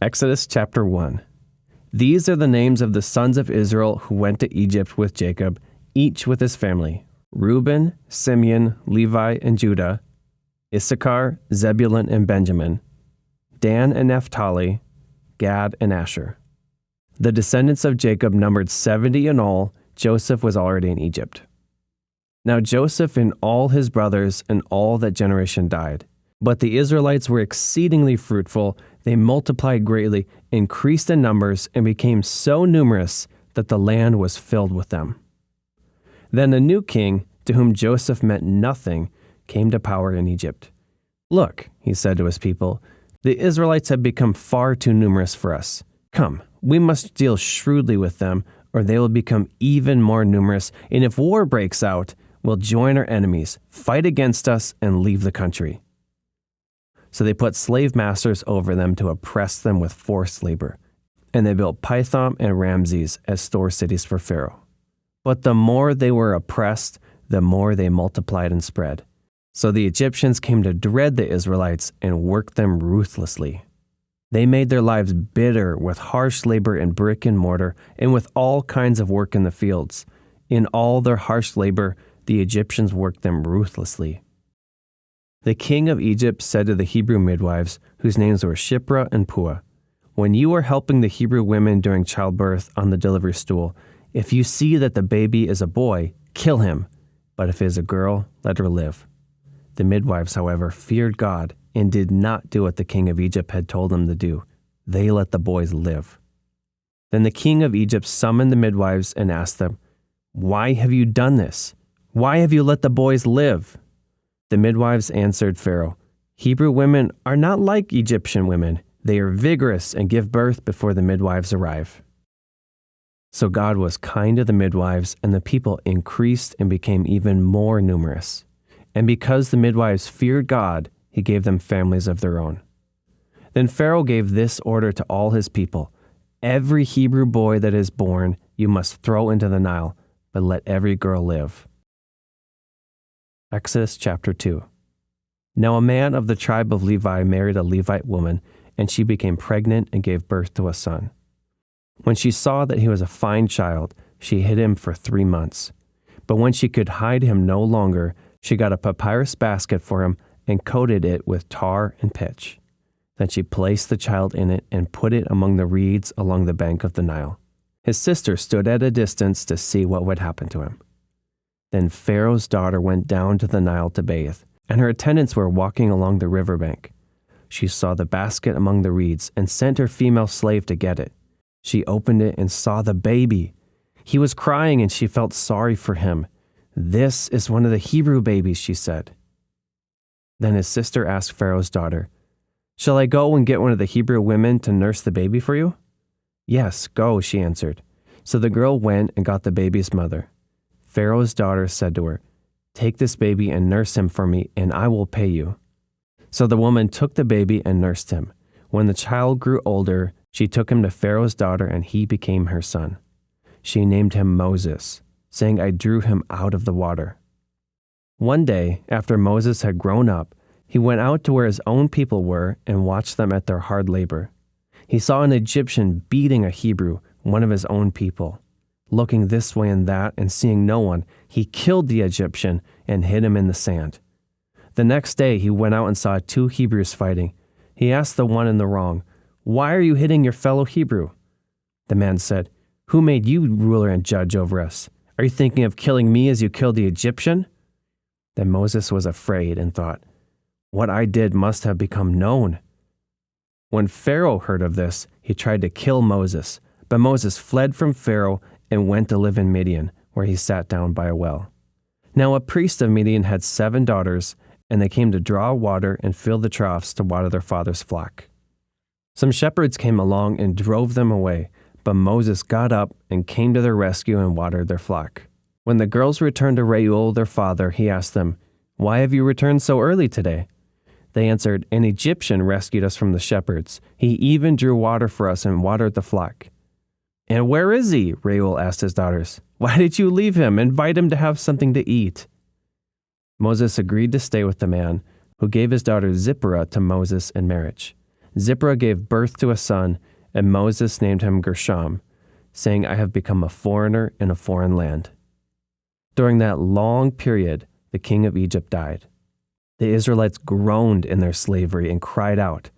Exodus chapter 1. These are the names of the sons of Israel who went to Egypt with Jacob, each with his family: Reuben, Simeon, Levi, and Judah; Issachar, Zebulun, and Benjamin; Dan and Naphtali; Gad and Asher. The descendants of Jacob numbered 70 in all. Joseph was already in Egypt. Now Joseph and all his brothers and all that generation died. But the Israelites were exceedingly fruitful. They multiplied greatly, increased in numbers, and became so numerous that the land was filled with them. Then a new king, to whom Joseph meant nothing, came to power in Egypt. "Look," he said to his people, "the Israelites have become far too numerous for us. Come, we must deal shrewdly with them, or they will become even more numerous, and if war breaks out, we'll join our enemies, fight against us, and leave the country." So they put slave masters over them to oppress them with forced labor, and they built Pithom and Ramses as store cities for Pharaoh. But the more they were oppressed, the more they multiplied and spread. So the Egyptians came to dread the Israelites and worked them ruthlessly. They made their lives bitter with harsh labor in brick and mortar and with all kinds of work in the fields. In all their harsh labor, the Egyptians worked them ruthlessly. The king of Egypt said to the Hebrew midwives, whose names were Shiphrah and Puah, "When you are helping the Hebrew women during childbirth on the delivery stool, if you see that the baby is a boy, kill him, but if it is a girl, let her live." The midwives, however, feared God and did not do what the king of Egypt had told them to do. They let the boys live. Then the king of Egypt summoned the midwives and asked them, "Why have you done this? Why have you let the boys live?" The midwives answered Pharaoh, "Hebrew women are not like Egyptian women. They are vigorous and give birth before the midwives arrive." So God was kind to the midwives, and the people increased and became even more numerous. And because the midwives feared God, he gave them families of their own. Then Pharaoh gave this order to all his people: "Every Hebrew boy that is born you must throw into the Nile, but let every girl live." Exodus chapter 2. Now a man of the tribe of Levi married a Levite woman, and she became pregnant and gave birth to a son. When she saw that he was a fine child, she hid him for 3 months. But when she could hide him no longer, she got a papyrus basket for him and coated it with tar and pitch. Then she placed the child in it and put it among the reeds along the bank of the Nile. His sister stood at a distance to see what would happen to him. Then Pharaoh's daughter went down to the Nile to bathe, and her attendants were walking along the riverbank. She saw the basket among the reeds and sent her female slave to get it. She opened it and saw the baby. He was crying, and she felt sorry for him. "This is one of the Hebrew babies," she said. Then his sister asked Pharaoh's daughter, "Shall I go and get one of the Hebrew women to nurse the baby for you?" "Yes, go," she answered. So the girl went and got the baby's mother. Pharaoh's daughter said to her, "Take this baby and nurse him for me, and I will pay you." So the woman took the baby and nursed him. When the child grew older, she took him to Pharaoh's daughter, and he became her son. She named him Moses, saying, "I drew him out of the water." One day, after Moses had grown up, he went out to where his own people were and watched them at their hard labor. He saw an Egyptian beating a Hebrew, one of his own people. Looking this way and that and seeing no one, he killed the Egyptian and hid him in the sand. The next day he went out and saw 2 Hebrews fighting. He asked the one in the wrong, "Why are you hitting your fellow Hebrew?" The man said, "Who made you ruler and judge over us? Are you thinking of killing me as you killed the Egyptian?" Then Moses was afraid and thought, "What I did must have become known." When Pharaoh heard of this, he tried to kill Moses, but Moses fled from Pharaoh and went to live in Midian, where he sat down by a well. Now a priest of Midian had 7 daughters, and they came to draw water and fill the troughs to water their father's flock. Some shepherds came along and drove them away, but Moses got up and came to their rescue and watered their flock. When the girls returned to Reuel, their father, he asked them, "Why have you returned so early today?" They answered, "An Egyptian rescued us from the shepherds. He even drew water for us and watered the flock." "And where is he?" Reuel asked his daughters. "Why did you leave him? Invite him to have something to eat." Moses agreed to stay with the man, who gave his daughter Zipporah to Moses in marriage. Zipporah gave birth to a son, and Moses named him Gershom, saying, I have become a foreigner in a foreign land. During that long period, the king of Egypt died. The Israelites groaned in their slavery and cried out,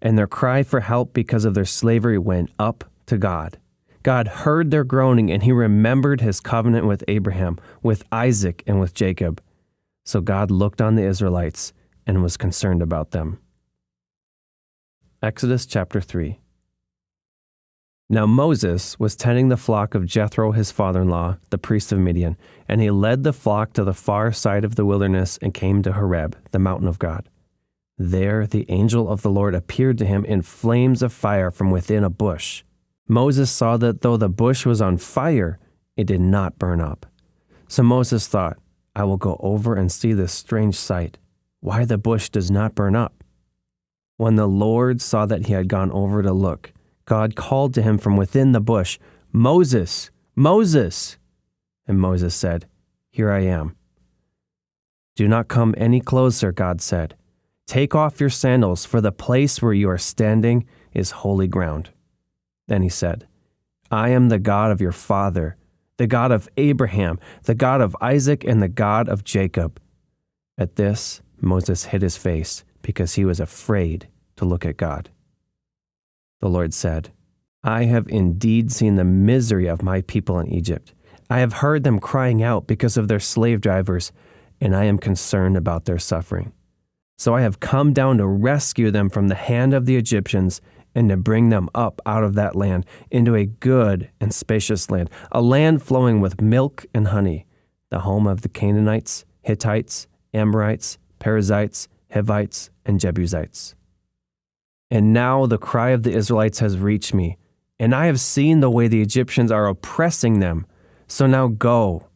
and their cry for help because of their slavery went up to God. God heard their groaning, and he remembered his covenant with Abraham, with Isaac, and with Jacob. So God looked on the Israelites and was concerned about them. Exodus chapter 3. Now Moses was tending the flock of Jethro his father-in-law, the priest of Midian, and he led the flock to the far side of the wilderness and came to Horeb, the mountain of God. There the angel of the Lord appeared to him in flames of fire from within a bush. Moses saw that though the bush was on fire, it did not burn up. So Moses thought, I will go over and see this strange sight, why the bush does not burn up. When the Lord saw that he had gone over to look, God called to him from within the bush, Moses, Moses! And Moses said, Here I am. Do not come any closer, God said. Take off your sandals, for the place where you are standing is holy ground. Then he said, I am the God of your father, the God of Abraham, the God of Isaac, and the God of Jacob. At this, Moses hid his face because he was afraid to look at God. The Lord said, I have indeed seen the misery of my people in Egypt. I have heard them crying out because of their slave drivers, and I am concerned about their suffering. So I have come down to rescue them from the hand of the Egyptians and to bring them up out of that land into a good and spacious land, a land flowing with milk and honey, the home of the Canaanites, Hittites, Amorites, Perizzites, Hivites, and Jebusites. And now the cry of the Israelites has reached me, and I have seen the way the Egyptians are oppressing them. So now go.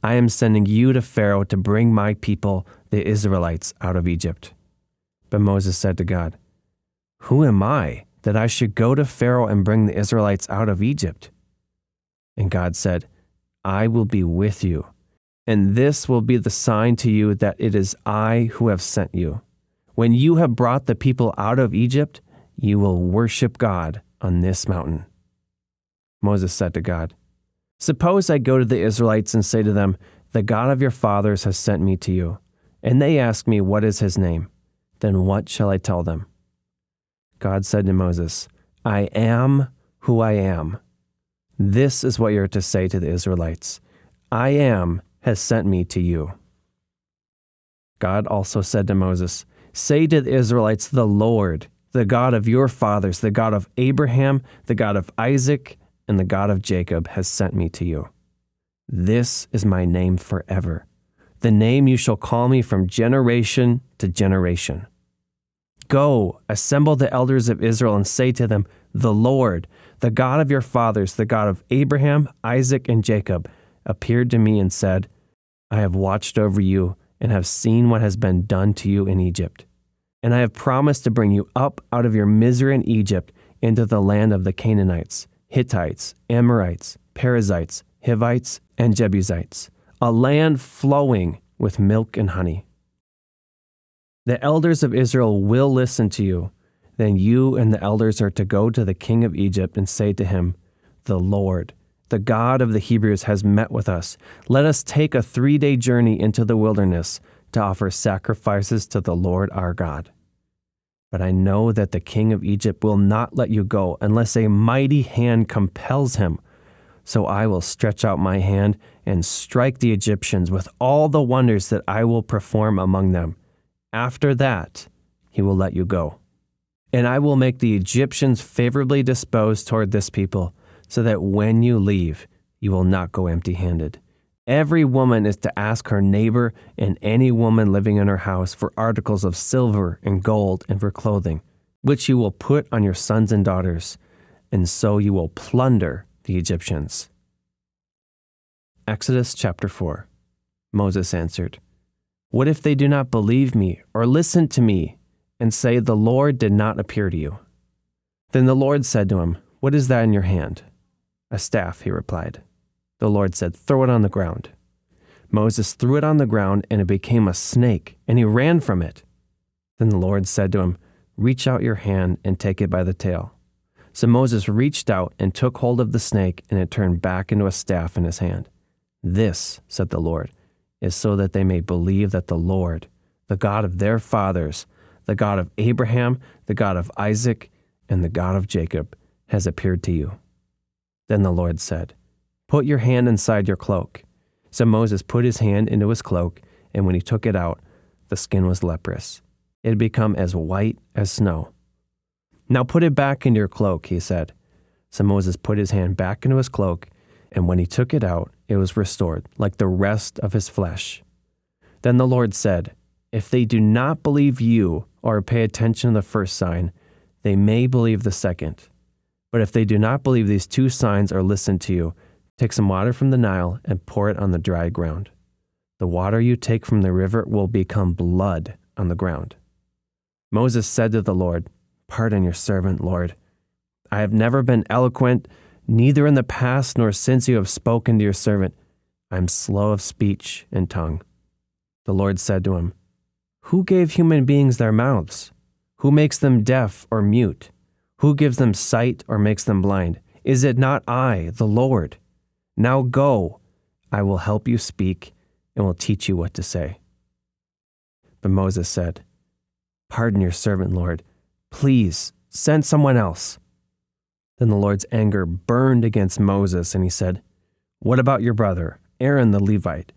I am sending you to Pharaoh to bring my people, the Israelites, out of Egypt. But Moses said to God, Who am I that I should go to Pharaoh and bring the Israelites out of Egypt? And God said, I will be with you, and this will be the sign to you that it is I who have sent you. When you have brought the people out of Egypt, you will worship God on this mountain. Moses said to God, Suppose I go to the Israelites and say to them, The God of your fathers has sent me to you, and they ask me, What is his name? Then what shall I tell them? God said to Moses, I am who I am. This is what you're to say to the Israelites. I am has sent me to you. God also said to Moses, Say to the Israelites, The Lord, the God of your fathers, the God of Abraham, the God of Isaac, and the God of Jacob has sent me to you. This is my name forever, the name you shall call me from generation to generation. Go, assemble the elders of Israel and say to them, The Lord, the God of your fathers, the God of Abraham, Isaac, and Jacob, appeared to me and said, I have watched over you and have seen what has been done to you in Egypt. And I have promised to bring you up out of your misery in Egypt into the land of the Canaanites, Hittites, Amorites, Perizzites, Hivites, and Jebusites, a land flowing with milk and honey. The elders of Israel will listen to you. Then you and the elders are to go to the king of Egypt and say to him, The Lord, the God of the Hebrews, has met with us. Let us take a 3-day journey into the wilderness to offer sacrifices to the Lord our God. But I know that the king of Egypt will not let you go unless a mighty hand compels him. So I will stretch out my hand and strike the Egyptians with all the wonders that I will perform among them. After that, he will let you go. And I will make the Egyptians favorably disposed toward this people, so that when you leave, you will not go empty-handed. Every woman is to ask her neighbor and any woman living in her house for articles of silver and gold and for clothing, which you will put on your sons and daughters, and so you will plunder the Egyptians. Exodus chapter 4. Moses answered, What if they do not believe me or listen to me and say, The Lord did not appear to you? Then the Lord said to him, What is that in your hand? A staff, he replied. The Lord said, Throw it on the ground. Moses threw it on the ground, and it became a snake, and he ran from it. Then the Lord said to him, Reach out your hand and take it by the tail." So Moses reached out and took hold of the snake, and it turned back into a staff in his hand. "This," said the Lord, "is so that they may believe that the Lord, the God of their fathers, the God of Abraham, the God of Isaac, and the God of Jacob, has appeared to you." Then the Lord said, "Put your hand inside your cloak." So Moses put his hand into his cloak, and when he took it out, the skin was leprous. It had become as white as snow. "Now put it back in your cloak," he said. So Moses put his hand back into his cloak, and when he took it out, it was restored, like the rest of his flesh. Then the Lord said, "If they do not believe you or pay attention to the first sign, they may believe the second. But if they do not believe these two signs or listen to you, take some water from the Nile and pour it on the dry ground. The water you take from the river will become blood on the ground." Moses said to the Lord, "Pardon your servant, Lord. I have never been eloquent, neither in the past nor since you have spoken to your servant. I am slow of speech and tongue." The Lord said to him, "Who gave human beings their mouths? Who makes them deaf or mute? Who gives them sight or makes them blind? Is it not I, the Lord? Now go, I will help you speak and will teach you what to say." But Moses said, "Pardon your servant, Lord. Please send someone else." Then the Lord's anger burned against Moses, and he said, "What about your brother, Aaron the Levite?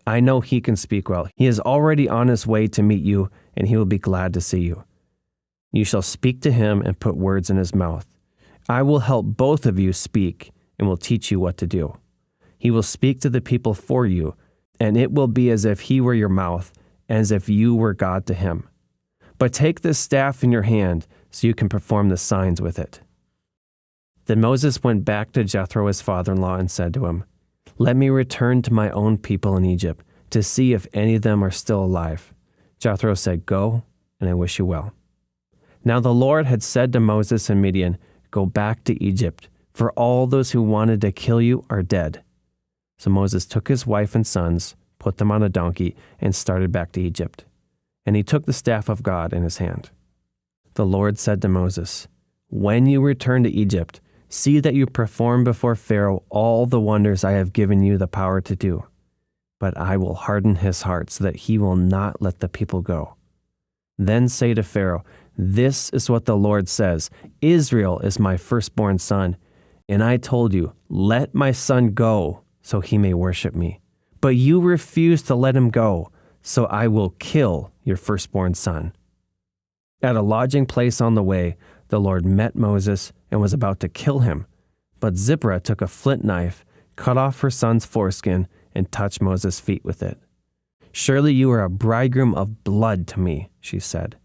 I know he can speak well. He is already on his way to meet you, and he will be glad to see you. You shall speak to him and put words in his mouth. I will help both of you speak and will teach you what to do. He will speak to the people for you, and it will be as if he were your mouth, and as if you were God to him. But take this staff in your hand so you can perform the signs with it." Then Moses went back to Jethro, his father-in-law, and said to him, "Let me return to my own people in Egypt to see if any of them are still alive." Jethro said, "Go, and I wish you well." Now the Lord had said to Moses and Midian, "Go back to Egypt, for all those who wanted to kill you are dead." So Moses took his wife and sons, put them on a donkey, and started back to Egypt. And he took the staff of God in his hand. The Lord said to Moses, "When you return to Egypt, see that you perform before Pharaoh all the wonders I have given you the power to do. But I will harden his heart so that he will not let the people go. Then say to Pharaoh, 'This is what the Lord says, Israel is my firstborn son. And I told you, let my son go so he may worship me. But you refuse to let him go, so I will kill your firstborn son.'" At a lodging place on the way, the Lord met Moses and was about to kill him. But Zipporah took a flint knife, cut off her son's foreskin, and touched Moses' feet with it. "Surely you are a bridegroom of blood to me," she said.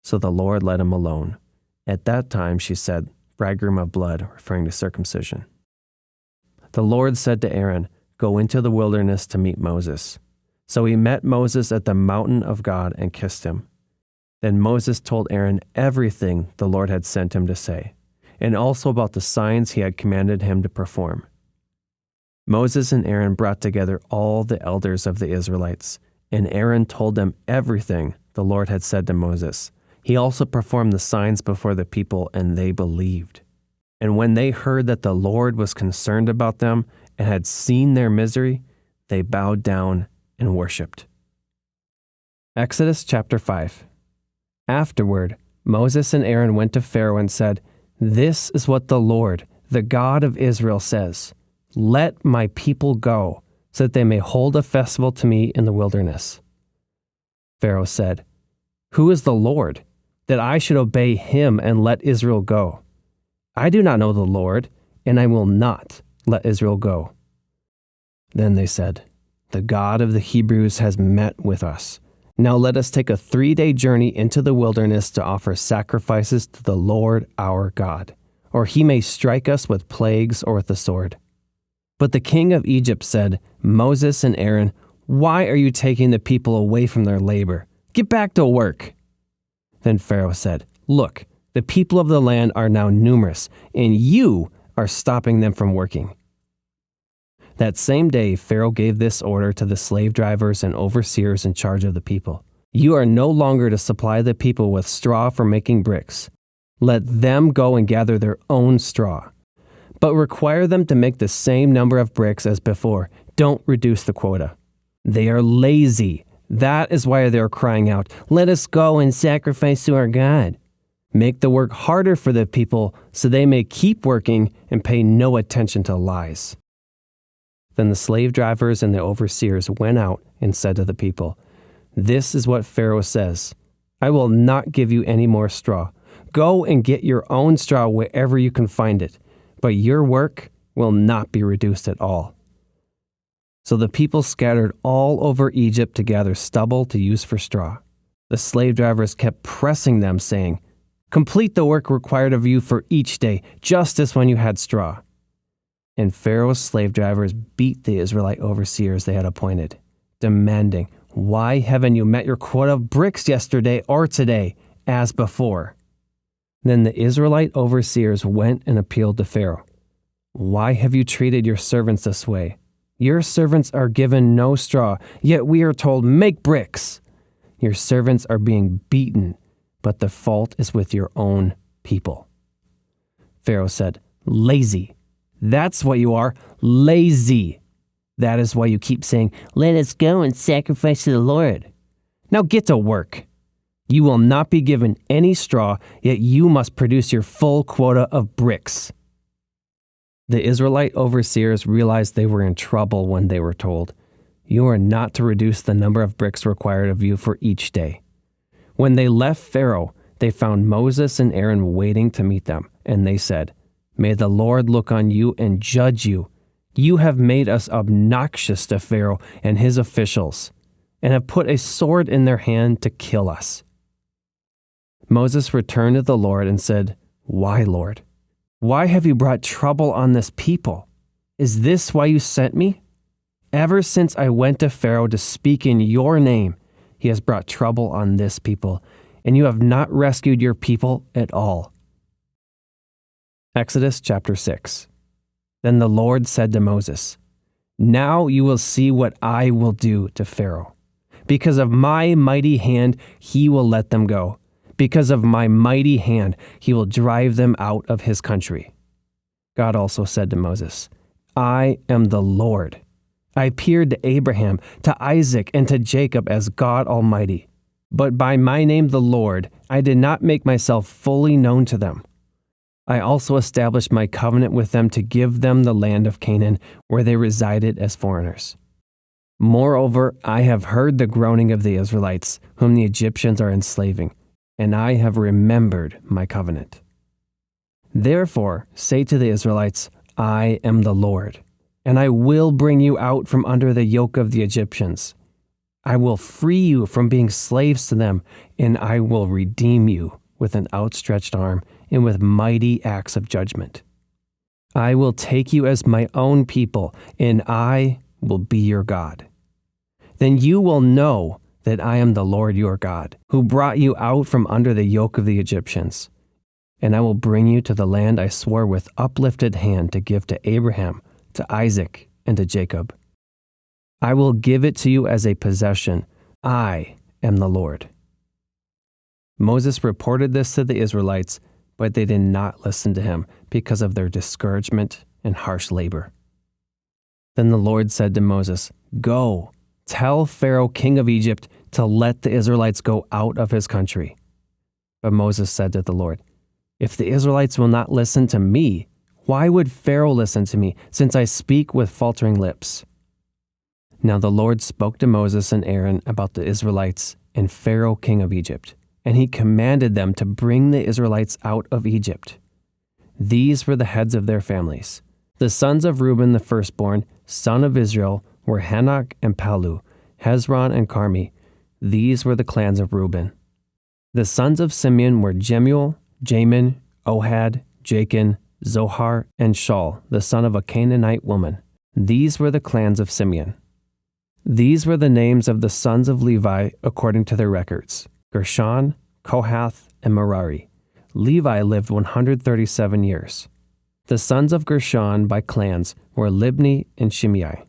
So the Lord let him alone. At that time she said, "bridegroom of blood," referring to circumcision. The Lord said to Aaron, "Go into the wilderness to meet Moses." So he met Moses at the mountain of God and kissed him. Then Moses told Aaron everything the Lord had sent him to say, and also about the signs he had commanded him to perform. Moses and Aaron brought together all the elders of the Israelites, and Aaron told them everything the Lord had said to Moses. He also performed the signs before the people, and they believed. And when they heard that the Lord was concerned about them and had seen their misery, they bowed down and worshipped. Exodus chapter 5. Afterward, Moses and Aaron went to Pharaoh and said, "This is what the Lord, the God of Israel, says. Let my people go, so that they may hold a festival to me in the wilderness." Pharaoh said, "Who is the Lord, that I should obey him and let Israel go? I do not know the Lord, and I will not let Israel go." Then they said, "The God of the Hebrews has met with us. Now let us take a 3-day journey into the wilderness to offer sacrifices to the Lord our God, or he may strike us with plagues or with the sword." But the king of Egypt said, "Moses and Aaron, why are you taking the people away from their labor? Get back to work." Then Pharaoh said, "Look, the people of the land are now numerous, and you are stopping them from working." That same day, Pharaoh gave this order to the slave drivers and overseers in charge of the people: You are no longer to supply the people with straw for making bricks. Let them go and gather their own straw. But require them to make the same number of bricks as before. Don't reduce the quota. They are lazy. That is why they are crying out, "Let us go and sacrifice to our God." Make the work harder for the people so they may keep working and pay no attention to lies. Then the slave drivers and the overseers went out and said to the people, "This is what Pharaoh says. I will not give you any more straw. Go and get your own straw wherever you can find it, but your work will not be reduced at all." So the people scattered all over Egypt to gather stubble to use for straw. The slave drivers kept pressing them, saying, "Complete the work required of you for each day, just as when you had straw." And Pharaoh's slave drivers beat the Israelite overseers they had appointed, demanding, "Why haven't you met your quota of bricks yesterday or today, as before?" Then the Israelite overseers went and appealed to Pharaoh. "Why have you treated your servants this way? Your servants are given no straw, yet we are told, 'Make bricks.' Your servants are being beaten, but the fault is with your own people." Pharaoh said, "Lazy. That's what you are, lazy. That is why you keep saying, 'Let us go and sacrifice to the Lord.' Now get to work. You will not be given any straw, yet you must produce your full quota of bricks." The Israelite overseers realized they were in trouble when they were told, "You are not to reduce the number of bricks required of you for each day." When they left Pharaoh, they found Moses and Aaron waiting to meet them, and they said, "May the Lord look on you and judge you. You have made us obnoxious to Pharaoh and his officials, and have put a sword in their hand to kill us." Moses returned to the Lord and said, "Why, Lord? Why have you brought trouble on this people? Is this why you sent me? Ever since I went to Pharaoh to speak in your name, he has brought trouble on this people, and you have not rescued your people at all." Exodus chapter 6. Then the Lord said to Moses, "Now you will see what I will do to Pharaoh. Because of my mighty hand, he will let them go. Because of my mighty hand, he will drive them out of his country." God also said to Moses, "I am the Lord. I appeared to Abraham, to Isaac, and to Jacob as God Almighty. But by my name, the Lord, I did not make myself fully known to them. I also established my covenant with them to give them the land of Canaan, where they resided as foreigners. Moreover, I have heard the groaning of the Israelites, whom the Egyptians are enslaving, and I have remembered my covenant. Therefore, say to the Israelites, 'I am the Lord, and I will bring you out from under the yoke of the Egyptians. I will free you from being slaves to them, and I will redeem you with an outstretched arm and with mighty acts of judgment. I will take you as my own people, and I will be your God. Then you will know that I am the Lord your God, who brought you out from under the yoke of the Egyptians. And I will bring you to the land I swore with uplifted hand to give to Abraham, to Isaac, and to Jacob. I will give it to you as a possession. I am the Lord." Moses reported this to the Israelites, but they did not listen to him because of their discouragement and harsh labor. Then the Lord said to Moses, "Go, tell Pharaoh, king of Egypt, to let the Israelites go out of his country." But Moses said to the Lord, "If the Israelites will not listen to me, why would Pharaoh listen to me, since I speak with faltering lips?" Now the Lord spoke to Moses and Aaron about the Israelites and Pharaoh, king of Egypt, and he commanded them to bring the Israelites out of Egypt. These were the heads of their families. The sons of Reuben, the firstborn, son of Israel, were Hanok and Palu, Hezron and Carmi. These were the clans of Reuben. The sons of Simeon were Jemuel, Jamin, Ohad, Jachin, Zohar, and Shaul, the son of a Canaanite woman. These were the clans of Simeon. These were the names of the sons of Levi according to their records: Gershon, Kohath, and Merari. Levi lived 137 years. The sons of Gershon by clans were Libni and Shimei.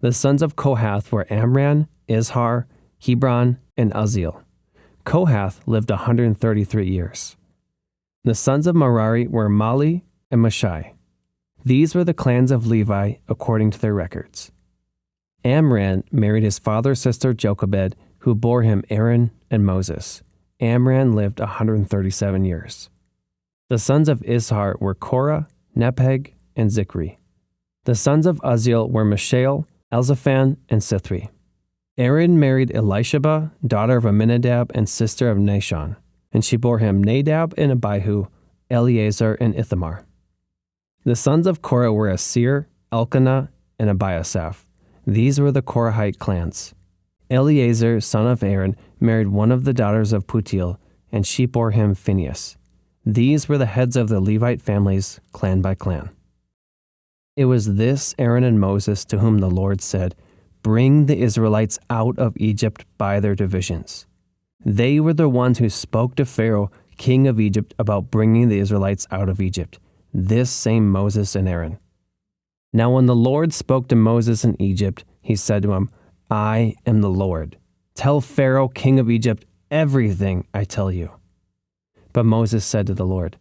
The sons of Kohath were Amram, Izhar, Hebron, and Uzziel. Kohath lived 133 years. The sons of Merari were Mali and Mushi. These were the clans of Levi according to their records. Amram married his father's sister Jochebed, who bore him Aaron and Moses. Amram lived 137 years. The sons of Izhar were Korah, Nepheg, and Zikri. The sons of Uzziel were Mishael, Elzaphan, and Sithri. Aaron married Elisheba, daughter of Amminadab and sister of Nahshon, and she bore him Nadab and Abihu, Eleazar, and Ithamar. The sons of Korah were Asir, Elkanah, and Abiasaph. These were the Korahite clans. Eleazar, son of Aaron, married one of the daughters of Putiel, and she bore him Phinehas. These were the heads of the Levite families, clan by clan. It was this Aaron and Moses to whom the Lord said, "Bring the Israelites out of Egypt by their divisions." They were the ones who spoke to Pharaoh, king of Egypt, about bringing the Israelites out of Egypt. This same Moses and Aaron. Now when the Lord spoke to Moses in Egypt, he said to him, "I am the Lord. Tell Pharaoh, king of Egypt, everything I tell you." But Moses said to the Lord,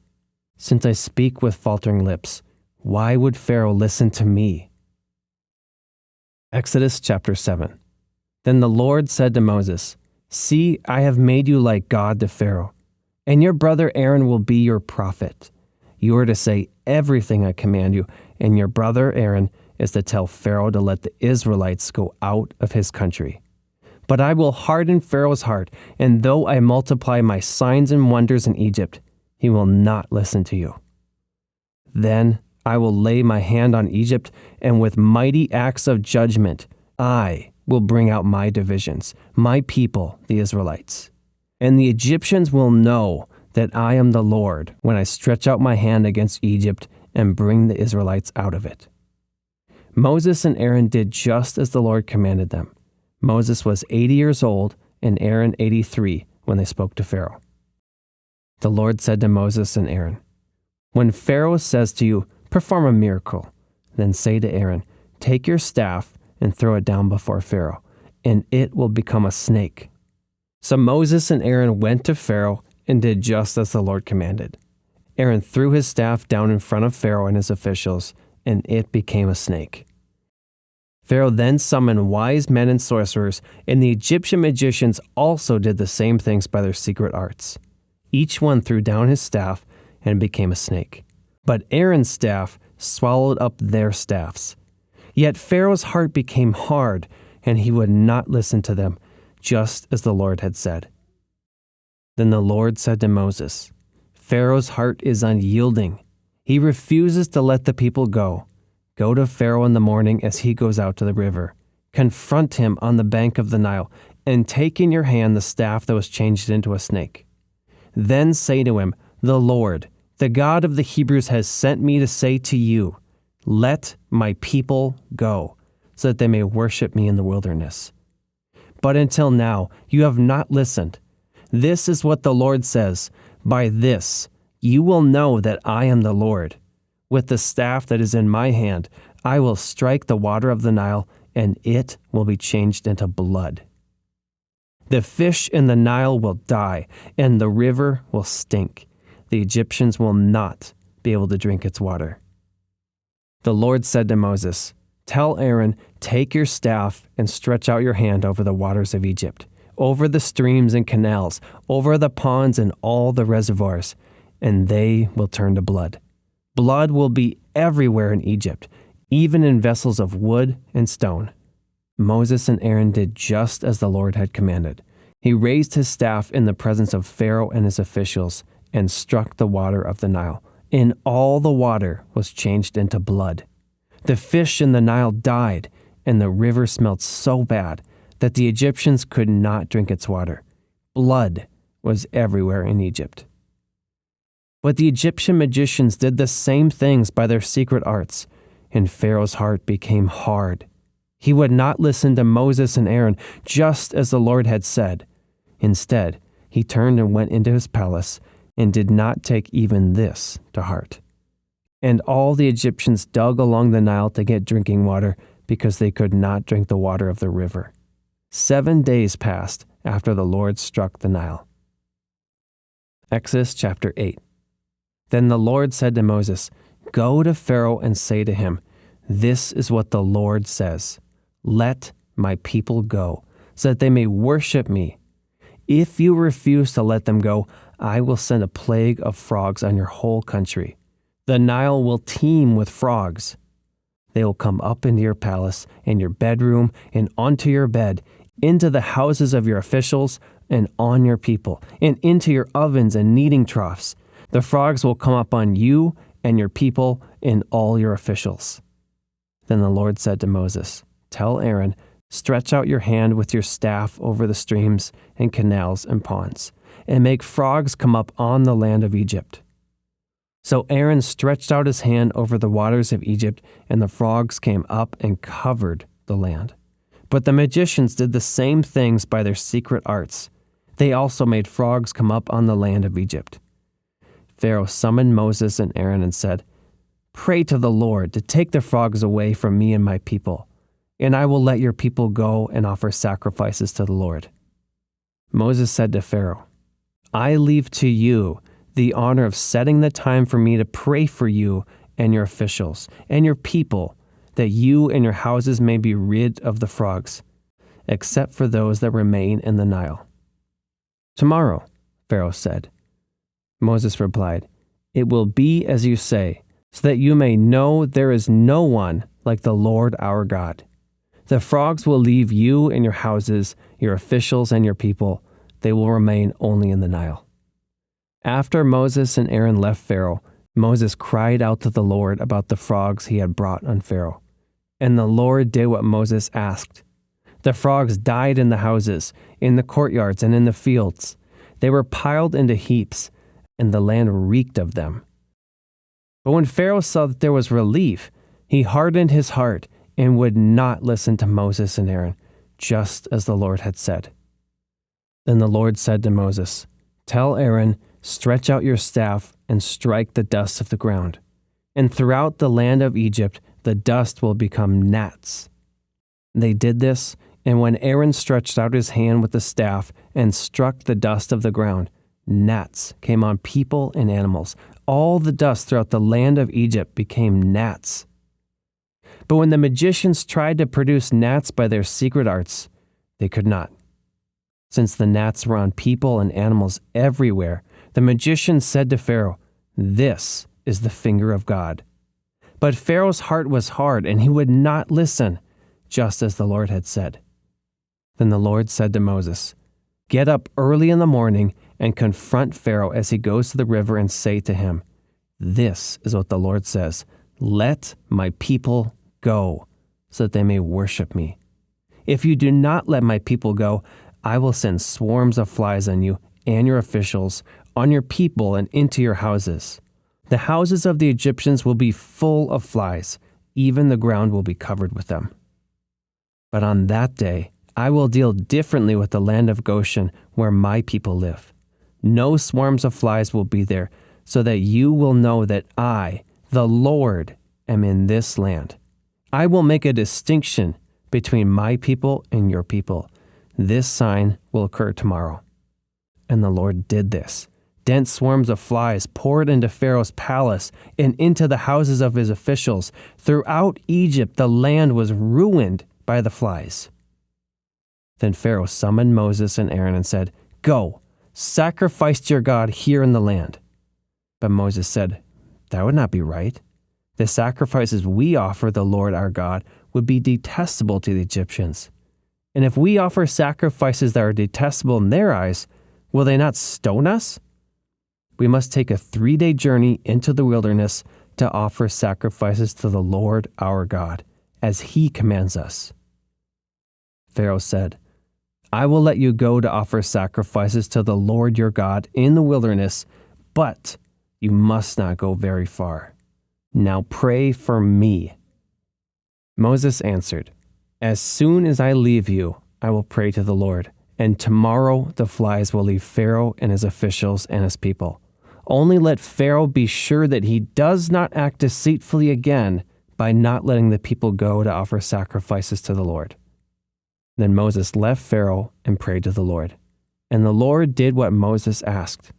"Since I speak with faltering lips, why would Pharaoh listen to me?" Exodus chapter 7. Then the Lord said to Moses, "See, I have made you like God to Pharaoh, and your brother Aaron will be your prophet. You are to say everything I command you, and your brother Aaron is to tell Pharaoh to let the Israelites go out of his country. But I will harden Pharaoh's heart, and though I multiply my signs and wonders in Egypt, he will not listen to you. Then I will lay my hand on Egypt, and with mighty acts of judgment, I will bring out my divisions, my people, the Israelites. And the Egyptians will know that I am the Lord when I stretch out my hand against Egypt and bring the Israelites out of it." Moses and Aaron did just as the Lord commanded them. Moses was 80 years old and Aaron 83 when they spoke to Pharaoh. The Lord said to Moses and Aaron, "When Pharaoh says to you, 'Perform a miracle,' then say to Aaron, 'Take your staff and throw it down before Pharaoh, and it will become a snake.'" So Moses and Aaron went to Pharaoh and did just as the Lord commanded. Aaron threw his staff down in front of Pharaoh and his officials, and it became a snake. Pharaoh then summoned wise men and sorcerers, and the Egyptian magicians also did the same things by their secret arts. Each one threw down his staff, and it became a snake. But Aaron's staff swallowed up their staffs. Yet Pharaoh's heart became hard, and he would not listen to them, just as the Lord had said. Then the Lord said to Moses, "Pharaoh's heart is unyielding. He refuses to let the people go. Go to Pharaoh in the morning as he goes out to the river. Confront him on the bank of the Nile, and take in your hand the staff that was changed into a snake. Then say to him, 'The Lord, the God of the Hebrews, has sent me to say to you, let my people go, so that they may worship me in the wilderness.' But until now you have not listened. This is what the Lord says, 'By this you will know that I am the Lord. With the staff that is in my hand, I will strike the water of the Nile, and it will be changed into blood. The fish in the Nile will die, and the river will stink. The Egyptians will not be able to drink its water." The Lord said to Moses, "Tell Aaron, take your staff and stretch out your hand over the waters of Egypt, over the streams and canals, over the ponds and all the reservoirs, and they will turn to blood. Blood will be everywhere in Egypt, even in vessels of wood and stone." Moses and Aaron did just as the Lord had commanded. He raised his staff in the presence of Pharaoh and his officials and struck the water of the Nile, and all the water was changed into blood. The fish in the Nile died, and the river smelled so bad that the Egyptians could not drink its water. Blood was everywhere in Egypt. But the Egyptian magicians did the same things by their secret arts, and Pharaoh's heart became hard. He would not listen to Moses and Aaron, just as the Lord had said. Instead, he turned and went into his palace and did not take even this to heart. And all the Egyptians dug along the Nile to get drinking water because they could not drink the water of the river. 7 days passed after the Lord struck the Nile. Exodus chapter 8. Then the Lord said to Moses, "Go to Pharaoh and say to him, 'This is what the Lord says. Let my people go, so that they may worship me. If you refuse to let them go, I will send a plague of frogs on your whole country. The Nile will teem with frogs. They will come up into your palace, and your bedroom, and onto your bed, into the houses of your officials, and on your people, and into your ovens and kneading troughs. The frogs will come up on you and your people and all your officials.'" Then the Lord said to Moses, "Tell Aaron, stretch out your hand with your staff over the streams and canals and ponds, and make frogs come up on the land of Egypt." So Aaron stretched out his hand over the waters of Egypt, and the frogs came up and covered the land. But the magicians did the same things by their secret arts. They also made frogs come up on the land of Egypt. Pharaoh summoned Moses and Aaron and said, "Pray to the Lord to take the frogs away from me and my people, and I will let your people go and offer sacrifices to the Lord." Moses said to Pharaoh, "I leave to you the honor of setting the time for me to pray for you and your officials and your people, that you and your houses may be rid of the frogs, except for those that remain in the Nile." "Tomorrow," Pharaoh said. Moses replied, "It will be as you say, so that you may know there is no one like the Lord our God. The frogs will leave you and your houses, your officials and your people. They will remain only in the Nile." After Moses and Aaron left Pharaoh, Moses cried out to the Lord about the frogs he had brought on Pharaoh. And the Lord did what Moses asked. The frogs died in the houses, in the courtyards, and in the fields. They were piled into heaps, and the land reeked of them. But when Pharaoh saw that there was relief, he hardened his heart and would not listen to Moses and Aaron, just as the Lord had said. Then the Lord said to Moses, "Tell Aaron, stretch out your staff and strike the dust of the ground. And throughout the land of Egypt, the dust will become gnats." They did this, and when Aaron stretched out his hand with the staff and struck the dust of the ground, gnats came on people and animals. All the dust throughout the land of Egypt became gnats. But when the magicians tried to produce gnats by their secret arts, they could not. Since the gnats were on people and animals everywhere, the magicians said to Pharaoh, "This is the finger of God." But Pharaoh's heart was hard, and he would not listen, just as the Lord had said. Then the Lord said to Moses, "Get up early in the morning and confront Pharaoh as he goes to the river and say to him, 'This is what the Lord says, let my people go, so that they may worship me. If you do not let my people go, I will send swarms of flies on you and your officials, on your people and into your houses. The houses of the Egyptians will be full of flies, even the ground will be covered with them. But on that day, I will deal differently with the land of Goshen, where my people live. No swarms of flies will be there, so that you will know that I, the Lord, am in this land. I will make a distinction between my people and your people. This sign will occur tomorrow." And the Lord did this. Dense swarms of flies poured into Pharaoh's palace and into the houses of his officials. Throughout Egypt, the land was ruined by the flies. Then Pharaoh summoned Moses and Aaron and said, "Go, sacrifice to your God here in the land." But Moses said, "That would not be right. The sacrifices we offer the Lord our God would be detestable to the Egyptians. And if we offer sacrifices that are detestable in their eyes, will they not stone us? We must take a 3-day journey into the wilderness to offer sacrifices to the Lord our God, as he commands us." Pharaoh said, "I will let you go to offer sacrifices to the Lord your God in the wilderness, but you must not go very far. Now pray for me." Moses answered, "As soon as I leave you, I will pray to the Lord, and tomorrow the flies will leave Pharaoh and his officials and his people. Only let Pharaoh be sure that he does not act deceitfully again by not letting the people go to offer sacrifices to the Lord." Then Moses left Pharaoh and prayed to the Lord. And the Lord did what Moses asked.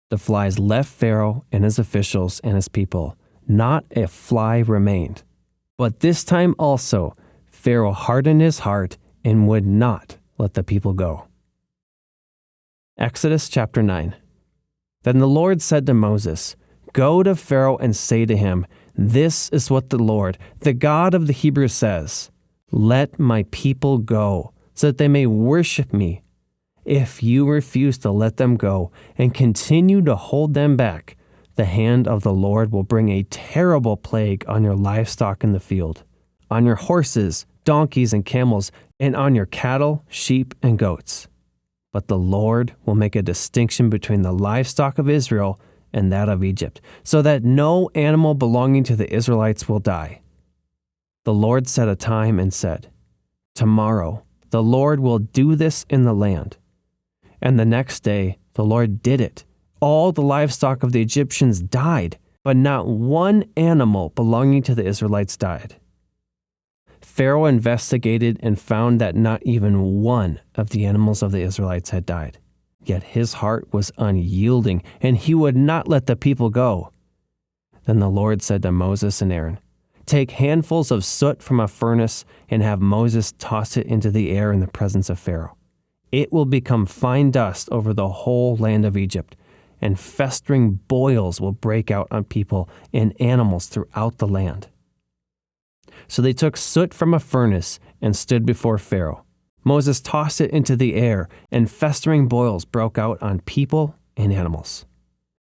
The flies left Pharaoh and his officials and his people. Not a fly remained. But this time also, Pharaoh hardened his heart and would not let the people go. Exodus chapter 9. Then the Lord said to Moses, "Go to Pharaoh and say to him, 'This is what the Lord, the God of the Hebrews says, let my people go, so that they may worship me. If you refuse to let them go and continue to hold them back, the hand of the Lord will bring a terrible plague on your livestock in the field, on your horses, donkeys, and camels, and on your cattle, sheep, and goats. But the Lord will make a distinction between the livestock of Israel and that of Egypt, so that no animal belonging to the Israelites will die.' The Lord set a time and said, 'Tomorrow the Lord will do this in the land.' And the next day the Lord did it. All the livestock of the Egyptians died, but not one animal belonging to the Israelites died. Pharaoh investigated and found that not even one of the animals of the Israelites had died. Yet his heart was unyielding, and he would not let the people go. Then the Lord said to Moses and Aaron, 'Take handfuls of soot from a furnace and have Moses toss it into the air in the presence of Pharaoh. It will become fine dust over the whole land of Egypt, and festering boils will break out on people and animals throughout the land.' So they took soot from a furnace and stood before Pharaoh. Moses tossed it into the air, and festering boils broke out on people and animals.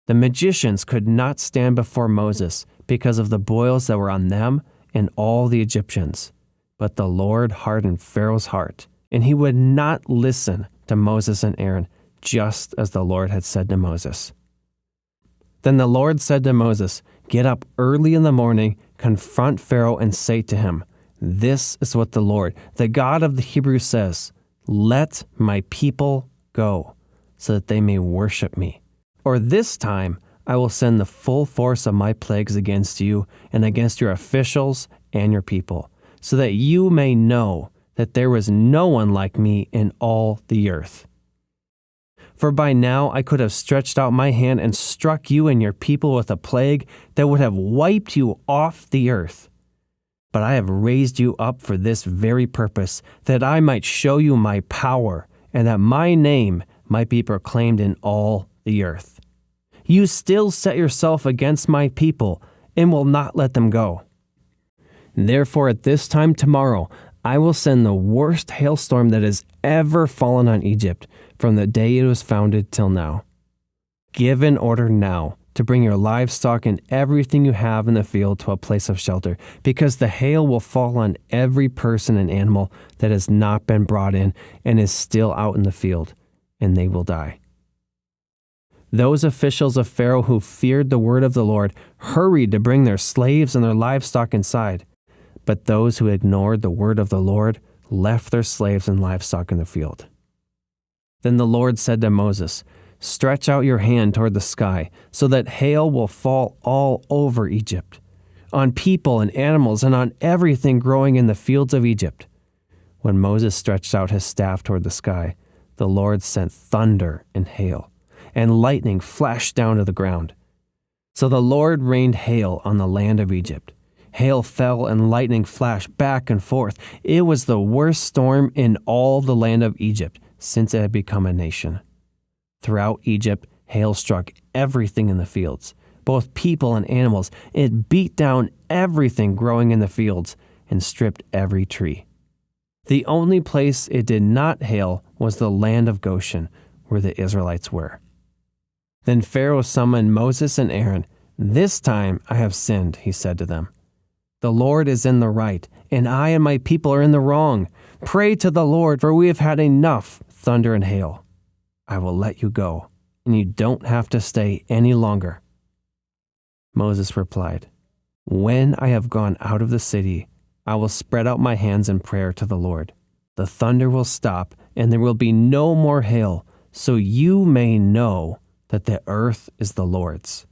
The magicians could not stand before Moses because of the boils that were on them and all the Egyptians. But the Lord hardened Pharaoh's heart, and he would not listen to Moses and Aaron, just as the Lord had said to Moses. Then the Lord said to Moses, 'Get up early in the morning, confront Pharaoh, and say to him, "This is what the Lord, the God of the Hebrews says, let my people go, so that they may worship me. Or this time I will send the full force of my plagues against you and against your officials and your people, so that you may know that there was no one like me in all the earth. For by now I could have stretched out my hand and struck you and your people with a plague that would have wiped you off the earth. But I have raised you up for this very purpose, that I might show you my power, and that my name might be proclaimed in all the earth. You still set yourself against my people, and will not let them go. Therefore at this time tomorrow I will send the worst hailstorm that has ever fallen on Egypt, from the day it was founded till now. Give an order now to bring your livestock and everything you have in the field to a place of shelter, because the hail will fall on every person and animal that has not been brought in and is still out in the field, and they will die." Those officials of Pharaoh who feared the word of the Lord hurried to bring their slaves and their livestock inside, but those who ignored the word of the Lord left their slaves and livestock in the field. Then the Lord said to Moses, "Stretch out your hand toward the sky, so that hail will fall all over Egypt, on people and animals, and on everything growing in the fields of Egypt." When Moses stretched out his staff toward the sky, the Lord sent thunder and hail, and lightning flashed down to the ground. So the Lord rained hail on the land of Egypt. Hail fell and lightning flashed back and forth. It was the worst storm in all the land of Egypt since it had become a nation. Throughout Egypt, hail struck everything in the fields, both people and animals. It beat down everything growing in the fields and stripped every tree. The only place it did not hail was the land of Goshen, where the Israelites were. Then Pharaoh summoned Moses and Aaron. "This time I have sinned," he said to them. "The Lord is in the right, and I and my people are in the wrong. Pray to the Lord, for we have had enough thunder and hail. I will let you go, and you don't have to stay any longer." Moses replied, "When I have gone out of the city, I will spread out my hands in prayer to the Lord. The thunder will stop, and there will be no more hail, so you may know that the earth is the Lord's.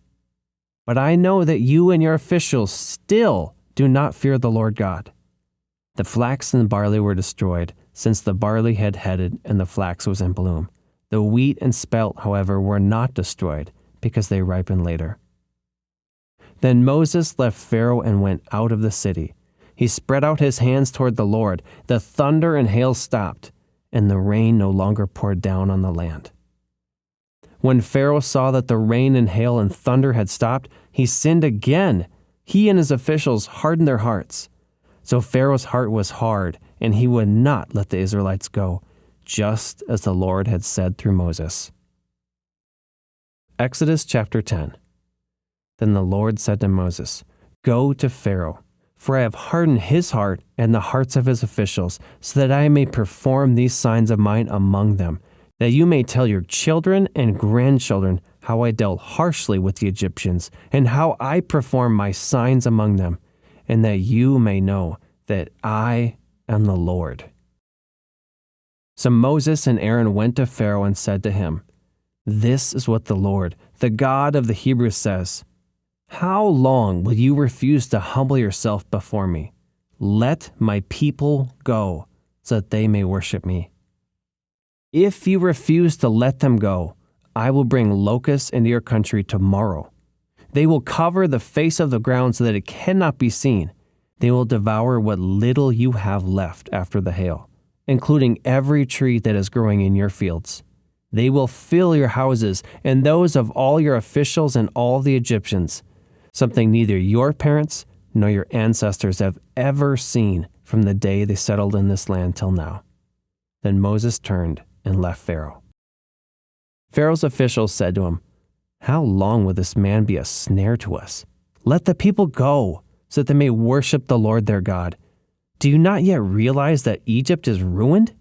But I know that you and your officials still do not fear the Lord God." The flax and barley were destroyed, since the barley had headed and the flax was in bloom. The wheat and spelt, however, were not destroyed, because they ripened later. Then Moses left Pharaoh and went out of the city. He spread out his hands toward the Lord. The thunder and hail stopped, and the rain no longer poured down on the land. When Pharaoh saw that the rain and hail and thunder had stopped, he sinned again. He and his officials hardened their hearts. So Pharaoh's heart was hard, and he would not let the Israelites go, just as the Lord had said through Moses. Exodus chapter 10. Then the Lord said to Moses, "Go to Pharaoh, for I have hardened his heart and the hearts of his officials, so that I may perform these signs of mine among them, that you may tell your children and grandchildren how I dealt harshly with the Egyptians, and how I performed my signs among them, and that you may know that I am the Lord." So Moses and Aaron went to Pharaoh and said to him, "This is what the Lord, the God of the Hebrews, says. How long will you refuse to humble yourself before me? Let my people go, so that they may worship me. If you refuse to let them go, I will bring locusts into your country tomorrow. They will cover the face of the ground so that it cannot be seen. They will devour what little you have left after the hail, including every tree that is growing in your fields. They will fill your houses and those of all your officials and all the Egyptians, something neither your parents nor your ancestors have ever seen from the day they settled in this land till now." Then Moses turned and left Pharaoh. Pharaoh's officials said to him, "How long will this man be a snare to us? Let the people go, so that they may worship the Lord their God. Do you not yet realize that Egypt is ruined?"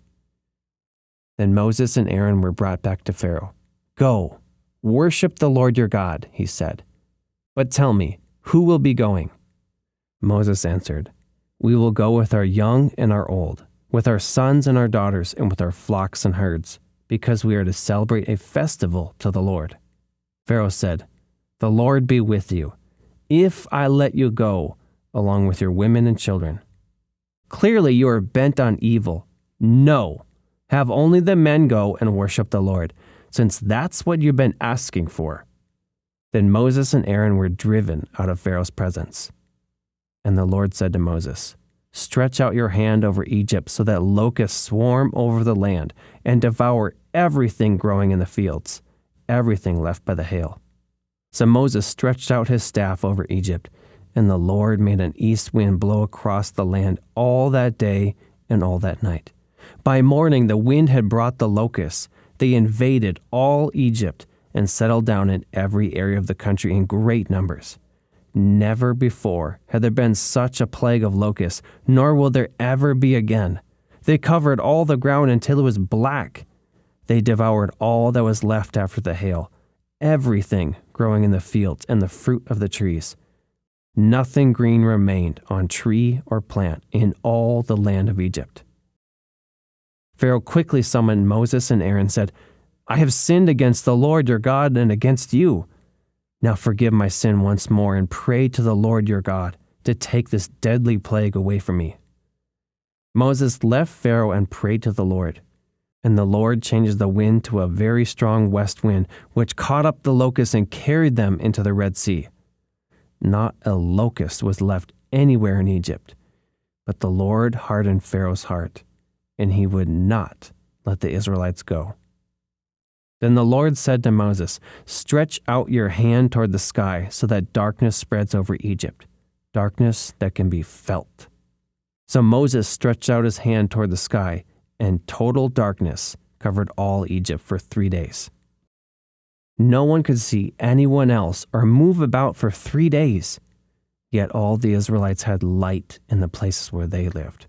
Then Moses and Aaron were brought back to Pharaoh. "Go, worship the Lord your God," he said. "But tell me, who will be going?" Moses answered, "We will go with our young and our old, with our sons and our daughters, and with our flocks and herds, because we are to celebrate a festival to the Lord." Pharaoh said, "The Lord be with you, if I let you go, along with your women and children. Clearly you are bent on evil. No, have only the men go and worship the Lord, since that's what you've been asking for." Then Moses and Aaron were driven out of Pharaoh's presence. And the Lord said to Moses, "Stretch out your hand over Egypt so that locusts swarm over the land and devour everything growing in the fields, everything left by the hail." So Moses stretched out his staff over Egypt, and the Lord made an east wind blow across the land all that day and all that night. By morning the wind had brought the locusts. They invaded all Egypt and settled down in every area of the country in great numbers. Never before had there been such a plague of locusts, nor will there ever be again. They covered all the ground until it was black. They devoured all that was left after the hail, everything growing in the fields and the fruit of the trees. Nothing green remained on tree or plant in all the land of Egypt. Pharaoh quickly summoned Moses and Aaron and said, "I have sinned against the Lord your God and against you. Now forgive my sin once more and pray to the Lord your God to take this deadly plague away from me." Moses left Pharaoh and prayed to the Lord. And the Lord changed the wind to a very strong west wind, which caught up the locusts and carried them into the Red Sea. Not a locust was left anywhere in Egypt. But the Lord hardened Pharaoh's heart, and he would not let the Israelites go. Then the Lord said to Moses, "Stretch out your hand toward the sky so that darkness spreads over Egypt, darkness that can be felt." So Moses stretched out his hand toward the sky, and total darkness covered all Egypt for 3 days. No one could see anyone else or move about for 3 days, yet all the Israelites had light in the places where they lived.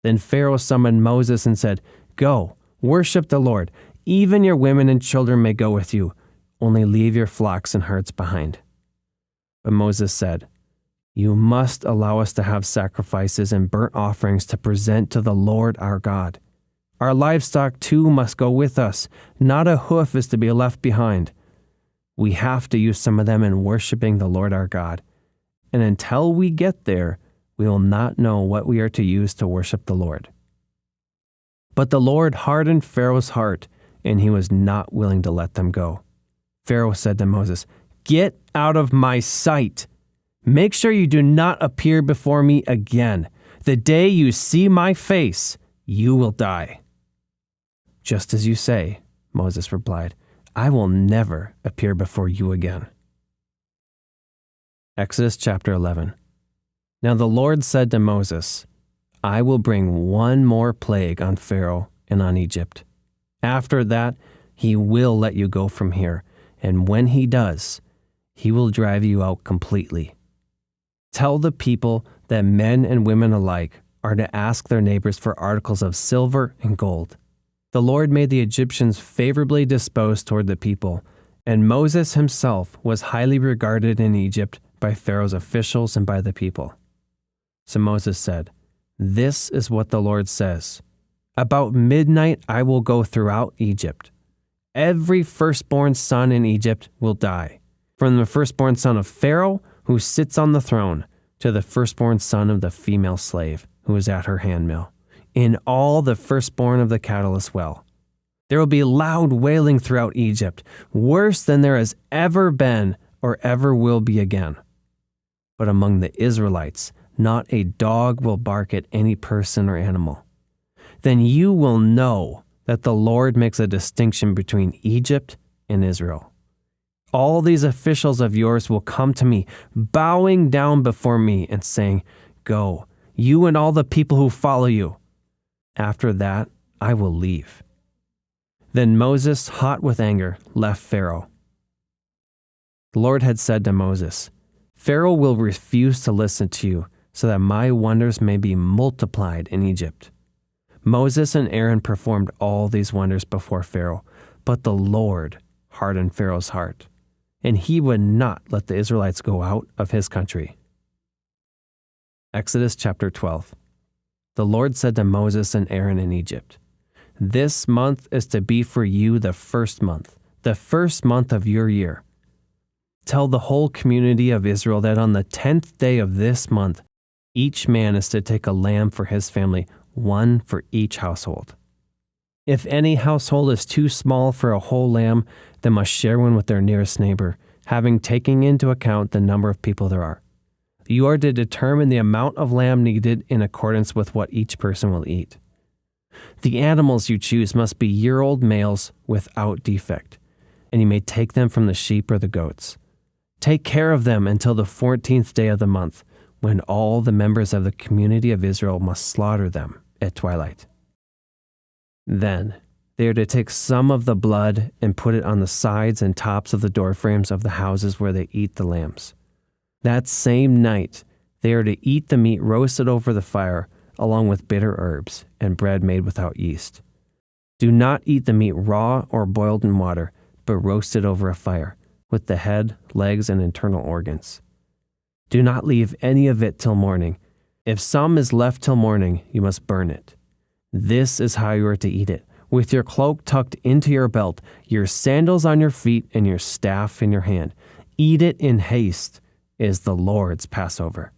Then Pharaoh summoned Moses and said, "Go, worship the Lord. Even your women and children may go with you. Only leave your flocks and herds behind." But Moses said, "You must allow us to have sacrifices and burnt offerings to present to the Lord our God. Our livestock too must go with us. Not a hoof is to be left behind. We have to use some of them in worshiping the Lord our God. And until we get there, we will not know what we are to use to worship the Lord." But the Lord hardened Pharaoh's heart, and he was not willing to let them go. Pharaoh said to Moses, "Get out of my sight. Make sure you do not appear before me again. The day you see my face, you will die." "Just as you say," Moses replied, "I will never appear before you again." Exodus chapter 11. Now the Lord said to Moses, "I will bring one more plague on Pharaoh and on Egypt. After that, he will let you go from here, and when he does, he will drive you out completely. Tell the people that men and women alike are to ask their neighbors for articles of silver and gold." The Lord made the Egyptians favorably disposed toward the people, and Moses himself was highly regarded in Egypt by Pharaoh's officials and by the people. So Moses said, "This is what the Lord says. About midnight I will go throughout Egypt. Every firstborn son in Egypt will die, from the firstborn son of Pharaoh, who sits on the throne, to the firstborn son of the female slave, who is at her handmill, in all the firstborn of the cattle as well. There will be loud wailing throughout Egypt, worse than there has ever been or ever will be again. But among the Israelites, not a dog will bark at any person or animal. Then you will know that the Lord makes a distinction between Egypt and Israel. All these officials of yours will come to me, bowing down before me and saying, 'Go, you and all the people who follow you.' After that, I will leave." Then Moses, hot with anger, left Pharaoh. The Lord had said to Moses, "Pharaoh will refuse to listen to you, so that my wonders may be multiplied in Egypt." Moses and Aaron performed all these wonders before Pharaoh, but the Lord hardened Pharaoh's heart, and he would not let the Israelites go out of his country. Exodus chapter 12. The Lord said to Moses and Aaron in Egypt, "This month is to be for you the first month of your year. Tell the whole community of Israel that on the 10th day of this month, each man is to take a lamb for his family, one for each household. If any household is too small for a whole lamb, they must share one with their nearest neighbor, having taken into account the number of people there are. You are to determine the amount of lamb needed in accordance with what each person will eat. The animals you choose must be year-old males without defect, and you may take them from the sheep or the goats. Take care of them until the 14th day of the month, when all the members of the community of Israel must slaughter them at twilight. Then they are to take some of the blood and put it on the sides and tops of the doorframes of the houses where they eat the lambs. That same night they are to eat the meat roasted over the fire, along with bitter herbs and bread made without yeast. Do not eat the meat raw or boiled in water, but roasted over a fire, with the head, legs, and internal organs. Do not leave any of it till morning. If some is left till morning, you must burn it. This is how you are to eat it, with your cloak tucked into your belt, your sandals on your feet, and your staff in your hand. Eat it in haste. It is the Lord's Passover.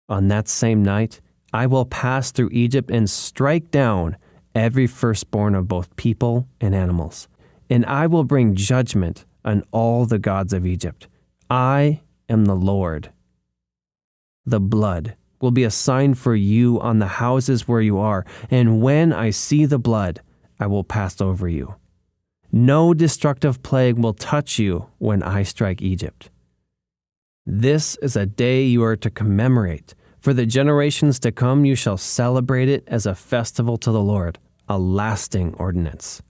On that same night, I will pass through Egypt and strike down every firstborn of both people and animals, and I will bring judgment on all the gods of Egypt. I am the Lord. The blood will be a sign for you on the houses where you are, and when I see the blood, I will pass over you. No destructive plague will touch you when I strike Egypt. This is a day you are to commemorate. For the generations to come, you shall celebrate it as a festival to the Lord, a lasting ordinance.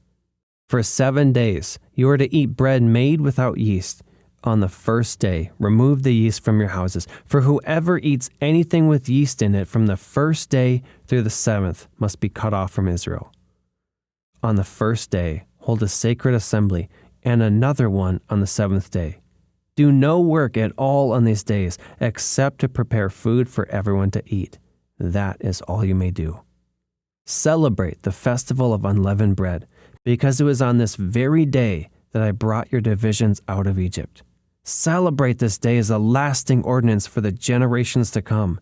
For 7 days you are to eat bread made without yeast. On the first day, remove the yeast from your houses, for whoever eats anything with yeast in it from the first day through the 7th must be cut off from Israel. On the first day, hold a sacred assembly, and another one on the 7th day. Do no work at all on these days, except to prepare food for everyone to eat. That is all you may do. Celebrate the festival of unleavened bread, because it was on this very day that I brought your divisions out of Egypt. Celebrate this day as a lasting ordinance for the generations to come.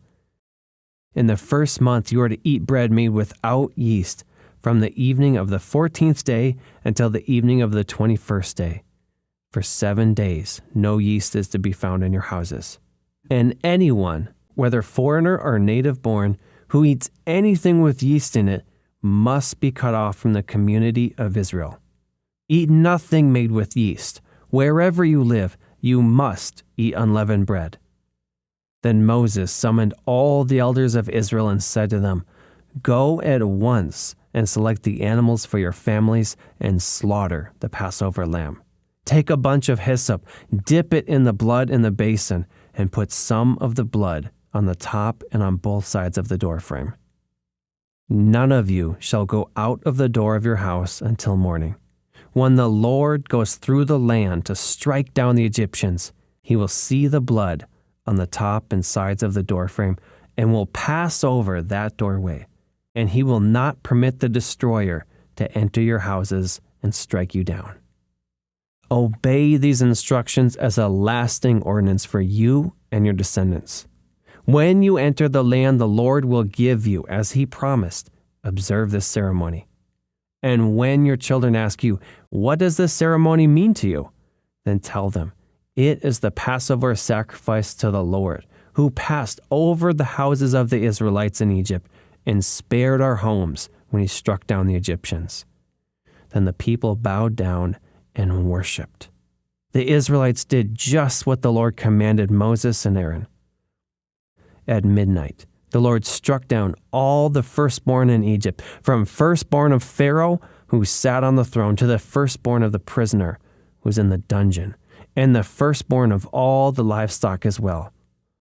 In the first month you are to eat bread made without yeast, from the evening of the 14th day until the evening of the 21st day. For 7 days no yeast is to be found in your houses. And anyone, whether foreigner or native born, who eats anything with yeast in it must be cut off from the community of Israel. Eat nothing made with yeast. Wherever you live, you must eat unleavened bread. Then Moses summoned all the elders of Israel and said to them, "Go at once and select the animals for your families and slaughter the Passover lamb. Take a bunch of hyssop, dip it in the blood in the basin, and put some of the blood on the top and on both sides of the doorframe. None of you shall go out of the door of your house until morning. When the Lord goes through the land to strike down the Egyptians, he will see the blood on the top and sides of the doorframe and will pass over that doorway, and he will not permit the destroyer to enter your houses and strike you down. Obey these instructions as a lasting ordinance for you and your descendants. When you enter the land the Lord will give you, as he promised, observe this ceremony. And when your children ask you, 'What does this ceremony mean to you?' then tell them, 'It is the Passover sacrifice to the Lord, who passed over the houses of the Israelites in Egypt and spared our homes when he struck down the Egyptians.' Then the people bowed down and worshipped. The Israelites did just what the Lord commanded Moses and Aaron. At midnight, the Lord struck down all the firstborn in Egypt, from firstborn of Pharaoh, who sat on the throne, to the firstborn of the prisoner who was in the dungeon, and the firstborn of all the livestock as well.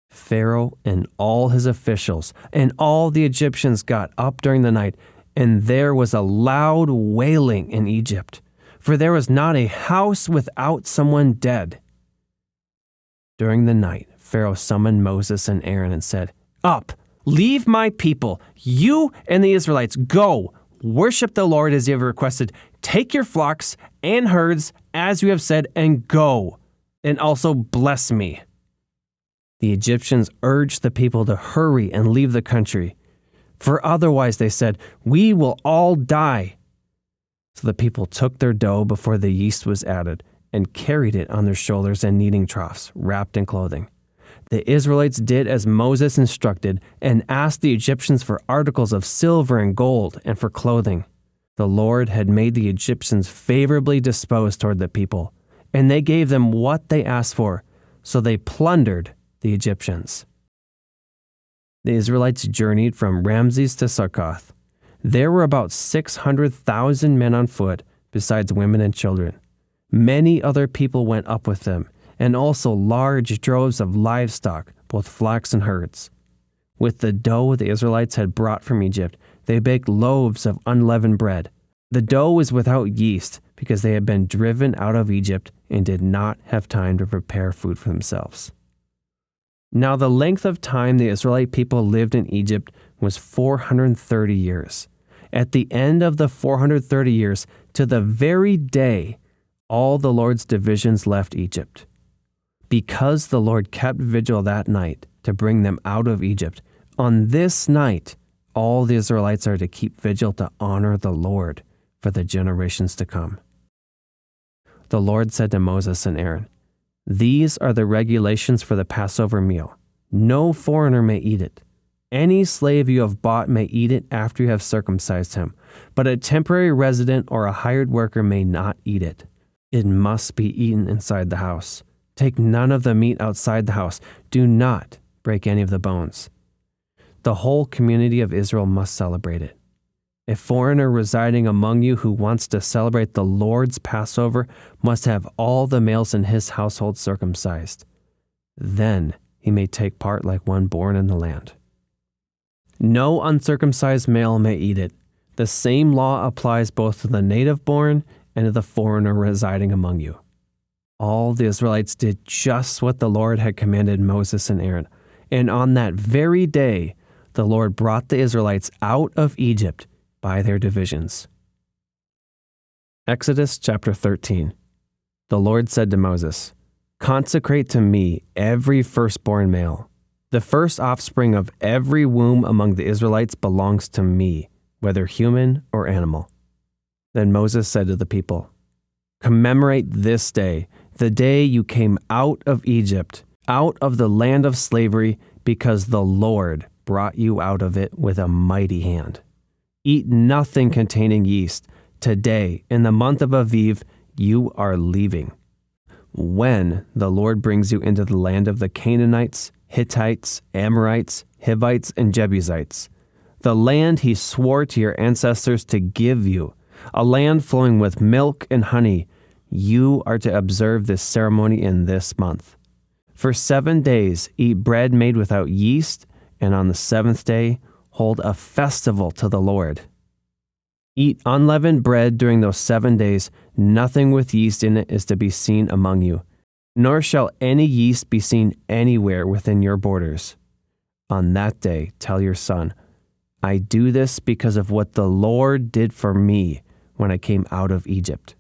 Pharaoh and all his officials and all the Egyptians got up during the night, and there was a loud wailing in Egypt, for there was not a house without someone dead. During the night, Pharaoh summoned Moses and Aaron and said, 'Up, leave my people, you and the Israelites. Go, worship the Lord as you have requested. Take your flocks and herds as you have said, and go, and also bless me.' The Egyptians urged the people to hurry and leave the country, for otherwise, they said, 'We will all die.' So the people took their dough before the yeast was added and carried it on their shoulders and kneading troughs, wrapped in clothing. The Israelites did as Moses instructed and asked the Egyptians for articles of silver and gold and for clothing. The Lord had made the Egyptians favorably disposed toward the people, and they gave them what they asked for, so they plundered the Egyptians. The Israelites journeyed from Ramses to Succoth. There were about 600,000 men on foot, besides women and children. Many other people went up with them, and also large droves of livestock, both flocks and herds. With the dough the Israelites had brought from Egypt, they baked loaves of unleavened bread. The dough was without yeast because they had been driven out of Egypt and did not have time to prepare food for themselves. Now the length of time the Israelite people lived in Egypt was 430 years. At the end of the 430 years, to the very day, all the Lord's divisions left Egypt. Because the Lord kept vigil that night to bring them out of Egypt, on this night, all the Israelites are to keep vigil to honor the Lord for the generations to come. The Lord said to Moses and Aaron, "These are the regulations for the Passover meal. No foreigner may eat it. Any slave you have bought may eat it after you have circumcised him, but a temporary resident or a hired worker may not eat it. It must be eaten inside the house. Take none of the meat outside the house. Do not break any of the bones. The whole community of Israel must celebrate it. A foreigner residing among you who wants to celebrate the Lord's Passover must have all the males in his household circumcised. Then he may take part like one born in the land. No uncircumcised male may eat it. The same law applies both to the native born and to the foreigner residing among you." All the Israelites did just what the Lord had commanded Moses and Aaron, and on that very day, the Lord brought the Israelites out of Egypt by their divisions. Exodus chapter 13. The Lord said to Moses, "Consecrate to me every firstborn male. The first offspring of every womb among the Israelites belongs to me, whether human or animal." Then Moses said to the people, "Commemorate this day, the day you came out of Egypt, out of the land of slavery, because the Lord brought you out of it with a mighty hand. Eat nothing containing yeast. Today, in the month of Aviv, you are leaving. When the Lord brings you into the land of the Canaanites, Hittites, Amorites, Hivites, and Jebusites, the land he swore to your ancestors to give you, a land flowing with milk and honey, you are to observe this ceremony in this month. For 7 days eat bread made without yeast, and on the seventh day hold a festival to the Lord. Eat unleavened bread during those 7 days. Nothing with yeast in it is to be seen among you, nor shall any yeast be seen anywhere within your borders. On that day tell your son, I do this because of what the Lord did for me when I came out of Egypt.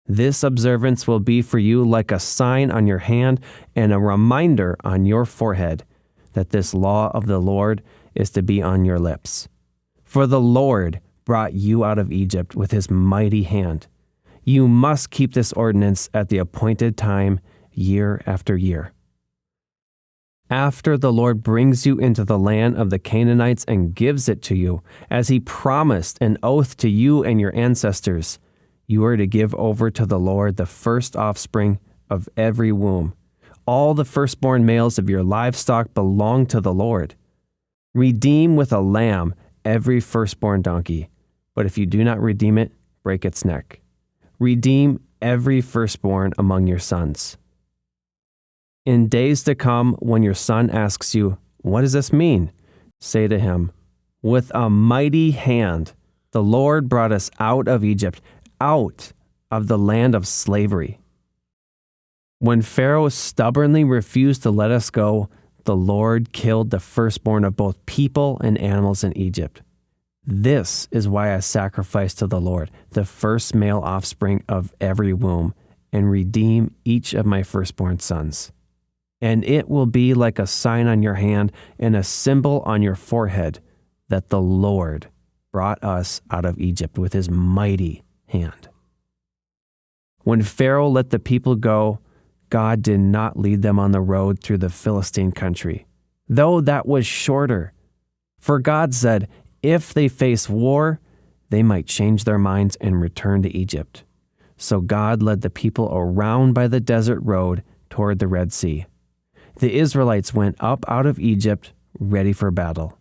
This observance will be for you like a sign on your hand and a reminder on your forehead that this law of the Lord is to be on your lips. For the Lord brought you out of Egypt with his mighty hand. You must keep this ordinance at the appointed time, year after year. After the Lord brings you into the land of the Canaanites and gives it to you, as he promised an oath to you and your ancestors, you are to give over to the Lord the first offspring of every womb. All the firstborn males of your livestock belong to the Lord. Redeem with a lamb every firstborn donkey, but if you do not redeem it, break its neck. Redeem every firstborn among your sons. In days to come, when your son asks you, what does this mean? Say to him, with a mighty hand, the Lord brought us out of Egypt, out of the land of slavery. When Pharaoh stubbornly refused to let us go, the Lord killed the firstborn of both people and animals in Egypt. This is why I sacrifice to the Lord the first male offspring of every womb and redeem each of my firstborn sons. And it will be like a sign on your hand and a symbol on your forehead that the Lord brought us out of Egypt with his mighty hand. When Pharaoh let the people go, God did not lead them on the road through the Philistine country, though that was shorter. For God said, if they face war, they might change their minds and return to Egypt. So God led the people around by the desert road toward the Red Sea. The Israelites went up out of Egypt, ready for battle.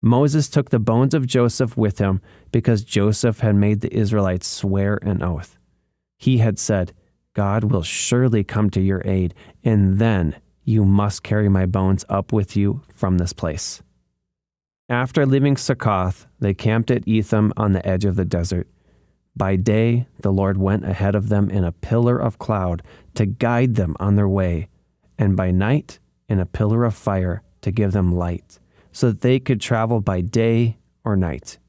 Moses took the bones of Joseph with him because Joseph had made the Israelites swear an oath. He had said, God will surely come to your aid, and then you must carry my bones up with you from this place. After leaving Succoth, they camped at Etham on the edge of the desert. By day, the Lord went ahead of them in a pillar of cloud to guide them on their way, and by night in a pillar of fire to give them light, so that they could travel by day or night.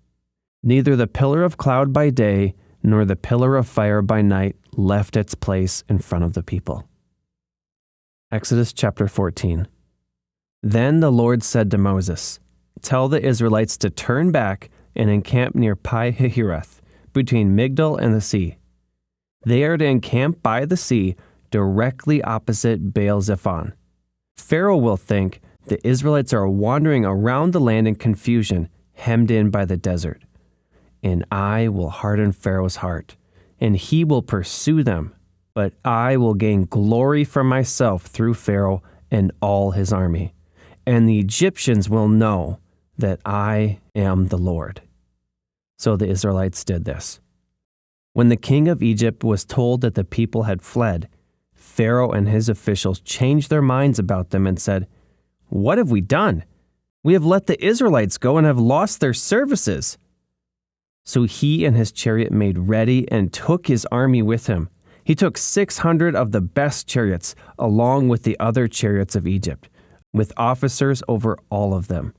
Neither the pillar of cloud by day nor the pillar of fire by night left its place in front of the people. Exodus chapter 14. Then the Lord said to Moses, tell the Israelites to turn back and encamp near Pi-Hahiroth, between Migdol and the sea. They are to encamp by the sea, directly opposite Baal-Zephon. Pharaoh will think the Israelites are wandering around the land in confusion, hemmed in by the desert. And I will harden Pharaoh's heart, and he will pursue them. But I will gain glory for myself through Pharaoh and all his army. And the Egyptians will know that I am the Lord. So the Israelites did this. When the king of Egypt was told that the people had fled, Pharaoh and his officials changed their minds about them and said, what have we done? We have let the Israelites go and have lost their services. So he and his chariot made ready and took his army with him. He took 600 of the best chariots, along with the other chariots of Egypt, with officers over all of them.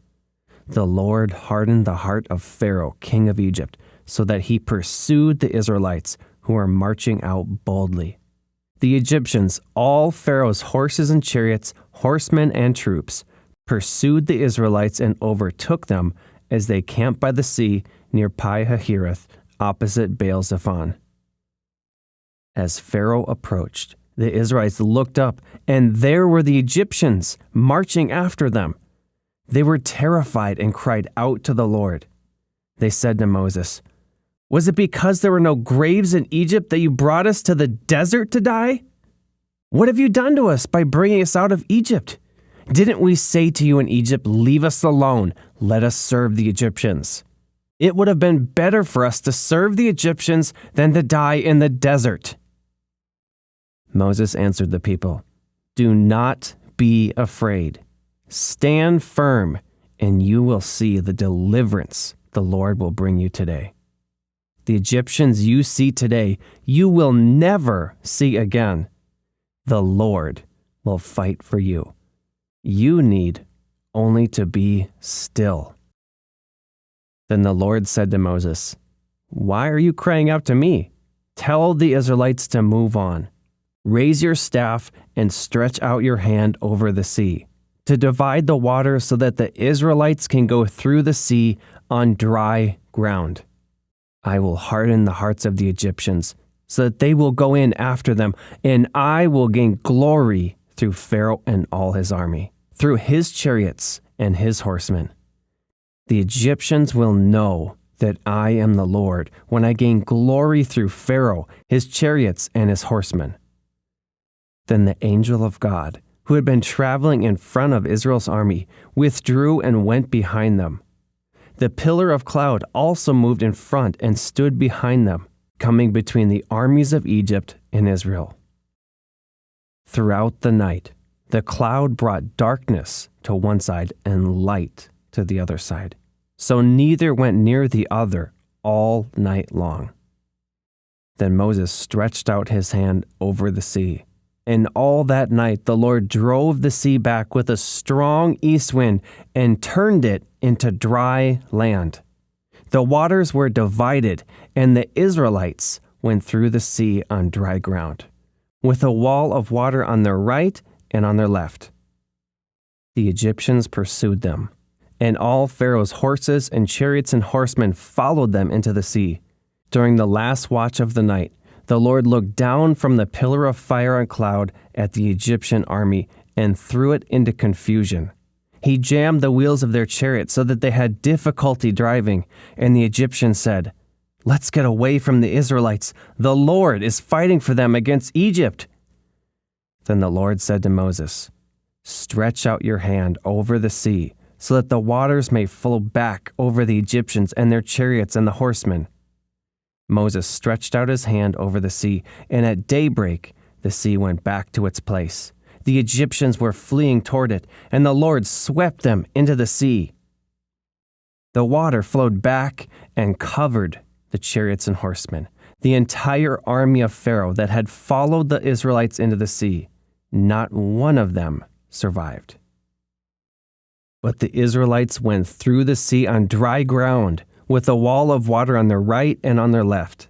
The Lord hardened the heart of Pharaoh, king of Egypt, so that he pursued the Israelites who were marching out boldly. The Egyptians, all Pharaoh's horses and chariots, horsemen and troops, pursued the Israelites and overtook them as they camped by the sea near Pi-hahiroth, opposite Baal-zephon. As Pharaoh approached, the Israelites looked up, and there were the Egyptians marching after them. They were terrified and cried out to the Lord. They said to Moses, "Was it because there were no graves in Egypt that you brought us to the desert to die? What have you done to us by bringing us out of Egypt? Didn't we say to you in Egypt, 'Leave us alone, let us serve the Egyptians'? It would have been better for us to serve the Egyptians than to die in the desert." Moses answered the people, "Do not be afraid. Stand firm, and you will see the deliverance the Lord will bring you today. The Egyptians you see today, you will never see again. The Lord will fight for you. You need only to be still." Then the Lord said to Moses, "Why are you crying out to me? Tell the Israelites to move on. Raise your staff and stretch out your hand over the sea, to divide the water so that the Israelites can go through the sea on dry ground. I will harden the hearts of the Egyptians, so that they will go in after them, and I will gain glory through Pharaoh and all his army, through his chariots and his horsemen. The Egyptians will know that I am the Lord when I gain glory through Pharaoh, his chariots, and his horsemen." Then the angel of God, who had been traveling in front of Israel's army, withdrew and went behind them. The pillar of cloud also moved in front and stood behind them, coming between the armies of Egypt and Israel. Throughout the night, the cloud brought darkness to one side and light to the other side, so neither went near the other all night long. Then Moses stretched out his hand over the sea, and all that night the Lord drove the sea back with a strong east wind and turned it into dry land. The waters were divided, and the Israelites went through the sea on dry ground, with a wall of water on their right and on their left. The Egyptians pursued them, and all Pharaoh's horses and chariots and horsemen followed them into the sea. During the last watch of the night, the Lord looked down from the pillar of fire and cloud at the Egyptian army and threw it into confusion. He jammed the wheels of their chariots so that they had difficulty driving, and the Egyptians said, "Let's get away from the Israelites. The Lord is fighting for them against Egypt." Then the Lord said to Moses, "Stretch out your hand over the sea, so that the waters may flow back over the Egyptians and their chariots and the horsemen." Moses stretched out his hand over the sea, and at daybreak the sea went back to its place. The Egyptians were fleeing toward it, and the Lord swept them into the sea. The water flowed back and covered the chariots and horsemen, the entire army of Pharaoh that had followed the Israelites into the sea. Not one of them survived. But the Israelites went through the sea on dry ground, with a wall of water on their right and on their left.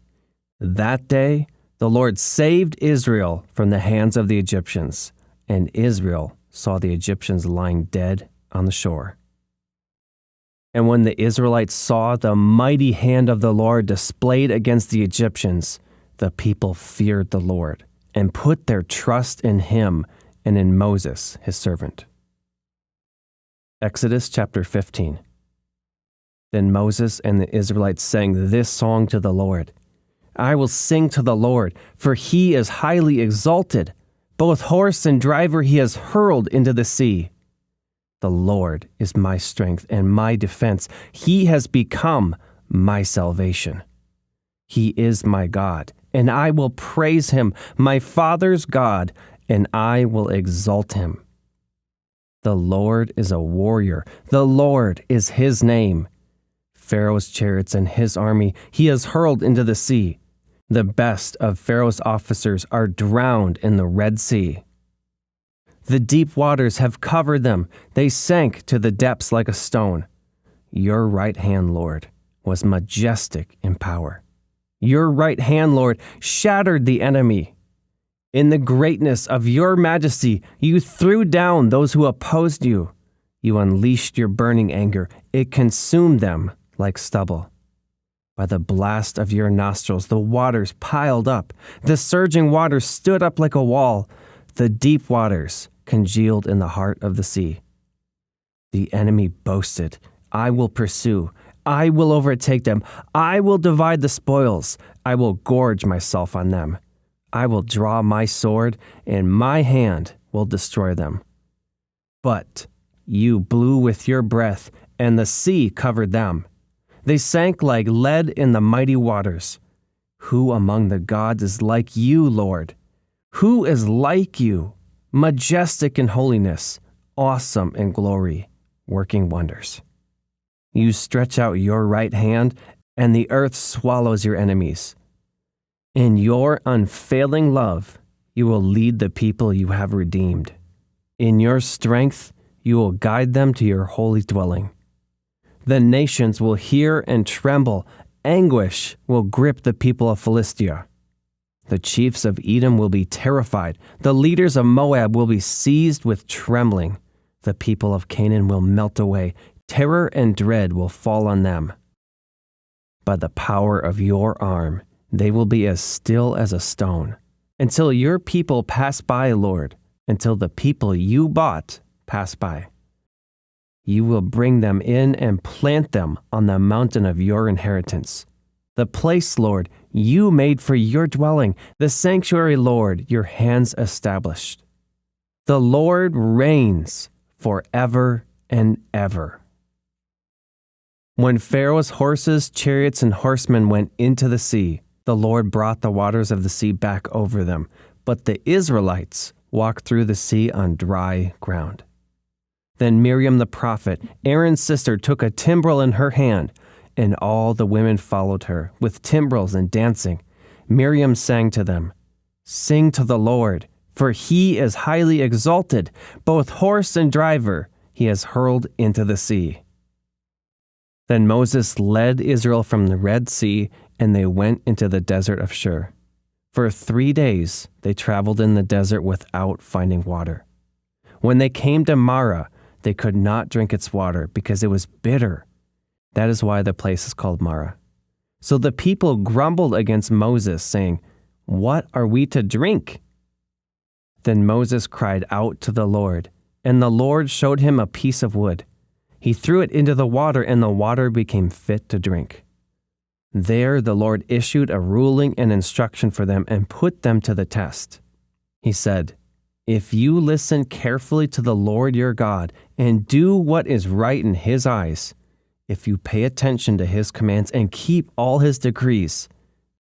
That day, the Lord saved Israel from the hands of the Egyptians, and Israel saw the Egyptians lying dead on the shore. And when the Israelites saw the mighty hand of the Lord displayed against the Egyptians, the people feared the Lord and put their trust in him and in Moses, his servant. Exodus chapter 15. Then Moses and the Israelites sang this song to the Lord. "I will sing to the Lord, for he is highly exalted. Both horse and driver he has hurled into the sea. The Lord is my strength and my defense. He has become my salvation. He is my God, and I will praise him, my father's God, and I will exalt him. The Lord is a warrior. The Lord is his name. Pharaoh's chariots and his army he has hurled into the sea. The best of Pharaoh's officers are drowned in the Red Sea. The deep waters have covered them. They sank to the depths like a stone. Your right hand, Lord, was majestic in power. Your right hand, Lord, shattered the enemy. In the greatness of your majesty, you threw down those who opposed you. You unleashed your burning anger. It consumed them like stubble. By the blast of your nostrils, the waters piled up. The surging waters stood up like a wall. The deep waters congealed in the heart of the sea. The enemy boasted, I will pursue. I will overtake them. I will divide the spoils. I will gorge myself on them. I will draw my sword, and my hand will destroy them. But you blew with your breath, and the sea covered them. They sank like lead in the mighty waters. Who among the gods is like you, Lord? Who is like you, majestic in holiness, awesome in glory, working wonders? You stretch out your right hand, and the earth swallows your enemies. In your unfailing love, you will lead the people you have redeemed. In your strength, you will guide them to your holy dwelling. The nations will hear and tremble. Anguish will grip the people of Philistia. The chiefs of Edom will be terrified. The leaders of Moab will be seized with trembling. The people of Canaan will melt away. Terror and dread will fall on them. By the power of your arm, they will be as still as a stone, until your people pass by, Lord, until the people you bought pass by. You will bring them in and plant them on the mountain of your inheritance. The place, Lord, you made for your dwelling, the sanctuary, Lord, your hands established. The Lord reigns forever and ever. When Pharaoh's horses, chariots, and horsemen went into the sea, the Lord brought the waters of the sea back over them, but the Israelites walked through the sea on dry ground. Then Miriam the prophet, Aaron's sister, took a timbrel in her hand, and all the women followed her, with timbrels and dancing. Miriam sang to them, Sing to the Lord, for he is highly exalted, both horse and driver he has hurled into the sea. Then Moses led Israel from the Red Sea, and they went into the desert of Shur. For 3 days they traveled in the desert without finding water. When they came to Marah, they could not drink its water because it was bitter. That is why the place is called Marah. So the people grumbled against Moses, saying, What are we to drink? Then Moses cried out to the Lord, and the Lord showed him a piece of wood. He threw it into the water, and the water became fit to drink. There the Lord issued a ruling and instruction for them and put them to the test. He said, If you listen carefully to the Lord your God and do what is right in his eyes, if you pay attention to his commands and keep all his decrees,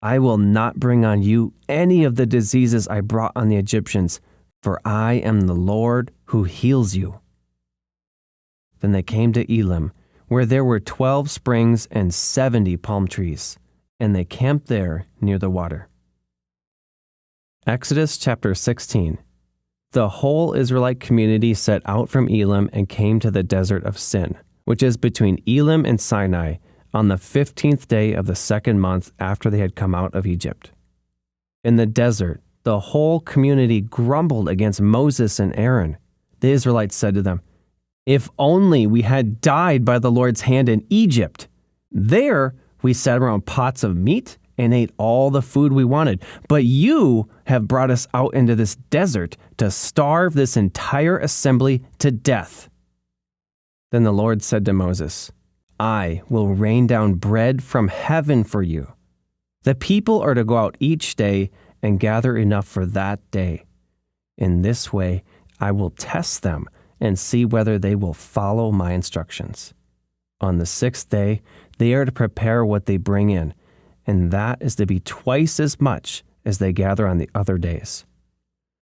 I will not bring on you any of the diseases I brought on the Egyptians, for I am the Lord who heals you. Then they came to Elim, where there were 12 springs and 70 palm trees, and they camped there near the water. Exodus chapter 16. The whole Israelite community set out from Elim and came to the desert of Sin, which is between Elim and Sinai, on the 15th day of the 2nd month after they had come out of Egypt. In the desert, the whole community grumbled against Moses and Aaron. The Israelites said to them, If only we had died by the Lord's hand in Egypt. There we sat around pots of meat and ate all the food we wanted. But you have brought us out into this desert to starve this entire assembly to death. Then the Lord said to Moses, I will rain down bread from heaven for you. The people are to go out each day and gather enough for that day. In this way, I will test them and see whether they will follow my instructions. On the 6th day, they are to prepare what they bring in, and that is to be twice as much as they gather on the other days.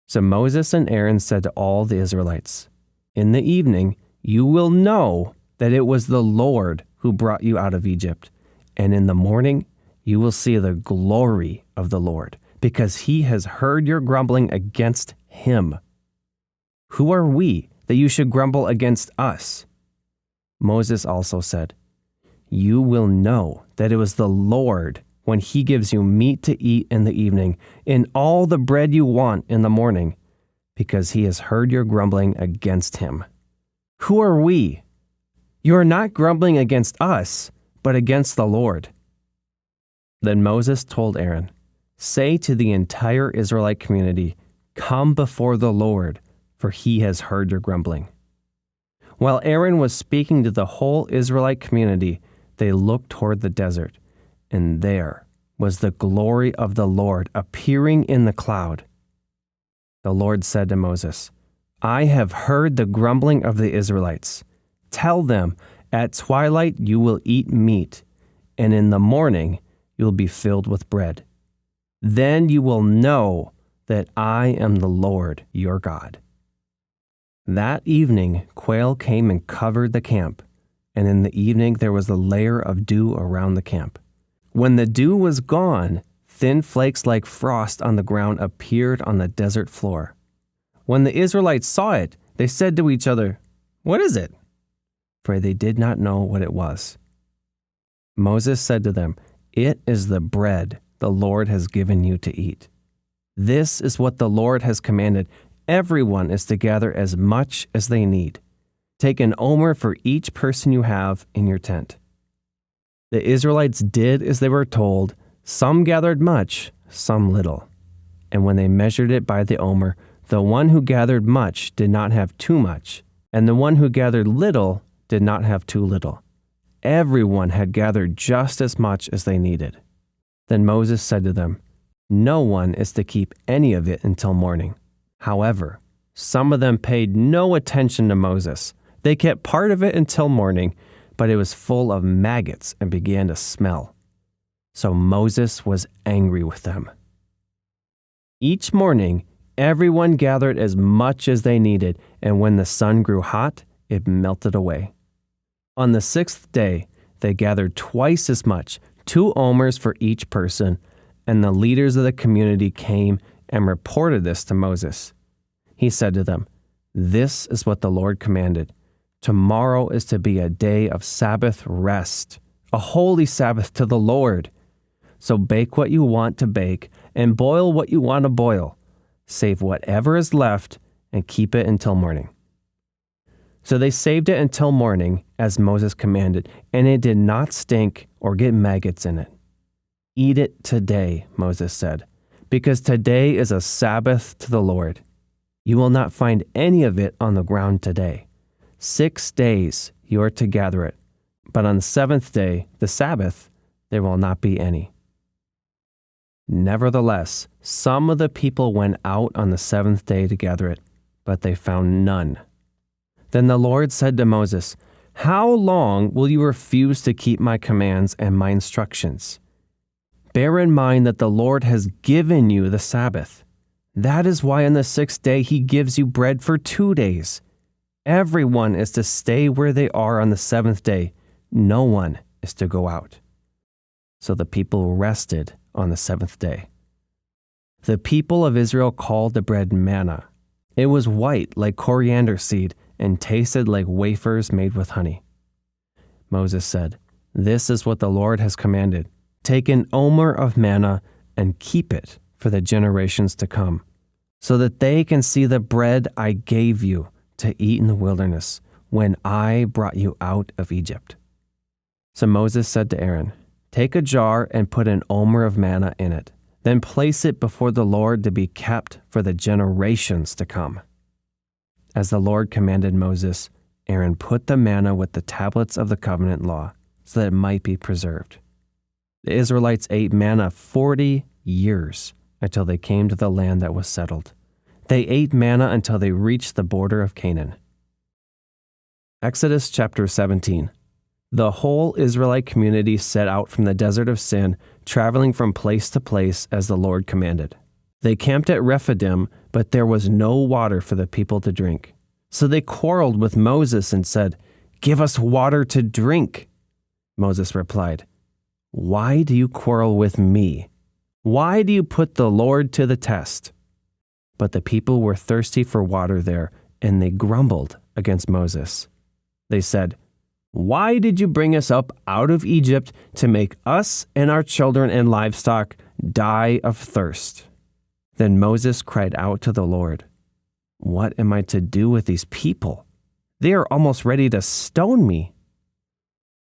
So Moses and Aaron said to all the Israelites, In the evening you will know that it was the Lord who brought you out of Egypt, and in the morning you will see the glory of the Lord, because he has heard your grumbling against him. Who are we that you should grumble against us? Moses also said, You will know that it was the Lord when he gives you meat to eat in the evening, and all the bread you want in the morning, because he has heard your grumbling against him. Who are we? You are not grumbling against us, but against the Lord." Then Moses told Aaron, "Say to the entire Israelite community, 'Come before the Lord, for he has heard your grumbling.'" While Aaron was speaking to the whole Israelite community, they looked toward the desert, and there was the glory of the Lord appearing in the cloud. The Lord said to Moses, "I have heard the grumbling of the Israelites. Tell them, at twilight you will eat meat, and in the morning you will be filled with bread. Then you will know that I am the Lord your God." That evening quail came and covered the camp, and in the evening there was a layer of dew around the camp. When the dew was gone, thin flakes like frost on the ground appeared on the desert floor. When the Israelites saw it, they said to each other, "What is it?" For they did not know what it was. Moses said to them, "It is the bread the Lord has given you to eat. This is what the Lord has commanded. Everyone is to gather as much as they need. Take an omer for each person you have in your tent." The Israelites did as they were told. Some gathered much, some little. And when they measured it by the omer, the one who gathered much did not have too much, and the one who gathered little did not have too little. Everyone had gathered just as much as they needed. Then Moses said to them, "No one is to keep any of it until morning." However, some of them paid no attention to Moses. They kept part of it until morning, but it was full of maggots and began to smell. So Moses was angry with them. Each morning, everyone gathered as much as they needed, and when the sun grew hot, it melted away. On the 6th day, they gathered twice as much, 2 omers for each person, and the leaders of the community came and reported this to Moses. He said to them, "This is what the Lord commanded. Tomorrow is to be a day of Sabbath rest, a holy Sabbath to the Lord. So bake what you want to bake and boil what you want to boil. Save whatever is left and keep it until morning." So they saved it until morning, as Moses commanded, and it did not stink or get maggots in it. "Eat it today," Moses said, "because today is a Sabbath to the Lord. You will not find any of it on the ground today. 6 days you are to gather it, but on the 7th day, the Sabbath, there will not be any." Nevertheless, some of the people went out on the 7th day to gather it, but they found none. Then the Lord said to Moses, "How long will you refuse to keep my commands and my instructions? Bear in mind that the Lord has given you the Sabbath. That is why on the 6th day he gives you bread for 2 days. Everyone is to stay where they are on the 7th day. No one is to go out." So the people rested on the 7th day. The people of Israel called the bread manna. It was white like coriander seed and tasted like wafers made with honey. Moses said, "This is what the Lord has commanded. Take an omer of manna and keep it for the generations to come, so that they can see the bread I gave you to eat in the wilderness when I brought you out of Egypt." So Moses said to Aaron, "Take a jar and put an omer of manna in it. Then place it before the Lord to be kept for the generations to come." As the Lord commanded Moses, Aaron put the manna with the tablets of the covenant law so that it might be preserved. The Israelites ate manna 40 years until they came to the land that was settled. They ate manna until they reached the border of Canaan. Exodus chapter 17. The whole Israelite community set out from the desert of Sin, traveling from place to place as the Lord commanded. They camped at Rephidim, but there was no water for the people to drink. So they quarreled with Moses and said, "Give us water to drink." Moses replied, "Why do you quarrel with me? Why do you put the Lord to the test?" But the people were thirsty for water there, and they grumbled against Moses. They said, Why did you bring us up out of Egypt to make us and our children and livestock die of thirst?" Then Moses cried out to the Lord, "What am I to do with these people? They are almost ready to stone me."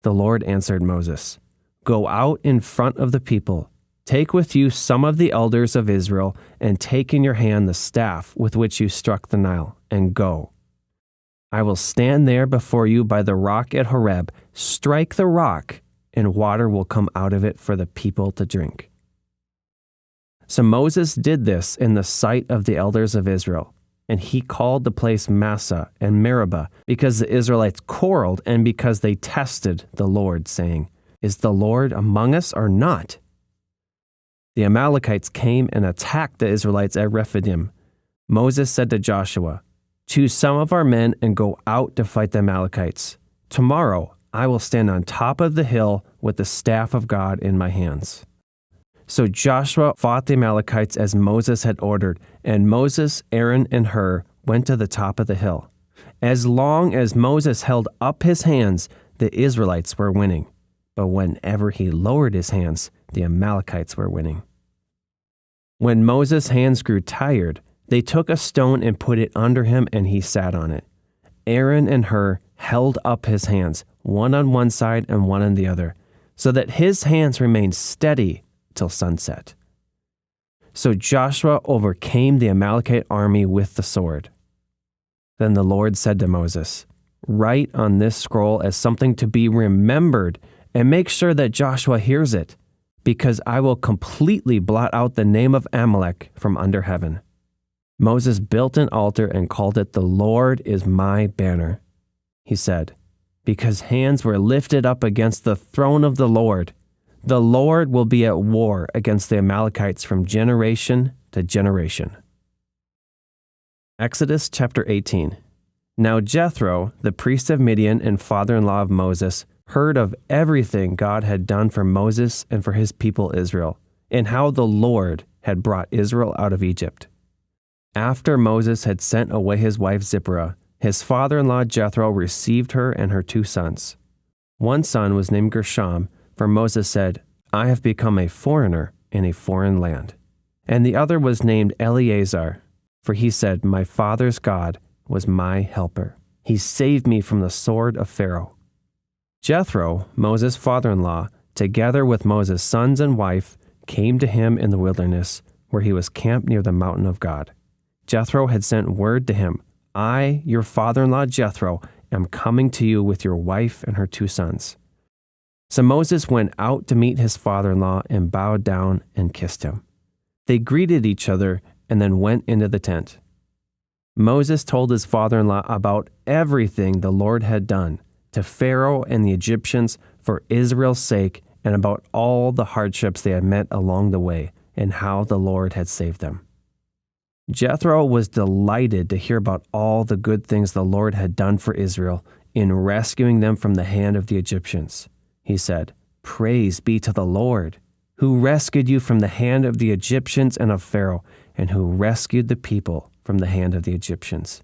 The Lord answered Moses, "Go out in front of the people. Take with you some of the elders of Israel, and take in your hand the staff with which you struck the Nile, and go. I will stand there before you by the rock at Horeb. Strike the rock, and water will come out of it for the people to drink." So Moses did this in the sight of the elders of Israel, and he called the place Massah and Meribah, because the Israelites quarreled and because they tested the Lord, saying, "Is the Lord among us or not?" The Amalekites came and attacked the Israelites at Rephidim. Moses said to Joshua, "Choose some of our men and go out to fight the Amalekites. Tomorrow I will stand on top of the hill with the staff of God in my hands." So Joshua fought the Amalekites as Moses had ordered, and Moses, Aaron, and Hur went to the top of the hill. As long as Moses held up his hands, the Israelites were winning. But whenever he lowered his hands, the Amalekites were winning. When Moses' hands grew tired, they took a stone and put it under him, and he sat on it. Aaron and Hur held up his hands, one on one side and one on the other, so that his hands remained steady till sunset. So Joshua overcame the Amalekite army with the sword. Then the Lord said to Moses, "Write on this scroll as something to be remembered, and make sure that Joshua hears it, because I will completely blot out the name of Amalek from under heaven." Moses built an altar and called it "The Lord is my banner." He said, "Because hands were lifted up against the throne of the Lord will be at war against the Amalekites from generation to generation." Exodus chapter 18. Now Jethro, the priest of Midian and father-in-law of Moses, heard of everything God had done for Moses and for his people Israel, and how the Lord had brought Israel out of Egypt. After Moses had sent away his wife Zipporah, his father-in-law Jethro received her and her 2 sons. One son was named Gershom, for Moses said, "I have become a foreigner in a foreign land." And the other was named Eleazar, for he said, "My father's God was my helper. He saved me from the sword of Pharaoh." Jethro, Moses' father-in-law, together with Moses' sons and wife, came to him in the wilderness, where he was camped near the mountain of God. Jethro had sent word to him, "I, your father-in-law Jethro, am coming to you with your wife and her 2 sons." So Moses went out to meet his father-in-law and bowed down and kissed him. They greeted each other and then went into the tent. Moses told his father-in-law about everything the Lord had done to Pharaoh and the Egyptians for Israel's sake, and about all the hardships they had met along the way and how the Lord had saved them. Jethro was delighted to hear about all the good things the Lord had done for Israel in rescuing them from the hand of the Egyptians. He said, "Praise be to the Lord, who rescued you from the hand of the Egyptians and of Pharaoh, and who rescued the people from the hand of the Egyptians.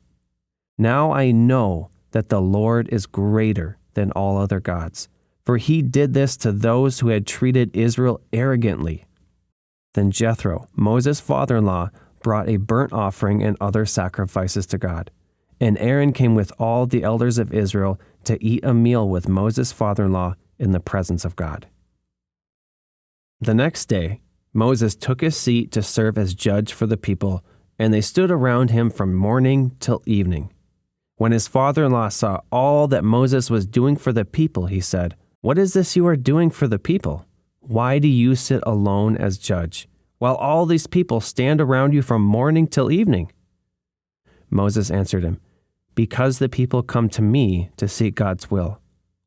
Now I know that the Lord is greater than all other gods, for he did this to those who had treated Israel arrogantly." Then Jethro, Moses' father-in-law, brought a burnt offering and other sacrifices to God. And Aaron came with all the elders of Israel to eat a meal with Moses' father-in-law in the presence of God. The next day, Moses took his seat to serve as judge for the people, and they stood around him from morning till evening. When his father-in-law saw all that Moses was doing for the people, he said, "What is this you are doing for the people? Why do you sit alone as judge, while all these people stand around you from morning till evening?" Moses answered him, "Because the people come to me to seek God's will.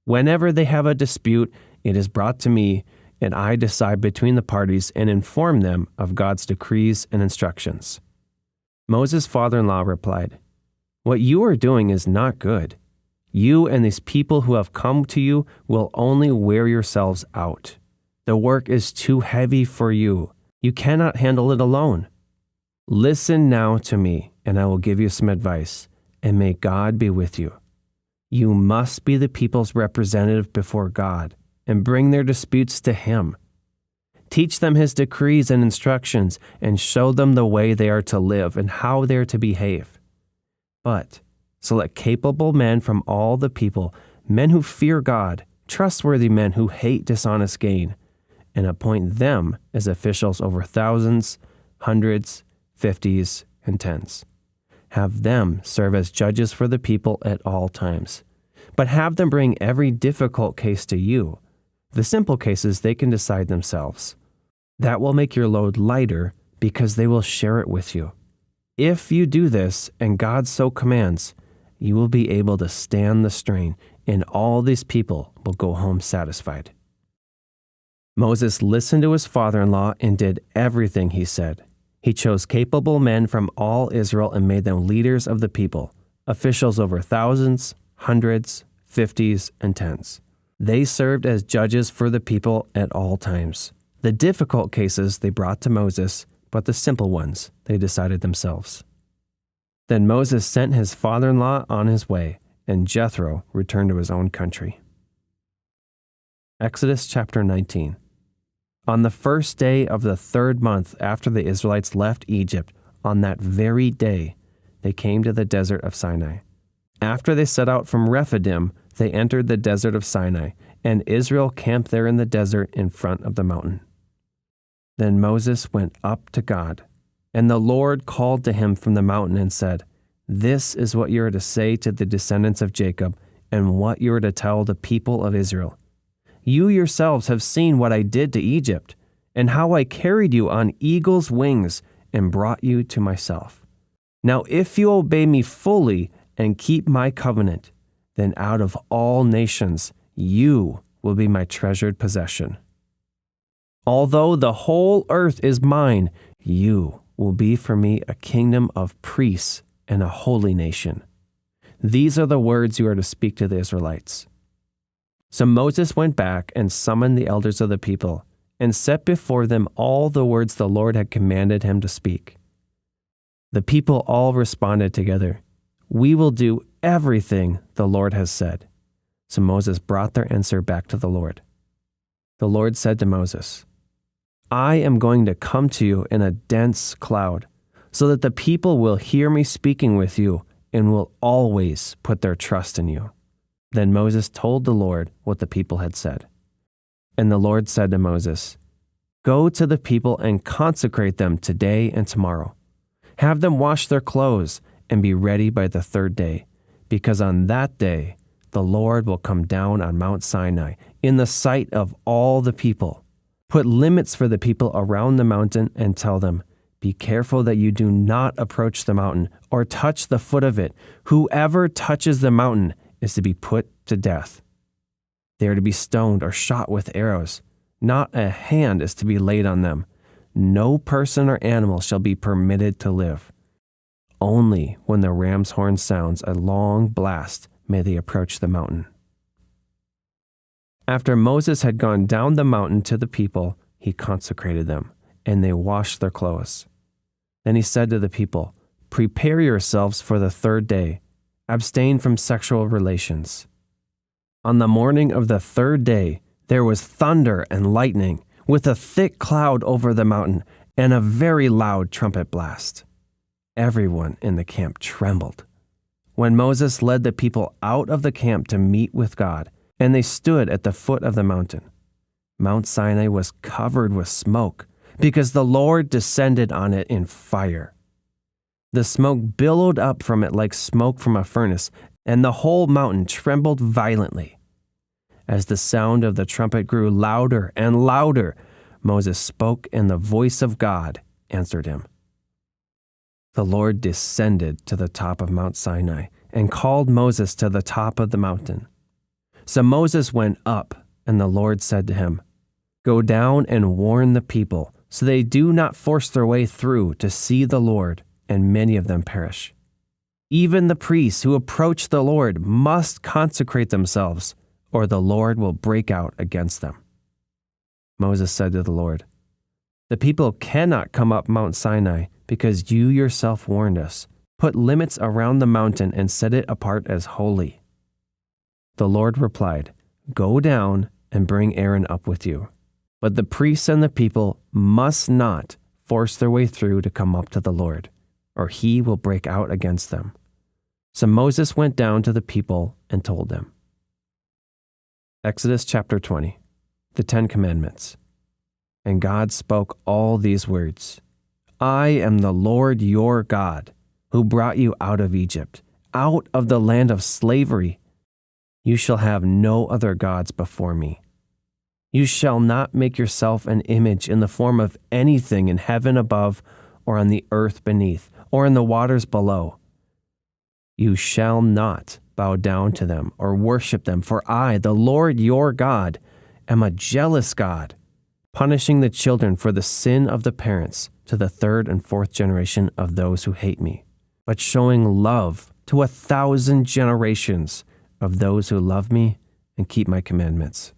Whenever they have a dispute, it is brought to me, and I decide between the parties and inform them of God's decrees and instructions." Moses' father-in-law replied, "What you are doing is not good. You and these people who have come to you will only wear yourselves out. The work is too heavy for you. You cannot handle it alone. Listen now to me, and I will give you some advice, and may God be with you. You must be the people's representative before God and bring their disputes to Him. Teach them His decrees and instructions and show them the way they are to live and how they are to behave. But select capable men from all the people, men who fear God, trustworthy men who hate dishonest gain, and appoint them as officials over thousands, hundreds, fifties, and tens. Have them serve as judges for the people at all times. But have them bring every difficult case to you. The simple cases they can decide themselves. That will make your load lighter because they will share it with you. If you do this, and God so commands, you will be able to stand the strain, and all these people will go home satisfied. Moses listened to his father-in-law and did everything he said. He chose capable men from all Israel and made them leaders of the people, officials over thousands, hundreds, fifties, and tens. They served as judges for the people at all times. The difficult cases they brought to Moses, but the simple ones they decided themselves. Then Moses sent his father-in-law on his way, and Jethro returned to his own country. Exodus chapter 19. On the first day of the 3rd month after the Israelites left Egypt, on that very day, they came to the desert of Sinai. After they set out from Rephidim, they entered the desert of Sinai, and Israel camped there in the desert in front of the mountain. Then Moses went up to God, and the Lord called to him from the mountain and said, "This is what you are to say to the descendants of Jacob, and what you are to tell the people of Israel. You yourselves have seen what I did to Egypt, and how I carried you on eagle's wings and brought you to myself. Now if you obey me fully and keep my covenant, then out of all nations you will be my treasured possession. Although the whole earth is mine, you will be for me a kingdom of priests and a holy nation. These are the words you are to speak to the Israelites." So Moses went back and summoned the elders of the people and set before them all the words the Lord had commanded him to speak. The people all responded together, "We will do everything the Lord has said." So Moses brought their answer back to the Lord. The Lord said to Moses, "I am going to come to you in a dense cloud, so that the people will hear me speaking with you and will always put their trust in you." Then Moses told the Lord what the people had said. And the Lord said to Moses, "Go to the people and consecrate them today and tomorrow. Have them wash their clothes and be ready by the 3rd day, because on that day the Lord will come down on Mount Sinai in the sight of all the people. Put limits for the people around the mountain and tell them, 'Be careful that you do not approach the mountain or touch the foot of it. Whoever touches the mountain is to be put to death. They are to be stoned or shot with arrows. Not a hand is to be laid on them. No person or animal shall be permitted to live. Only when the ram's horn sounds a long blast may they approach the mountain." After Moses had gone down the mountain to the people, he consecrated them, and they washed their clothes. Then he said to the people, "Prepare yourselves for the 3rd day. Abstain from sexual relations." On the morning of the 3rd day, there was thunder and lightning, with a thick cloud over the mountain, and a very loud trumpet blast. Everyone in the camp trembled. When Moses led the people out of the camp to meet with God, and they stood at the foot of the mountain, Mount Sinai was covered with smoke, because the Lord descended on it in fire. The smoke billowed up from it like smoke from a furnace, and the whole mountain trembled violently. As the sound of the trumpet grew louder and louder, Moses spoke, and the voice of God answered him. The Lord descended to the top of Mount Sinai and called Moses to the top of the mountain. So Moses went up, and the Lord said to him, "Go down and warn the people, so they do not force their way through to see the Lord, and many of them perish. Even the priests who approach the Lord must consecrate themselves, or the Lord will break out against them." Moses said to the Lord, "The people cannot come up Mount Sinai, because you yourself warned us. Put limits around the mountain and set it apart as holy." The Lord replied, "Go down and bring Aaron up with you. But the priests and the people must not force their way through to come up to the Lord, or he will break out against them." So Moses went down to the people and told them. Exodus chapter 20, the 10 Commandments. And God spoke all these words. "I am the Lord your God, who brought you out of Egypt, out of the land of slavery. You shall have no other gods before me. You shall not make yourself an image in the form of anything in heaven above, or on the earth beneath, or in the waters below. You shall not bow down to them or worship them, for I, the Lord your God, am a jealous God, punishing the children for the sin of the parents to the 3rd and 4th generation of those who hate me, but showing love to 1,000 generations of those who love me and keep my commandments.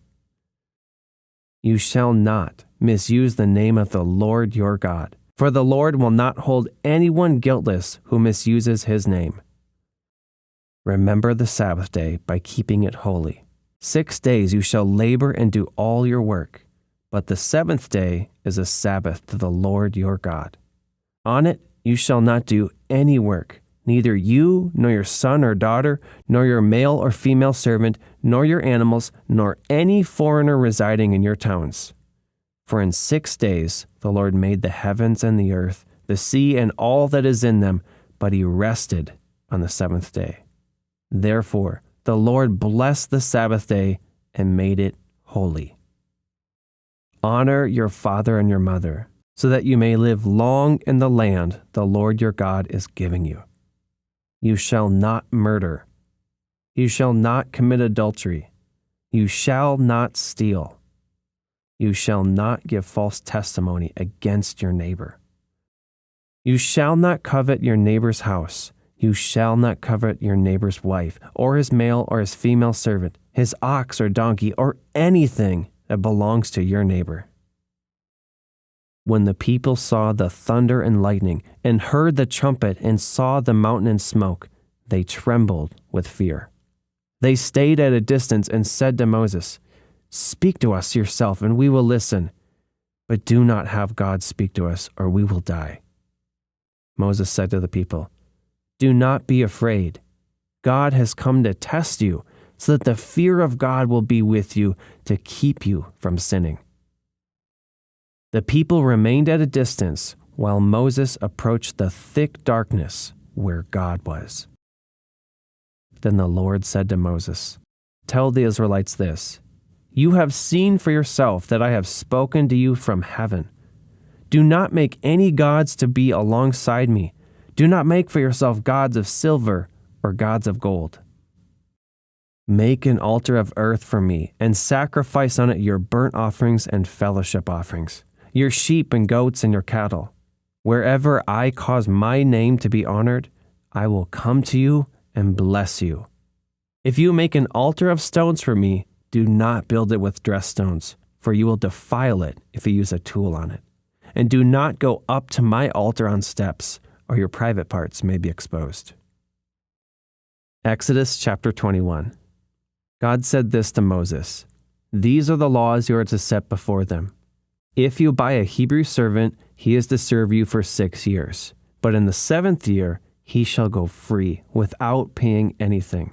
You shall not misuse the name of the Lord your God, for the Lord will not hold anyone guiltless who misuses his name. Remember the Sabbath day by keeping it holy. 6 days you shall labor and do all your work, but the 7th day is a Sabbath to the Lord your God. On it you shall not do any work, neither you, nor your son or daughter, nor your male or female servant, nor your animals, nor any foreigner residing in your towns. For in 6 days the Lord made the heavens and the earth, the sea and all that is in them, but he rested on the 7th day. Therefore the Lord blessed the Sabbath day and made it holy. Honor your father and your mother, so that you may live long in the land the Lord your God is giving you. You shall not murder. You shall not commit adultery. You shall not steal. You shall not give false testimony against your neighbor. You shall not covet your neighbor's house. You shall not covet your neighbor's wife, or his male or his female servant, his ox or donkey, or anything that belongs to your neighbor. When the people saw the thunder and lightning, and heard the trumpet, and saw the mountain in smoke, they trembled with fear. They stayed at a distance and said to Moses, "Speak to us yourself, and we will listen. But do not have God speak to us, or we will die." Moses said to the people, "Do not be afraid. God has come to test you, so that the fear of God will be with you to keep you from sinning." The people remained at a distance while Moses approached the thick darkness where God was. Then the Lord said to Moses, "Tell the Israelites this: You have seen for yourself that I have spoken to you from heaven. Do not make any gods to be alongside me. Do not make for yourself gods of silver or gods of gold. Make an altar of earth for me, and sacrifice on it your burnt offerings and fellowship offerings, your sheep and goats and your cattle. Wherever I cause my name to be honored, I will come to you and bless you. If you make an altar of stones for me, do not build it with dressed stones, for you will defile it if you use a tool on it. And do not go up to my altar on steps, or your private parts may be exposed." Exodus chapter 21. God said this to Moses: "These are the laws you are to set before them. If you buy a Hebrew servant, he is to serve you for 6 years. But in the 7th year, he shall go free, without paying anything.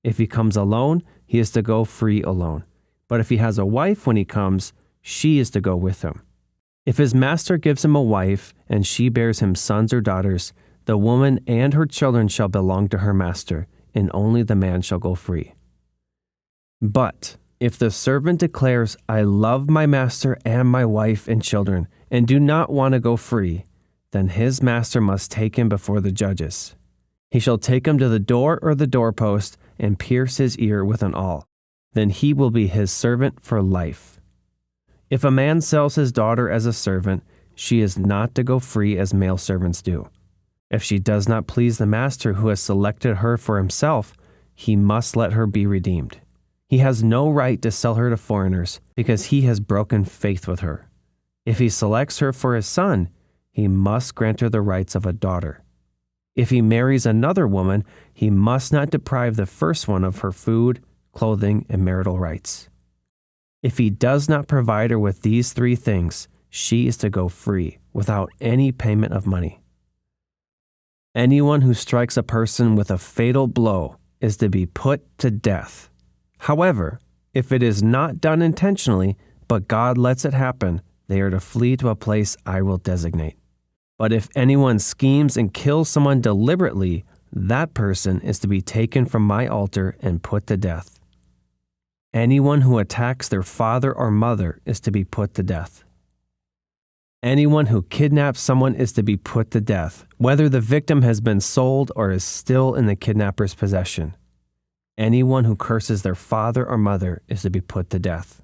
If he comes alone, he is to go free alone. But if he has a wife when he comes, she is to go with him. If his master gives him a wife, and she bears him sons or daughters, the woman and her children shall belong to her master, and only the man shall go free. But if the servant declares, 'I love my master and my wife and children, and do not want to go free,' then his master must take him before the judges. He shall take him to the door or the doorpost and pierce his ear with an awl. Then he will be his servant for life. If a man sells his daughter as a servant, she is not to go free as male servants do. If she does not please the master who has selected her for himself, he must let her be redeemed. He has no right to sell her to foreigners because he has broken faith with her. If he selects her for his son, he must grant her the rights of a daughter. If he marries another woman, he must not deprive the first one of her food, clothing, and marital rights. If he does not provide her with these 3 things, she is to go free without any payment of money. Anyone who strikes a person with a fatal blow is to be put to death. However, if it is not done intentionally, but God lets it happen, they are to flee to a place I will designate. But if anyone schemes and kills someone deliberately, that person is to be taken from my altar and put to death. Anyone who attacks their father or mother is to be put to death. Anyone who kidnaps someone is to be put to death, whether the victim has been sold or is still in the kidnapper's possession. Anyone who curses their father or mother is to be put to death.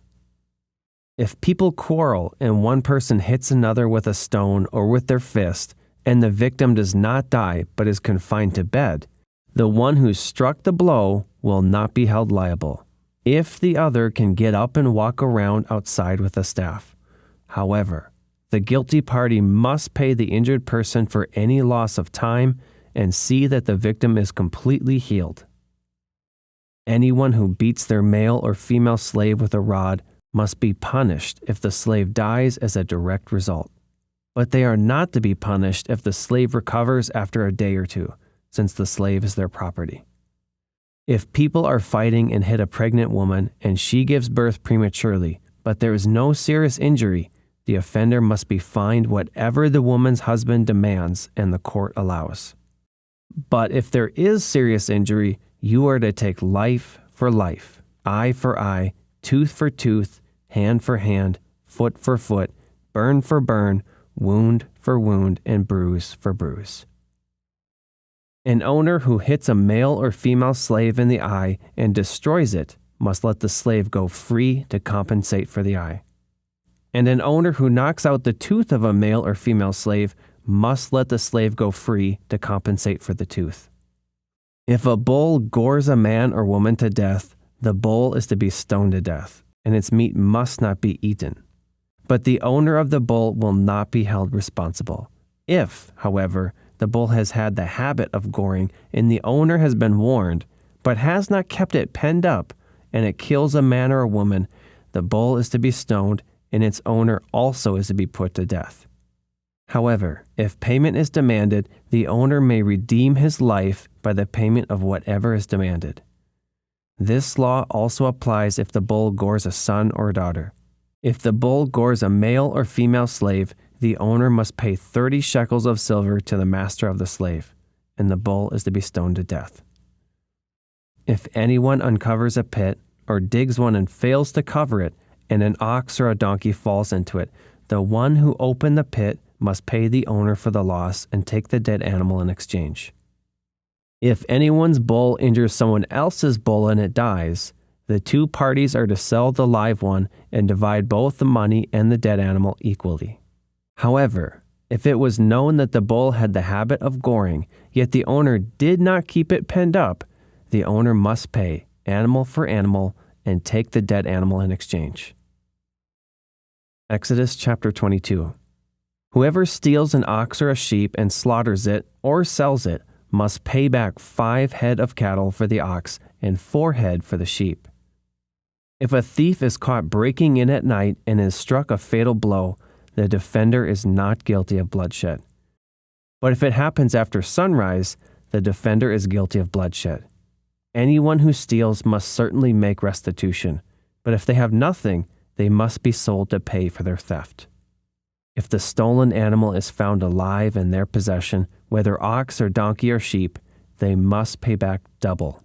If people quarrel and one person hits another with a stone or with their fist, and the victim does not die but is confined to bed, the one who struck the blow will not be held liable, if the other can get up and walk around outside with a staff. However, the guilty party must pay the injured person for any loss of time and see that the victim is completely healed. Anyone who beats their male or female slave with a rod must be punished if the slave dies as a direct result. But they are not to be punished if the slave recovers after a day or 2, since the slave is their property. If people are fighting and hit a pregnant woman and she gives birth prematurely, but there is no serious injury, the offender must be fined whatever the woman's husband demands and the court allows. But if there is serious injury, you are to take life for life, eye for eye, tooth for tooth, hand for hand, foot for foot, burn for burn, wound for wound, and bruise for bruise. An owner who hits a male or female slave in the eye and destroys it must let the slave go free to compensate for the eye. And an owner who knocks out the tooth of a male or female slave must let the slave go free to compensate for the tooth. If a bull gores a man or woman to death, the bull is to be stoned to death, and its meat must not be eaten. But the owner of the bull will not be held responsible. If, however, the bull has had the habit of goring and the owner has been warned, but has not kept it penned up, and it kills a man or a woman, the bull is to be stoned, and its owner also is to be put to death. However, if payment is demanded, the owner may redeem his life by the payment of whatever is demanded. This law also applies if the bull gores a son or a daughter. If the bull gores a male or female slave, the owner must pay 30 shekels of silver to the master of the slave, and the bull is to be stoned to death. If anyone uncovers a pit or digs one and fails to cover it, and an ox or a donkey falls into it, the one who opened the pit must pay the owner for the loss and take the dead animal in exchange. If anyone's bull injures someone else's bull and it dies, the 2 parties are to sell the live one and divide both the money and the dead animal equally. However, if it was known that the bull had the habit of goring, yet the owner did not keep it penned up, the owner must pay animal for animal and take the dead animal in exchange. Exodus chapter 22. Whoever steals an ox or a sheep and slaughters it or sells it must pay back 5 head of cattle for the ox and 4 head for the sheep. If a thief is caught breaking in at night and is struck a fatal blow, the defender is not guilty of bloodshed. But if it happens after sunrise, the defender is guilty of bloodshed. Anyone who steals must certainly make restitution, but if they have nothing, they must be sold to pay for their theft. If the stolen animal is found alive in their possession, whether ox or donkey or sheep, they must pay back double.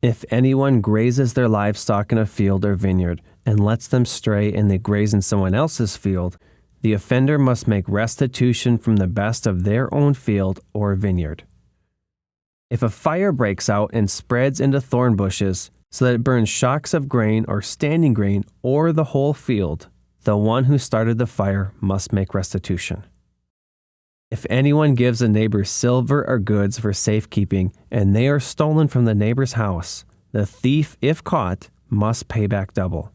If anyone grazes their livestock in a field or vineyard and lets them stray and they graze in someone else's field, the offender must make restitution from the best of their own field or vineyard. If a fire breaks out and spreads into thorn bushes so that it burns shocks of grain or standing grain or the whole field, the one who started the fire must make restitution. If anyone gives a neighbor silver or goods for safekeeping and they are stolen from the neighbor's house, the thief, if caught, must pay back double.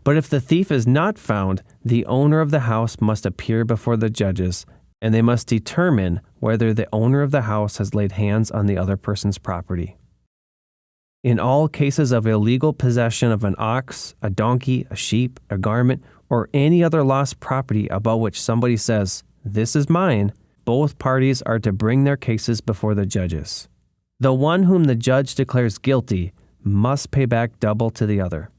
But if the thief is not found, the owner of the house must appear before the judges, and they must determine whether the owner of the house has laid hands on the other person's property. In all cases of illegal possession of an ox, a donkey, a sheep, a garment, or any other lost property about which somebody says, "This is mine," both parties are to bring their cases before the judges. The one whom the judge declares guilty must pay back double to the other.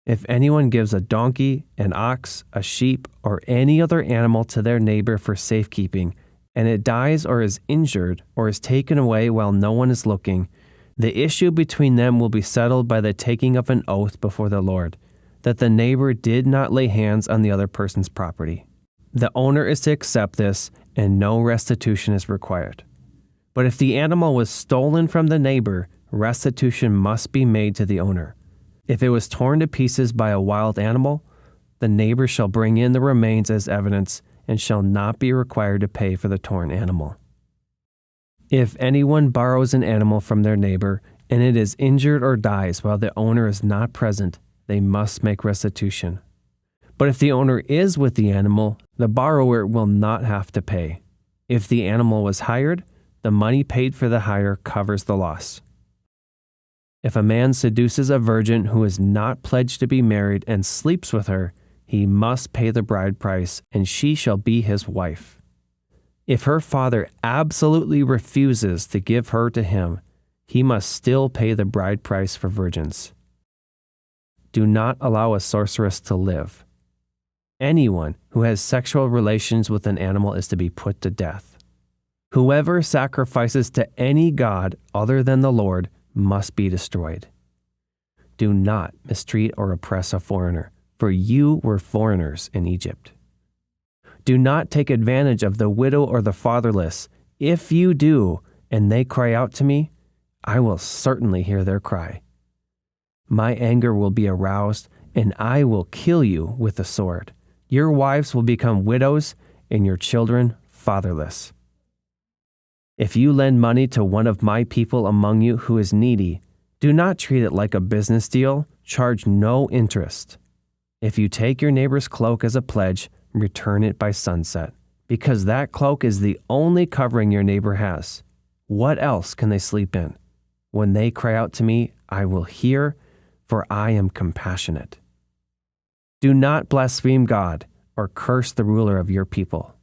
If anyone gives a donkey, an ox, a sheep, or any other animal to their neighbor for safekeeping, and it dies or is injured or is taken away while no one is looking, the issue between them will be settled by the taking of an oath before the Lord, that the neighbor did not lay hands on the other person's property. The owner is to accept this, and no restitution is required. But if the animal was stolen from the neighbor, restitution must be made to the owner. If it was torn to pieces by a wild animal, the neighbor shall bring in the remains as evidence and shall not be required to pay for the torn animal. If anyone borrows an animal from their neighbor and it is injured or dies while the owner is not present, they must make restitution. But if the owner is with the animal, the borrower will not have to pay. If the animal was hired, the money paid for the hire covers the loss. If a man seduces a virgin who is not pledged to be married and sleeps with her, he must pay the bride price, and she shall be his wife. If her father absolutely refuses to give her to him, he must still pay the bride price for virgins. Do not allow a sorceress to live. Anyone who has sexual relations with an animal is to be put to death. Whoever sacrifices to any god other than the Lord must be destroyed. Do not mistreat or oppress a foreigner, for you were foreigners in Egypt. Do not take advantage of the widow or the fatherless. If you do, and they cry out to me, I will certainly hear their cry. My anger will be aroused, and I will kill you with the sword. Your wives will become widows, and your children fatherless. If you lend money to one of my people among you who is needy, do not treat it like a business deal. Charge no interest. If you take your neighbor's cloak as a pledge, return it by sunset, because that cloak is the only covering your neighbor has. What else can they sleep in? When they cry out to me, I will hear, for I am compassionate. Do not blaspheme God or curse the ruler of your people.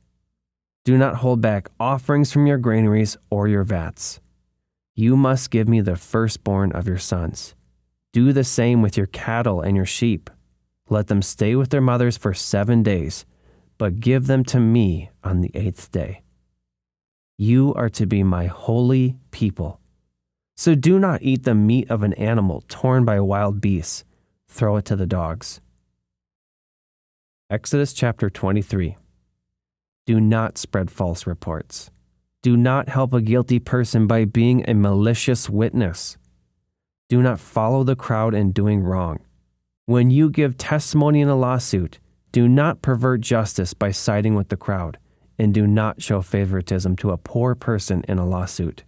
Do not hold back offerings from your granaries or your vats. You must give me the firstborn of your sons. Do the same with your cattle and your sheep. Let them stay with their mothers for 7 days, but give them to me on the 8th day. You are to be my holy people. So do not eat the meat of an animal torn by wild beasts. Throw it to the dogs. Exodus chapter 23. Do not spread false reports. Do not help a guilty person by being a malicious witness. Do not follow the crowd in doing wrong. When you give testimony in a lawsuit, do not pervert justice by siding with the crowd, and do not show favoritism to a poor person in a lawsuit.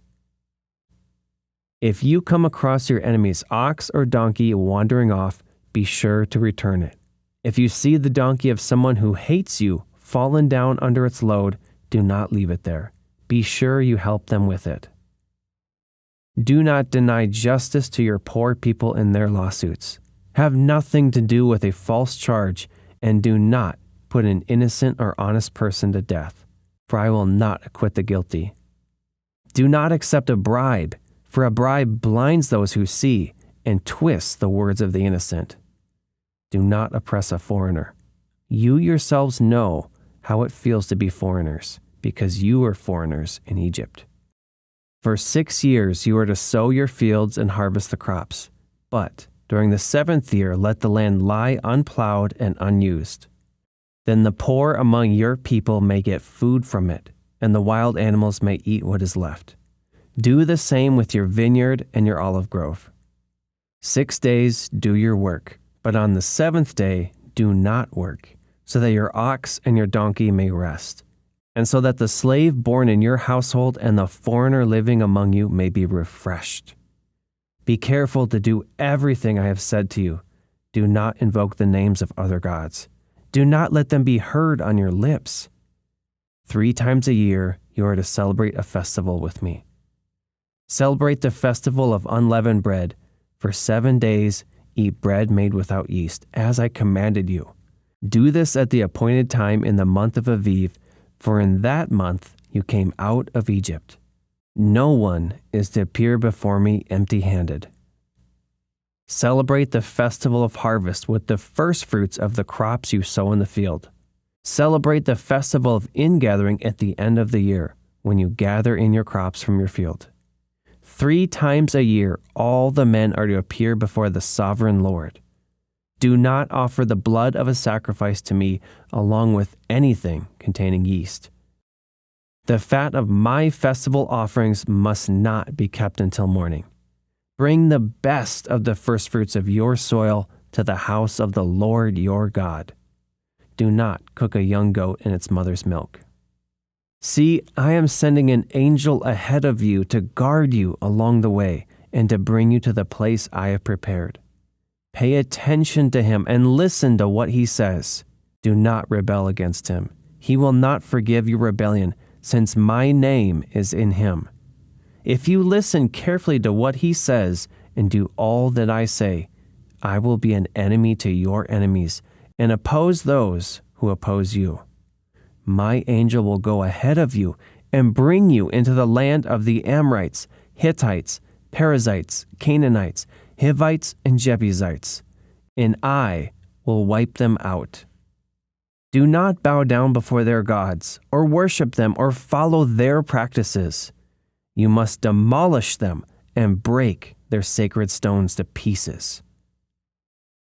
If you come across your enemy's ox or donkey wandering off, be sure to return it. If you see the donkey of someone who hates you fallen down under its load, do not leave it there. Be sure you help them with it. Do not deny justice to your poor people in their lawsuits. Have nothing to do with a false charge, and do not put an innocent or honest person to death, for I will not acquit the guilty. Do not accept a bribe, for a bribe blinds those who see and twists the words of the innocent. Do not oppress a foreigner. You yourselves know how it feels to be foreigners, because you were foreigners in Egypt. For 6 years you are to sow your fields and harvest the crops, but during the 7th year let the land lie unplowed and unused. Then the poor among your people may get food from it, and the wild animals may eat what is left. Do the same with your vineyard and your olive grove. 6 days do your work, but on the 7th day do not work, so that your ox and your donkey may rest, and so that the slave born in your household and the foreigner living among you may be refreshed. Be careful to do everything I have said to you. Do not invoke the names of other gods. Do not let them be heard on your lips. 3 times a year you are to celebrate a festival with me. Celebrate the festival of unleavened bread. For 7 days eat bread made without yeast, as I commanded you. Do this at the appointed time in the month of Aviv, for in that month you came out of Egypt. No one is to appear before me empty-handed. Celebrate the festival of harvest with the first fruits of the crops you sow in the field. Celebrate the festival of ingathering at the end of the year, when you gather in your crops from your field. 3 times a year all the men are to appear before the sovereign Lord. Do not offer the blood of a sacrifice to me along with anything containing yeast. The fat of my festival offerings must not be kept until morning. Bring the best of the firstfruits of your soil to the house of the Lord your God. Do not cook a young goat in its mother's milk. See, I am sending an angel ahead of you to guard you along the way and to bring you to the place I have prepared. Pay attention to him and listen to what he says. Do not rebel against him. He will not forgive your rebellion, since my name is in him. If you listen carefully to what he says and do all that I say, I will be an enemy to your enemies and oppose those who oppose you. My angel will go ahead of you and bring you into the land of the Amorites, Hittites, Perizzites, Canaanites, Hivites, and Jebusites, and I will wipe them out. Do not bow down before their gods, or worship them, or follow their practices. You must demolish them and break their sacred stones to pieces.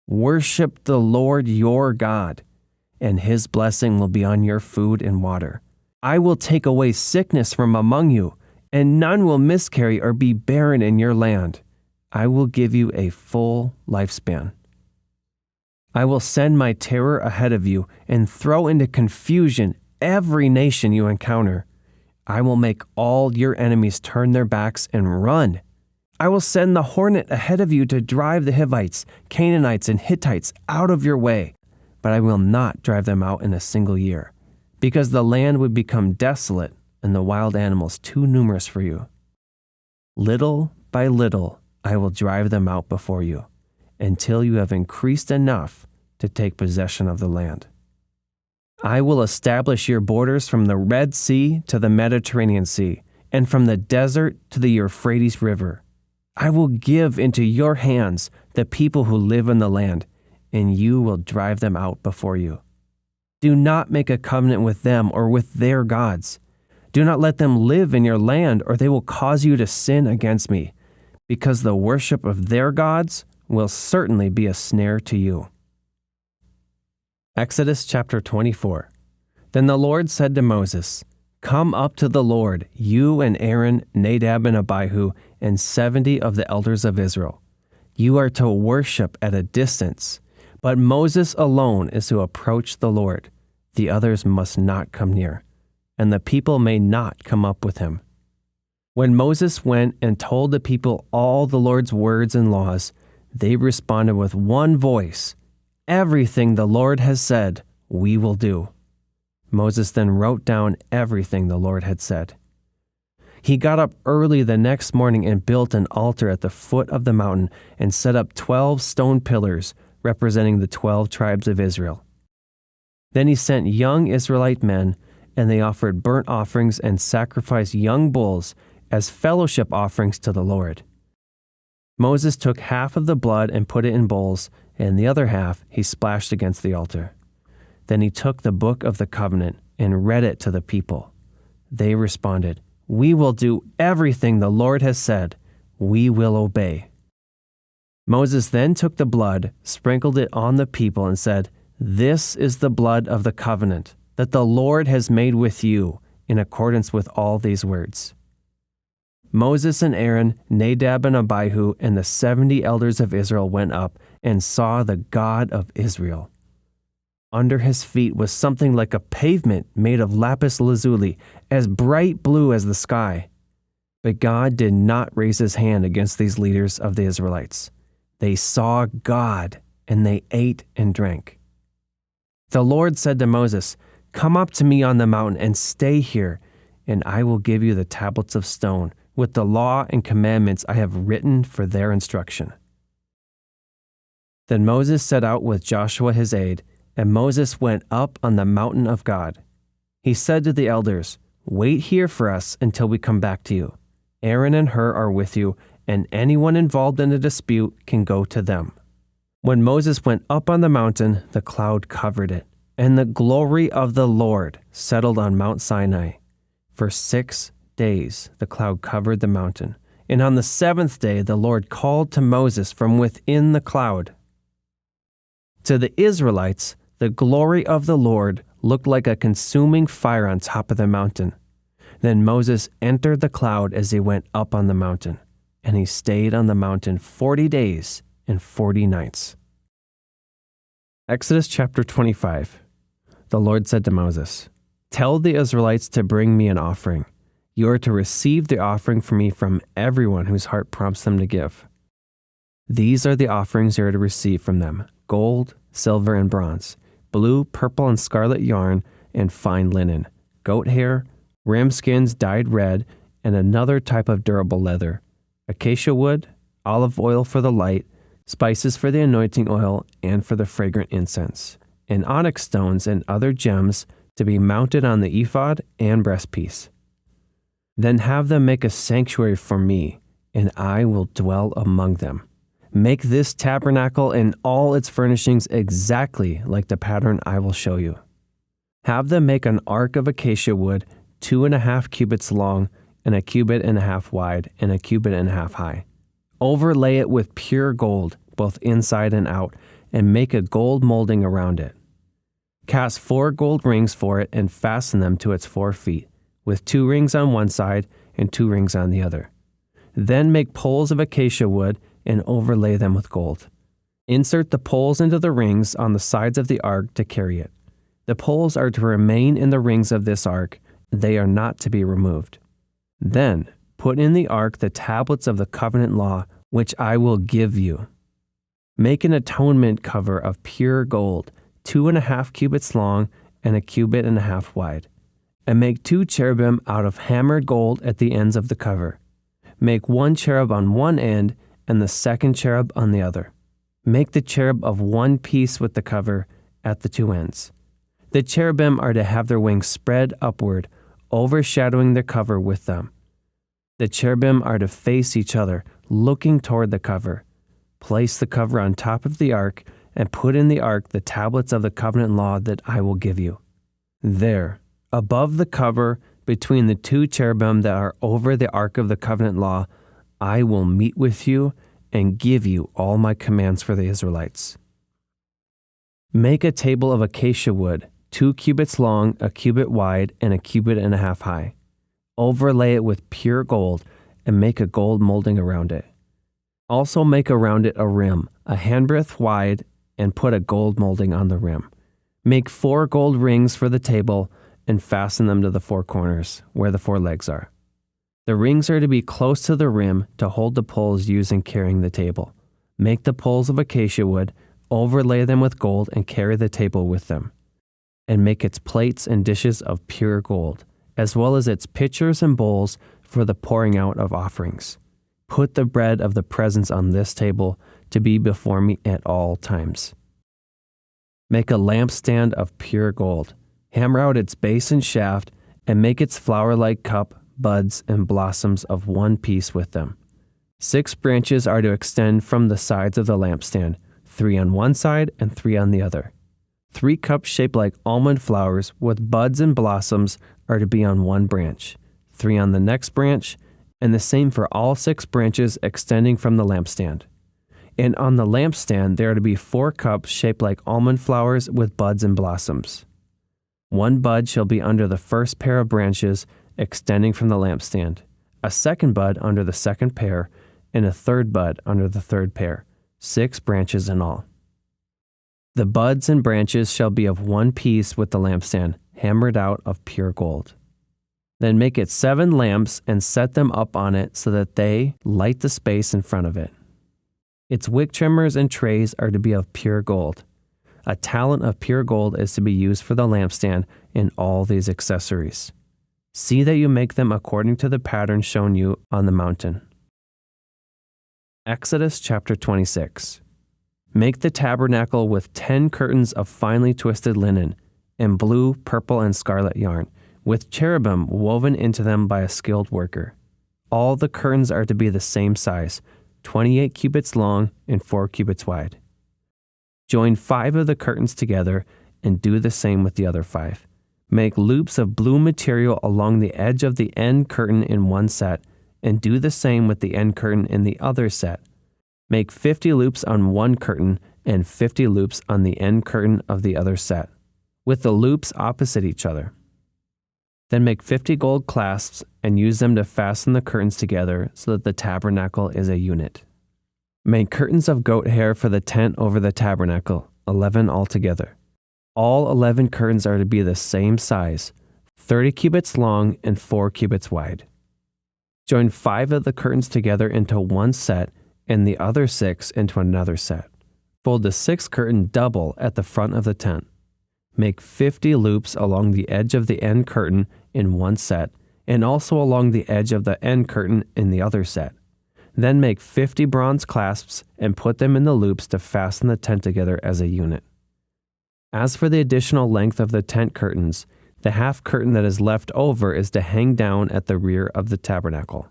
Worship the Lord your God, and his blessing will be on your food and water. I will take away sickness from among you, and none will miscarry or be barren in your land. I will give you a full lifespan. I will send my terror ahead of you and throw into confusion every nation you encounter. I will make all your enemies turn their backs and run. I will send the hornet ahead of you to drive the Hivites, Canaanites, and Hittites out of your way, but I will not drive them out in a single year, because the land would become desolate and the wild animals too numerous for you. Little by little, I will drive them out before you, until you have increased enough to take possession of the land. I will establish your borders from the Red Sea to the Mediterranean Sea, and from the desert to the Euphrates River. I will give into your hands the people who live in the land, and you will drive them out before you. Do not make a covenant with them or with their gods. Do not let them live in your land, or they will cause you to sin against me, because the worship of their gods will certainly be a snare to you. Exodus chapter 24. Then the Lord said to Moses, Come up to the Lord, you and Aaron, Nadab and Abihu, and 70 of the elders of Israel. You are to worship at a distance, but Moses alone is to approach the Lord. The others must not come near, and the people may not come up with him. When Moses went and told the people all the Lord's words and laws, they responded with one voice, Everything the Lord has said, we will do. Moses then wrote down everything the Lord had said. He got up early the next morning and built an altar at the foot of the mountain and set up 12 stone pillars representing the 12 tribes of Israel. Then he sent young Israelite men, and they offered burnt offerings and sacrificed young bulls as fellowship offerings to the Lord. Moses took half of the blood and put it in bowls, and the other half he splashed against the altar. Then he took the book of the covenant and read it to the people. They responded, We will do everything the Lord has said. We will obey. Moses then took the blood, sprinkled it on the people, and said, This is the blood of the covenant that the Lord has made with you in accordance with all these words. Moses and Aaron, Nadab and Abihu, and the 70 elders of Israel went up and saw the God of Israel. Under his feet was something like a pavement made of lapis lazuli, as bright blue as the sky. But God did not raise his hand against these leaders of the Israelites. They saw God, and they ate and drank. The Lord said to Moses, Come up to me on the mountain and stay here, and I will give you the tablets of stone with the law and commandments I have written for their instruction." Then Moses set out with Joshua his aide, and Moses went up on the mountain of God. He said to the elders, "Wait here for us until we come back to you. Aaron and Hur are with you, and anyone involved in a dispute can go to them." When Moses went up on the mountain, the cloud covered it, and the glory of the Lord settled on Mount Sinai. For 6 days the cloud covered the mountain, and on the 7th day the Lord called to Moses from within the cloud. To the Israelites, the glory of the Lord looked like a consuming fire on top of the mountain. Then Moses entered the cloud as he went up on the mountain, and he stayed on the mountain 40 days and 40 nights. Exodus chapter 25. The Lord said to Moses, "Tell the Israelites to bring me an offering. You are to receive the offering from me from everyone whose heart prompts them to give. These are the offerings you are to receive from them: gold, silver, and bronze, blue, purple, and scarlet yarn, and fine linen, goat hair, ram skins dyed red, and another type of durable leather, acacia wood, olive oil for the light, spices for the anointing oil and for the fragrant incense, and onyx stones and other gems to be mounted on the ephod and breastpiece. Then have them make a sanctuary for me, and I will dwell among them. Make this tabernacle and all its furnishings exactly like the pattern I will show you. Have them make an ark of acacia wood 2.5 cubits long, and 1.5 cubits wide, and 1.5 cubits high. Overlay it with pure gold, both inside and out, and make a gold molding around it. Cast 4 gold rings for it and fasten them to its 4 feet, with 2 rings on one side and 2 rings on the other. Then make poles of acacia wood and overlay them with gold. Insert the poles into the rings on the sides of the ark to carry it. The poles are to remain in the rings of this ark. They are not to be removed. Then put in the ark the tablets of the covenant law, which I will give you. Make an atonement cover of pure gold, 2.5 cubits long and 1.5 cubits wide. And make 2 cherubim out of hammered gold at the ends of the cover. Make 1 cherub on one end and the second cherub on the other. Make the cherub of one piece with the cover at the 2 ends. The cherubim are to have their wings spread upward, overshadowing the cover with them. The cherubim are to face each other, looking toward the cover. Place the cover on top of the ark and put in the ark the tablets of the covenant law that I will give you. There, above the cover, between the 2 cherubim that are over the ark of the covenant law, I will meet with you and give you all my commands for the Israelites. Make a table of acacia wood, 2 cubits long, 1 cubit wide, and 1.5 cubits high. Overlay it with pure gold and make a gold molding around it. Also make around it a rim, a handbreadth wide, and put a gold molding on the rim. Make 4 gold rings for the table and fasten them to the 4 corners, where the 4 legs are. The rings are to be close to the rim to hold the poles used in carrying the table. Make the poles of acacia wood, overlay them with gold, and carry the table with them. And make its plates and dishes of pure gold, as well as its pitchers and bowls for the pouring out of offerings. Put the bread of the presence on this table to be before me at all times. Make a lampstand of pure gold. Hammer out its base and shaft, and make its flower-like cup, buds, and blossoms of one piece with them. 6 branches are to extend from the sides of the lampstand, 3 on one side and 3 on the other. 3 cups shaped like almond flowers with buds and blossoms are to be on one branch, 3 on the next branch, and the same for all 6 branches extending from the lampstand. And on the lampstand there are to be 4 cups shaped like almond flowers with buds and blossoms. 1 bud shall be under the first pair of branches extending from the lampstand, a second bud under the second pair, and a third bud under the third pair, 6 branches in all. The buds and branches shall be of one piece with the lampstand, hammered out of pure gold. Then make it 7 lamps and set them up on it so that they light the space in front of it. Its wick trimmers and trays are to be of pure gold. A talent of pure gold is to be used for the lampstand and all these accessories. See that you make them according to the pattern shown you on the mountain. Exodus chapter 26. Make the tabernacle with 10 curtains of finely twisted linen, and blue, purple, and scarlet yarn, with cherubim woven into them by a skilled worker. All the curtains are to be the same size, 28 cubits long and 4 cubits wide. Join 5 of the curtains together and do the same with the other 5. Make loops of blue material along the edge of the end curtain in one set, and do the same with the end curtain in the other set. Make 50 loops on one curtain and 50 loops on the end curtain of the other set, with the loops opposite each other. Then make 50 gold clasps and use them to fasten the curtains together so that the tabernacle is a unit. Make curtains of goat hair for the tent over the tabernacle, 11 altogether. All 11 curtains are to be the same size, 30 cubits long and 4 cubits wide. Join 5 of the curtains together into one set and the other 6 into another set. Fold the 6th curtain double at the front of the tent. Make 50 loops along the edge of the end curtain in one set, and also along the edge of the end curtain in the other set. Then make 50 bronze clasps and put them in the loops to fasten the tent together as a unit. As for the additional length of the tent curtains, the half curtain that is left over is to hang down at the rear of the tabernacle.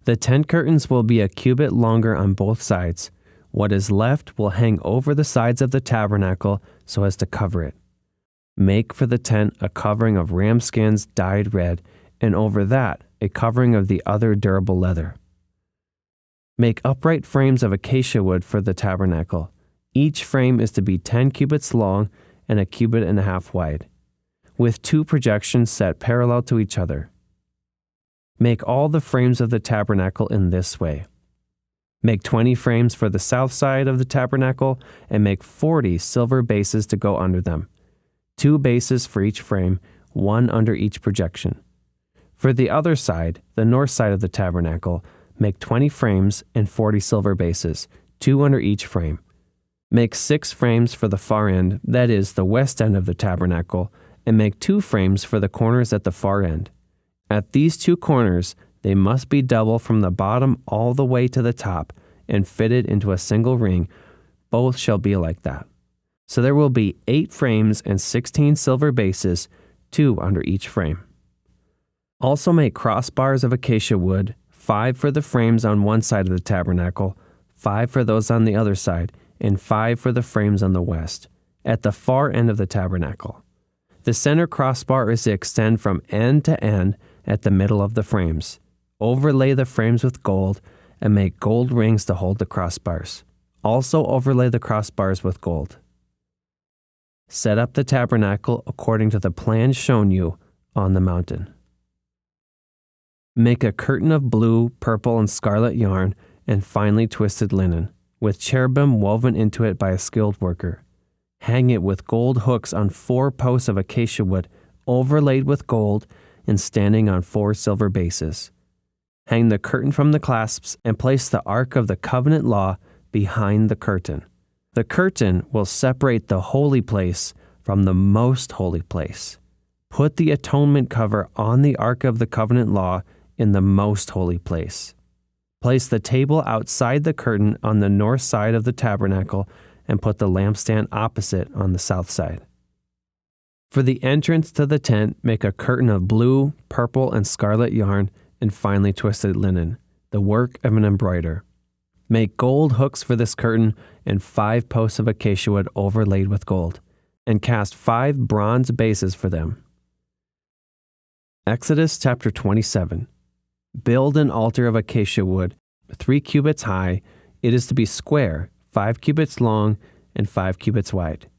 The tent curtains will be a cubit longer on both sides. What is left will hang over the sides of the tabernacle so as to cover it. Make for the tent a covering of ram skins dyed red, and over that a covering of the other durable leather. Make upright frames of acacia wood for the tabernacle. Each frame is to be 10 cubits long and a cubit and a half wide, with 2 projections set parallel to each other. Make all the frames of the tabernacle in this way. Make 20 frames for the south side of the tabernacle, and make 40 silver bases to go under them, 2 bases for each frame, 1 under each projection. For the other side, the north side of the tabernacle, make 20 frames and 40 silver bases, 2 under each frame. Make 6 frames for the far end, that is, the west end of the tabernacle, and make 2 frames for the corners at the far end. At these 2 corners, they must be double from the bottom all the way to the top and fitted into a single ring. Both shall be like that. So there will be 8 frames and 16 silver bases, 2 under each frame. Also make crossbars of acacia wood, 5 for the frames on one side of the tabernacle, 5 for those on the other side, and 5 for the frames on the west, at the far end of the tabernacle. The center crossbar is to extend from end to end at the middle of the frames. Overlay the frames with gold and make gold rings to hold the crossbars. Also overlay the crossbars with gold. Set up the tabernacle according to the plan shown you on the mountain. Make a curtain of blue, purple, and scarlet yarn and finely twisted linen, with cherubim woven into it by a skilled worker. Hang it with gold hooks on 4 posts of acacia wood, overlaid with gold and standing on 4 silver bases. Hang the curtain from the clasps and place the Ark of the Covenant Law behind the curtain. The curtain will separate the holy place from the most holy place. Put the atonement cover on the Ark of the Covenant Law in the most holy place. Place the table outside the curtain on the north side of the tabernacle and put the lampstand opposite on the south side. For the entrance to the tent, make a curtain of blue, purple, and scarlet yarn and finely twisted linen, the work of an embroiderer. Make gold hooks for this curtain and 5 posts of acacia wood overlaid with gold, and cast 5 bronze bases for them. Exodus chapter 27. Build an altar of acacia wood, 3 cubits high. It is to be square, 5 cubits long and 5 cubits wide.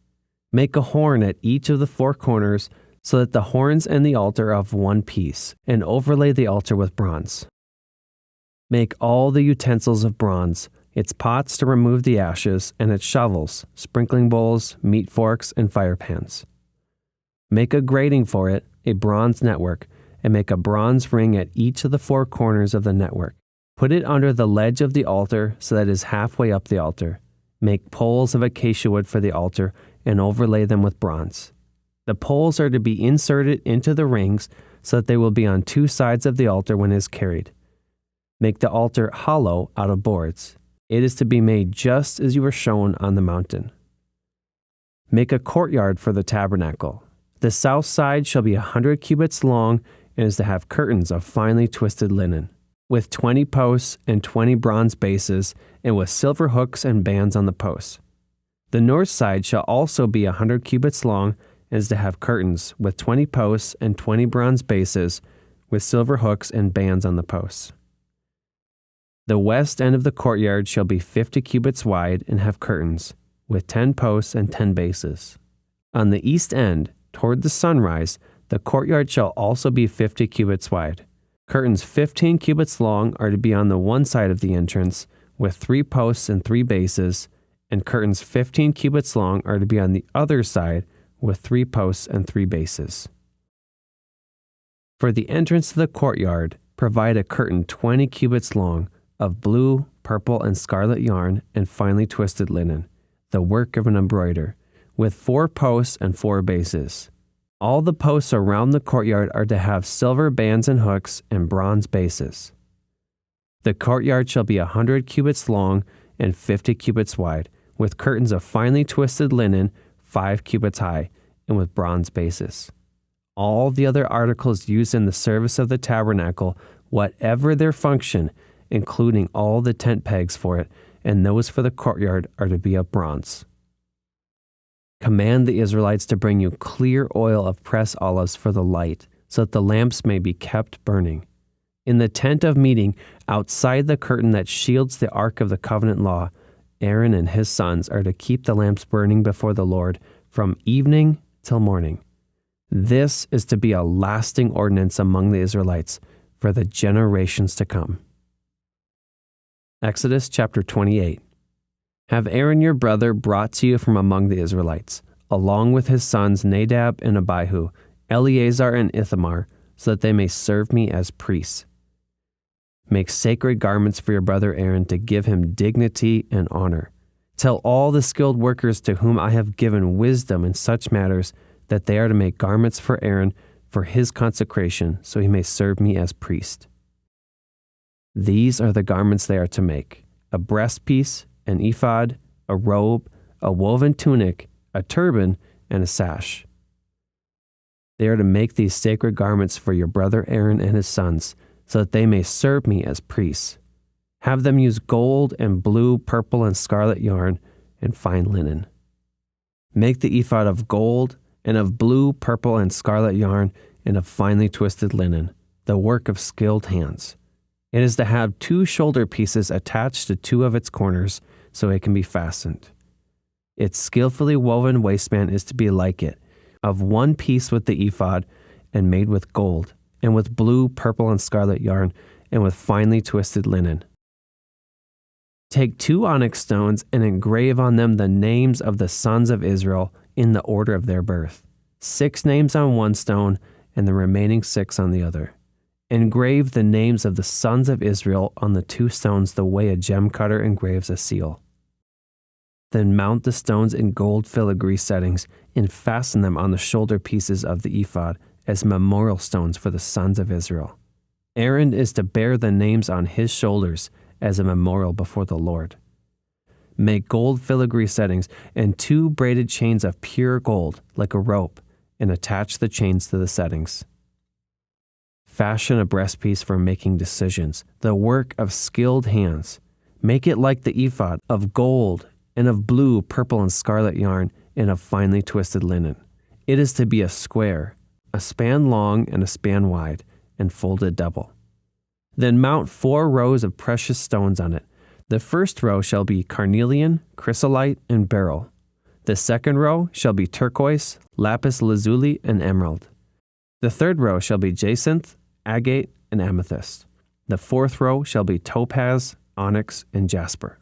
Make a horn at each of the 4 corners so that the horns and the altar are of one piece, and overlay the altar with bronze. Make all the utensils of bronze, its pots to remove the ashes, and its shovels, sprinkling bowls, meat forks, and fire pans. Make a grating for it, a bronze network, and make a bronze ring at each of the 4 corners of the network. Put it under the ledge of the altar so that it is halfway up the altar. Make poles of acacia wood for the altar and overlay them with bronze. The poles are to be inserted into the rings so that they will be on two sides of the altar when it is carried. Make the altar hollow out of boards. It is to be made just as you were shown on the mountain. Make a courtyard for the tabernacle. The south side shall be 100 cubits long and is to have curtains of finely twisted linen, with 20 posts and 20 bronze bases, and with silver hooks and bands on the posts. The north side shall also be 100 cubits long and is to have curtains with 20 posts and 20 bronze bases, with silver hooks and bands on the posts. The west end of the courtyard shall be 50 cubits wide and have curtains, with 10 posts and 10 bases. On the east end, toward the sunrise, the courtyard shall also be 50 cubits wide. Curtains 15 cubits long are to be on the one side of the entrance, with 3 posts and 3 bases, and curtains 15 cubits long are to be on the other side, with 3 posts and 3 bases. For the entrance to the courtyard, provide a curtain 20 cubits long, of blue, purple, and scarlet yarn and finely twisted linen, the work of an embroider, with 4 posts and 4 bases. All the posts around the courtyard are to have silver bands and hooks and bronze bases. The courtyard shall be 100 cubits long and 50 cubits wide, with curtains of finely twisted linen 5 cubits high, and with bronze bases. All the other articles used in the service of the tabernacle, whatever their function, including all the tent pegs for it, and those for the courtyard, are to be of bronze. Command the Israelites to bring you clear oil of pressed olives for the light, so that the lamps may be kept burning. In the tent of meeting, outside the curtain that shields the ark of the covenant law, Aaron and his sons are to keep the lamps burning before the Lord from evening till morning. This is to be a lasting ordinance among the Israelites for the generations to come. Exodus chapter 28. Have Aaron your brother brought to you from among the Israelites, along with his sons Nadab and Abihu, Eleazar and Ithamar, so that they may serve me as priests. Make sacred garments for your brother Aaron to give him dignity and honor. Tell all the skilled workers to whom I have given wisdom in such matters that they are to make garments for Aaron for his consecration, so he may serve me as priest. These are the garments they are to make: a breastpiece, an ephod, a robe, a woven tunic, a turban, and a sash. They are to make these sacred garments for your brother Aaron and his sons, so that they may serve me as priests. Have them use gold and blue, purple, and scarlet yarn and fine linen. Make the ephod of gold and of blue, purple, and scarlet yarn and of finely twisted linen, the work of skilled hands. It is to have 2 shoulder pieces attached to 2 of its corners, so it can be fastened. Its skillfully woven waistband is to be like it, of 1 piece with the ephod, and made with gold, and with blue, purple, and scarlet yarn, and with finely twisted linen. Take 2 onyx stones and engrave on them the names of the sons of Israel in the order of their birth, 6 names on one stone, and the remaining 6 on the other. Engrave the names of the sons of Israel on the 2 stones the way a gem cutter engraves a seal. Then mount the stones in gold filigree settings and fasten them on the shoulder pieces of the ephod as memorial stones for the sons of Israel. Aaron is to bear the names on his shoulders as a memorial before the Lord. Make gold filigree settings and 2 braided chains of pure gold like a rope, and attach the chains to the settings. Fashion a breastpiece for making decisions, the work of skilled hands. Make it like the ephod, of gold and of blue, purple, and scarlet yarn, and of finely twisted linen. It is to be a square, a span long and a span wide, and folded double. Then mount 4 rows of precious stones on it. The first row shall be carnelian, chrysolite, and beryl. The second row shall be turquoise, lapis lazuli, and emerald. The third row shall be jacinth, agate, and amethyst. The 4th row shall be topaz, onyx, and jasper.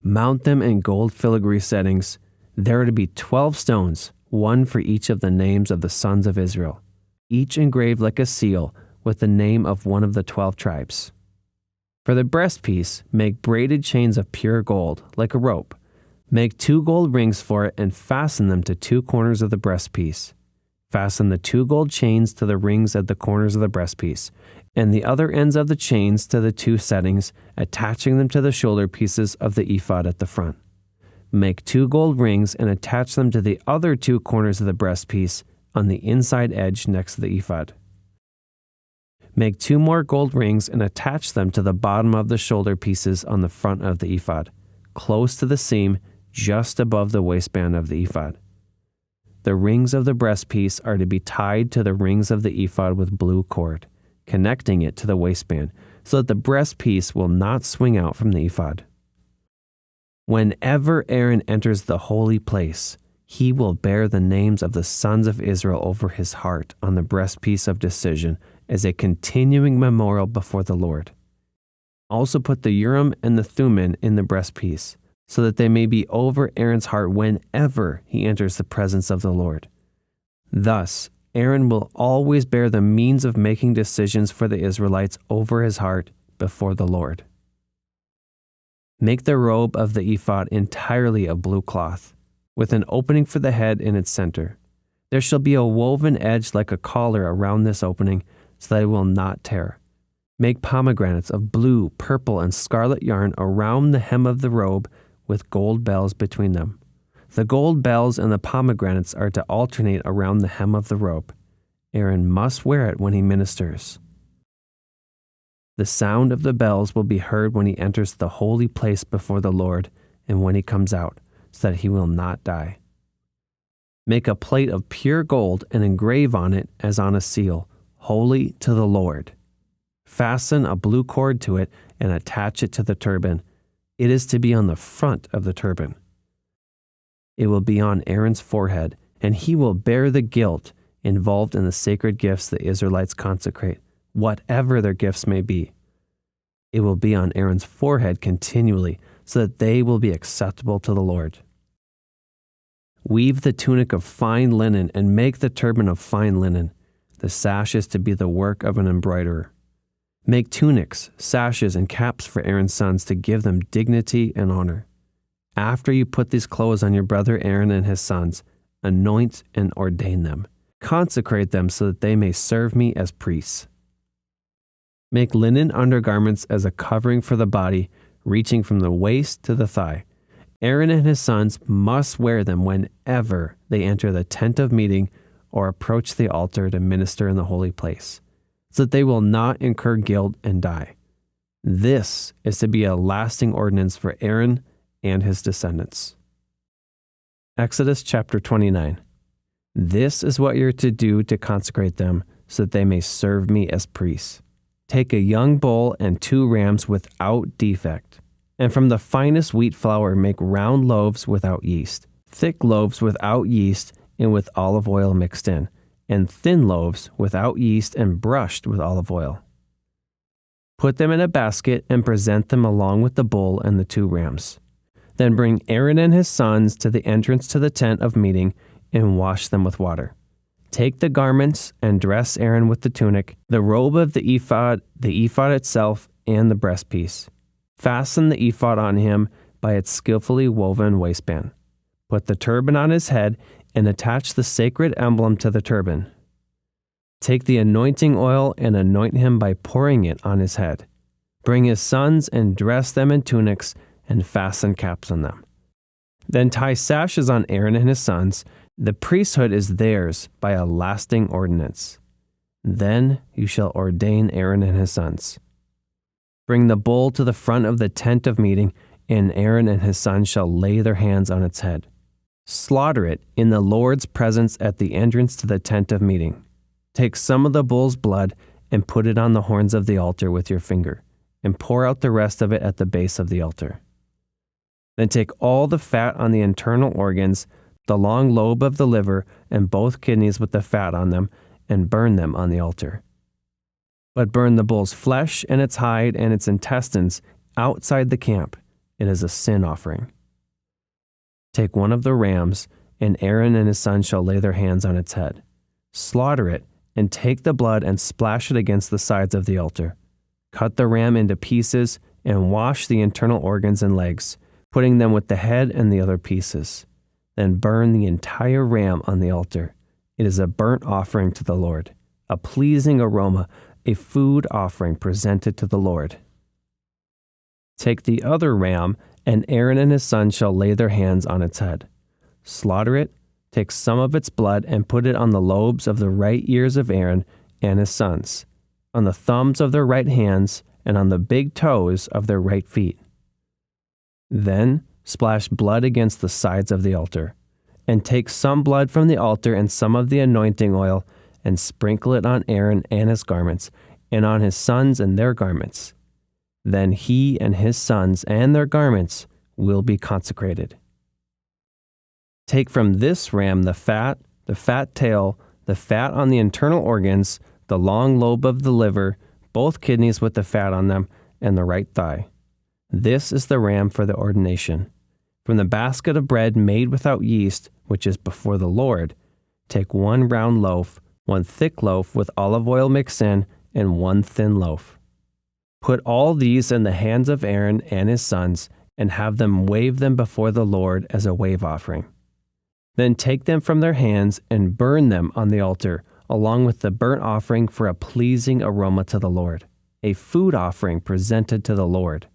Mount them in gold filigree settings. There are to be 12 stones, 1 for each of the names of the sons of Israel, each engraved like a seal with the name of one of the 12 tribes. For the breastpiece, make braided chains of pure gold, like a rope. Make 2 gold rings for it and fasten them to 2 corners of the breastpiece. Fasten the 2 gold chains to the rings at the corners of the breastpiece, and the other ends of the chains to the 2 settings, attaching them to the shoulder pieces of the ephod at the front. Make 2 gold rings and attach them to the other 2 corners of the breastpiece on the inside edge next to the ephod. Make 2 more gold rings and attach them to the bottom of the shoulder pieces on the front of the ephod, close to the seam just above the waistband of the ephod. The rings of the breastpiece are to be tied to the rings of the ephod with blue cord, connecting it to the waistband so that the breastpiece will not swing out from the ephod. Whenever Aaron enters the holy place, he will bear the names of the sons of Israel over his heart on the breastpiece of decision as a continuing memorial before the Lord. Also put the Urim and the Thummim in the breastpiece, so that they may be over Aaron's heart whenever he enters the presence of the Lord. Thus, Aaron will always bear the means of making decisions for the Israelites over his heart before the Lord. Make the robe of the ephod entirely of blue cloth, with an opening for the head in its center. There shall be a woven edge like a collar around this opening, so that it will not tear. Make pomegranates of blue, purple, and scarlet yarn around the hem of the robe with gold bells between them. The gold bells and the pomegranates are to alternate around the hem of the robe. Aaron must wear it when he ministers. The sound of the bells will be heard when he enters the holy place before the Lord and when he comes out, so that he will not die. Make a plate of pure gold and engrave on it as on a seal, holy to the Lord. Fasten a blue cord to it and attach it to the turban. It is to be on the front of the turban. It will be on Aaron's forehead, and he will bear the guilt involved in the sacred gifts the Israelites consecrate, whatever their gifts may be. It will be on Aaron's forehead continually, so that they will be acceptable to the Lord. Weave the tunic of fine linen and make the turban of fine linen. The sash is to be the work of an embroiderer. Make tunics, sashes, and caps for Aaron's sons to give them dignity and honor. After you put these clothes on your brother Aaron and his sons, anoint and ordain them. Consecrate them so that they may serve me as priests. Make linen undergarments as a covering for the body, reaching from the waist to the thigh. Aaron and his sons must wear them whenever they enter the tent of meeting or approach the altar to minister in the holy place, so that they will not incur guilt and die. This is to be a lasting ordinance for Aaron and his descendants. Exodus chapter 29. This is what you're to do to consecrate them, so that they may serve me as priests. Take a young bull and 2 rams without defect, and from the finest wheat flour make round loaves without yeast, thick loaves without yeast and with olive oil mixed in, and thin loaves without yeast and brushed with olive oil. Put them in a basket and present them along with the bull and the 2 rams. Then bring Aaron and his sons to the entrance to the tent of meeting and wash them with water. Take the garments and dress Aaron with the tunic, the robe of the ephod itself, and the breastpiece. Fasten the ephod on him by its skillfully woven waistband. Put the turban on his head and attach the sacred emblem to the turban. Take the anointing oil and anoint him by pouring it on his head. Bring his sons and dress them in tunics and fasten caps on them. Then tie sashes on Aaron and his sons. The priesthood is theirs by a lasting ordinance. Then you shall ordain Aaron and his sons. Bring the bull to the front of the tent of meeting, and Aaron and his sons shall lay their hands on its head. Slaughter it in the Lord's presence at the entrance to the tent of meeting. Take some of the bull's blood and put it on the horns of the altar with your finger, and pour out the rest of it at the base of the altar. Then take all the fat on the internal organs, the long lobe of the liver, and both kidneys with the fat on them, and burn them on the altar. But burn the bull's flesh and its hide and its intestines outside the camp. It is a sin offering. Take one of the rams, and Aaron and his sons shall lay their hands on its head. Slaughter it, and take the blood and splash it against the sides of the altar. Cut the ram into pieces, and wash the internal organs and legs, putting them with the head and the other pieces. Then burn the entire ram on the altar. It is a burnt offering to the Lord, a pleasing aroma, a food offering presented to the Lord. Take the other ram, and Aaron and his sons shall lay their hands on its head. Slaughter it, take some of its blood, and put it on the lobes of the right ears of Aaron and his sons, on the thumbs of their right hands, and on the big toes of their right feet. Then splash blood against the sides of the altar, and take some blood from the altar and some of the anointing oil, and sprinkle it on Aaron and his garments, and on his sons and their garments. Then he and his sons and their garments will be consecrated. Take from this ram the fat tail, the fat on the internal organs, the long lobe of the liver, both kidneys with the fat on them, and the right thigh. This is the ram for the ordination. From the basket of bread made without yeast, which is before the Lord, take 1 round loaf, 1 thick loaf with olive oil mixed in, and 1 thin loaf. Put all these in the hands of Aaron and his sons, and have them wave them before the Lord as a wave offering. Then take them from their hands and burn them on the altar, along with the burnt offering for a pleasing aroma to the Lord, a food offering presented to the Lord.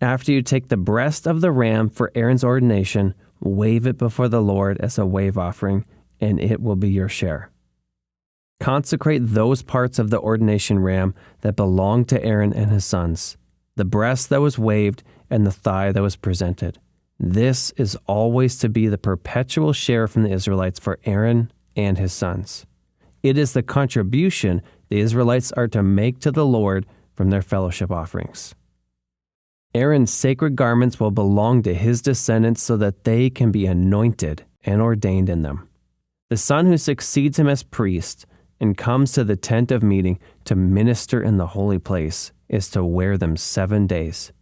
After you take the breast of the ram for Aaron's ordination, wave it before the Lord as a wave offering, and it will be your share. Consecrate those parts of the ordination ram that belong to Aaron and his sons, the breast that was waved and the thigh that was presented. This is always to be the perpetual share from the Israelites for Aaron and his sons. It is the contribution the Israelites are to make to the Lord from their fellowship offerings. Aaron's sacred garments will belong to his descendants so that they can be anointed and ordained in them. The son who succeeds him as priest and comes to the tent of meeting to minister in the holy place is to wear them 7 days.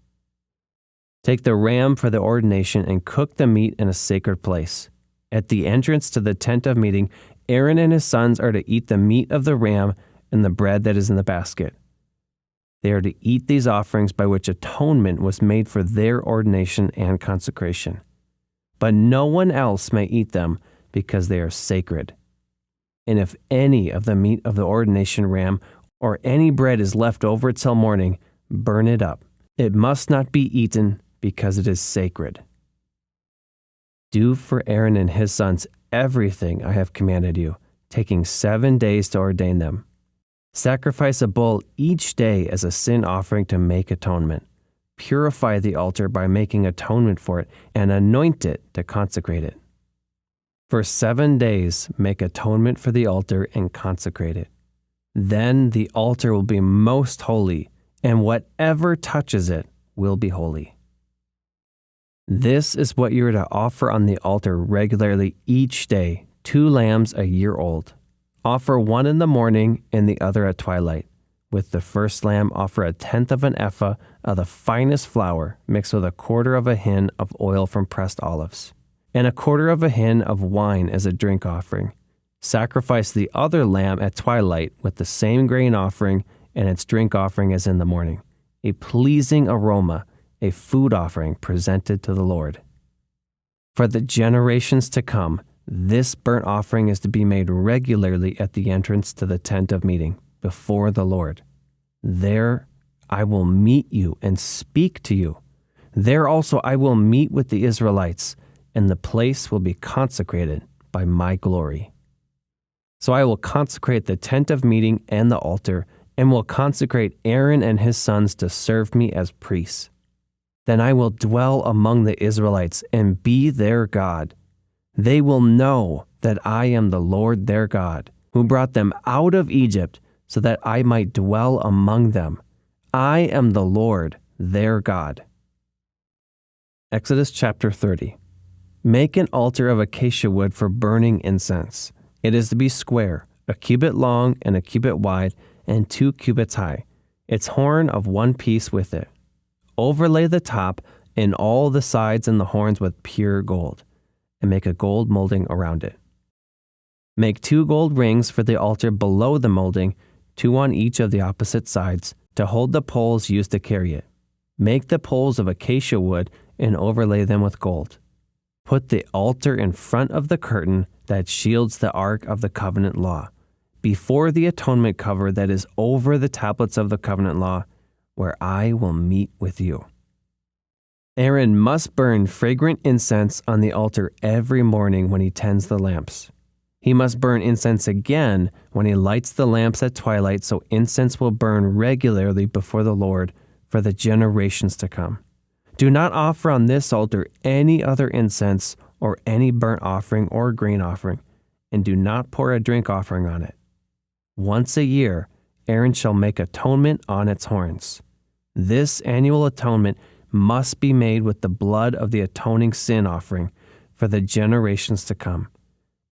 Take the ram for the ordination and cook the meat in a sacred place. At the entrance to the tent of meeting, Aaron and his sons are to eat the meat of the ram and the bread that is in the basket. They are to eat these offerings by which atonement was made for their ordination and consecration. But no one else may eat them because they are sacred. And if any of the meat of the ordination ram or any bread is left over till morning, burn it up. It must not be eaten because it is sacred. Do for Aaron and his sons everything I have commanded you, taking 7 days to ordain them. Sacrifice a bull each day as a sin offering to make atonement. Purify the altar by making atonement for it, and anoint it to consecrate it. For 7 days, make atonement for the altar and consecrate it. Then the altar will be most holy, and whatever touches it will be holy. This is what you are to offer on the altar regularly each day, 2 lambs a year old. Offer one in the morning and the other at twilight. With the first lamb, offer 1/10 of an ephah of the finest flour mixed with 1/4 of a hin of oil from pressed olives, and 1/4 of a hin of wine as a drink offering. Sacrifice the other lamb at twilight with the same grain offering and its drink offering as in the morning, a pleasing aroma, a food offering presented to the Lord. For the generations to come, this burnt offering is to be made regularly at the entrance to the tent of meeting before the Lord. There I will meet you and speak to you. There also I will meet with the Israelites, and the place will be consecrated by my glory. So I will consecrate the tent of meeting and the altar, and will consecrate Aaron and his sons to serve me as priests. Then I will dwell among the Israelites and be their God. They will know that I am the Lord their God, who brought them out of Egypt so that I might dwell among them. I am the Lord their God. Exodus chapter 30. Make an altar of acacia wood for burning incense. It is to be square, 1 cubit long and 1 cubit wide, and 2 cubits high, its horn of 1 piece with it. Overlay the top and all the sides and the horns with pure gold, and make a gold molding around it. Make 2 gold rings for the altar below the molding, 2 on each of the opposite sides, to hold the poles used to carry it. Make the poles of acacia wood and overlay them with gold. Put the altar in front of the curtain that shields the ark of the covenant law, before the atonement cover that is over the tablets of the covenant law, where I will meet with you. Aaron must burn fragrant incense on the altar every morning when he tends the lamps. He must burn incense again when he lights the lamps at twilight, so incense will burn regularly before the Lord for the generations to come. Do not offer on this altar any other incense or any burnt offering or grain offering, and do not pour a drink offering on it. Once a year, Aaron shall make atonement on its horns. This annual atonement must be made with the blood of the atoning sin offering for the generations to come.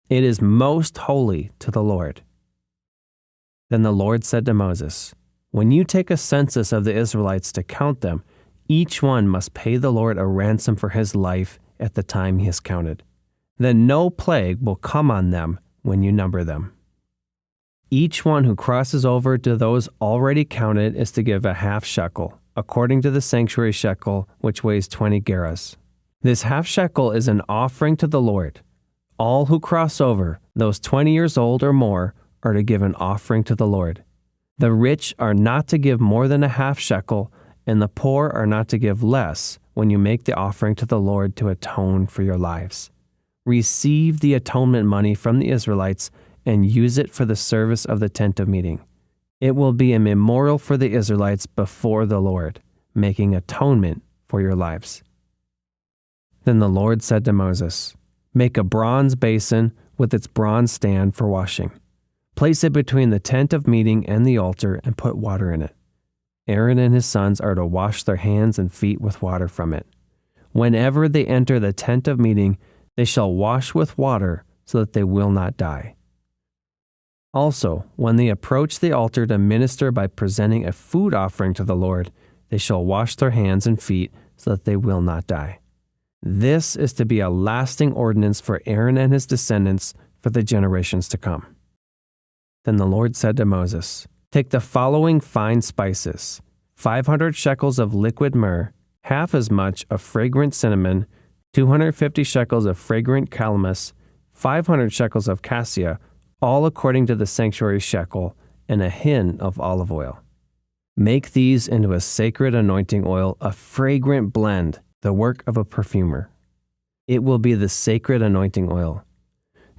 It is most holy to the Lord. Then the Lord said to Moses, "When you take a census of the Israelites to count them, each one must pay the Lord a ransom for his life at the time he is counted. Then no plague will come on them when you number them. Each one who crosses over to those already counted is to give a half shekel, according to the sanctuary shekel, which weighs 20 gerahs. This half shekel is an offering to the Lord. All who cross over, those 20 years old or more, are to give an offering to the Lord. The rich are not to give more than a half shekel, and the poor are not to give less when you make the offering to the Lord to atone for your lives. Receive the atonement money from the Israelites and use it for the service of the tent of meeting. It will be a memorial for the Israelites before the Lord, making atonement for your lives." Then the Lord said to Moses, "Make a bronze basin with its bronze stand for washing. Place it between the tent of meeting and the altar and put water in it. Aaron and his sons are to wash their hands and feet with water from it. Whenever they enter the tent of meeting, they shall wash with water so that they will not die. Also, when they approach the altar to minister by presenting a food offering to the Lord, they shall wash their hands and feet so that they will not die. This is to be a lasting ordinance for Aaron and his descendants for the generations to come." Then the Lord said to Moses, "Take the following fine spices, 500 shekels of liquid myrrh, half as much of fragrant cinnamon, 250 shekels of fragrant calamus, 500 shekels of cassia, all according to the sanctuary shekel, and a hin of olive oil. Make these into a sacred anointing oil, a fragrant blend, the work of a perfumer. It will be the sacred anointing oil.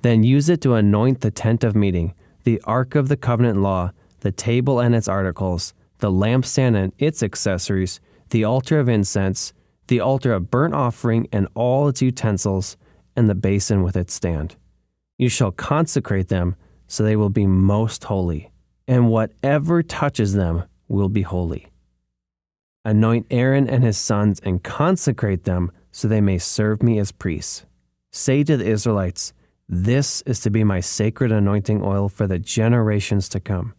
Then use it to anoint the tent of meeting, the ark of the covenant law, the table and its articles, the lampstand and its accessories, the altar of incense, the altar of burnt offering and all its utensils, and the basin with its stand. You shall consecrate them so they will be most holy, and whatever touches them will be holy. Anoint Aaron and his sons and consecrate them so they may serve me as priests. Say to the Israelites, 'This is to be my sacred anointing oil for the generations to come.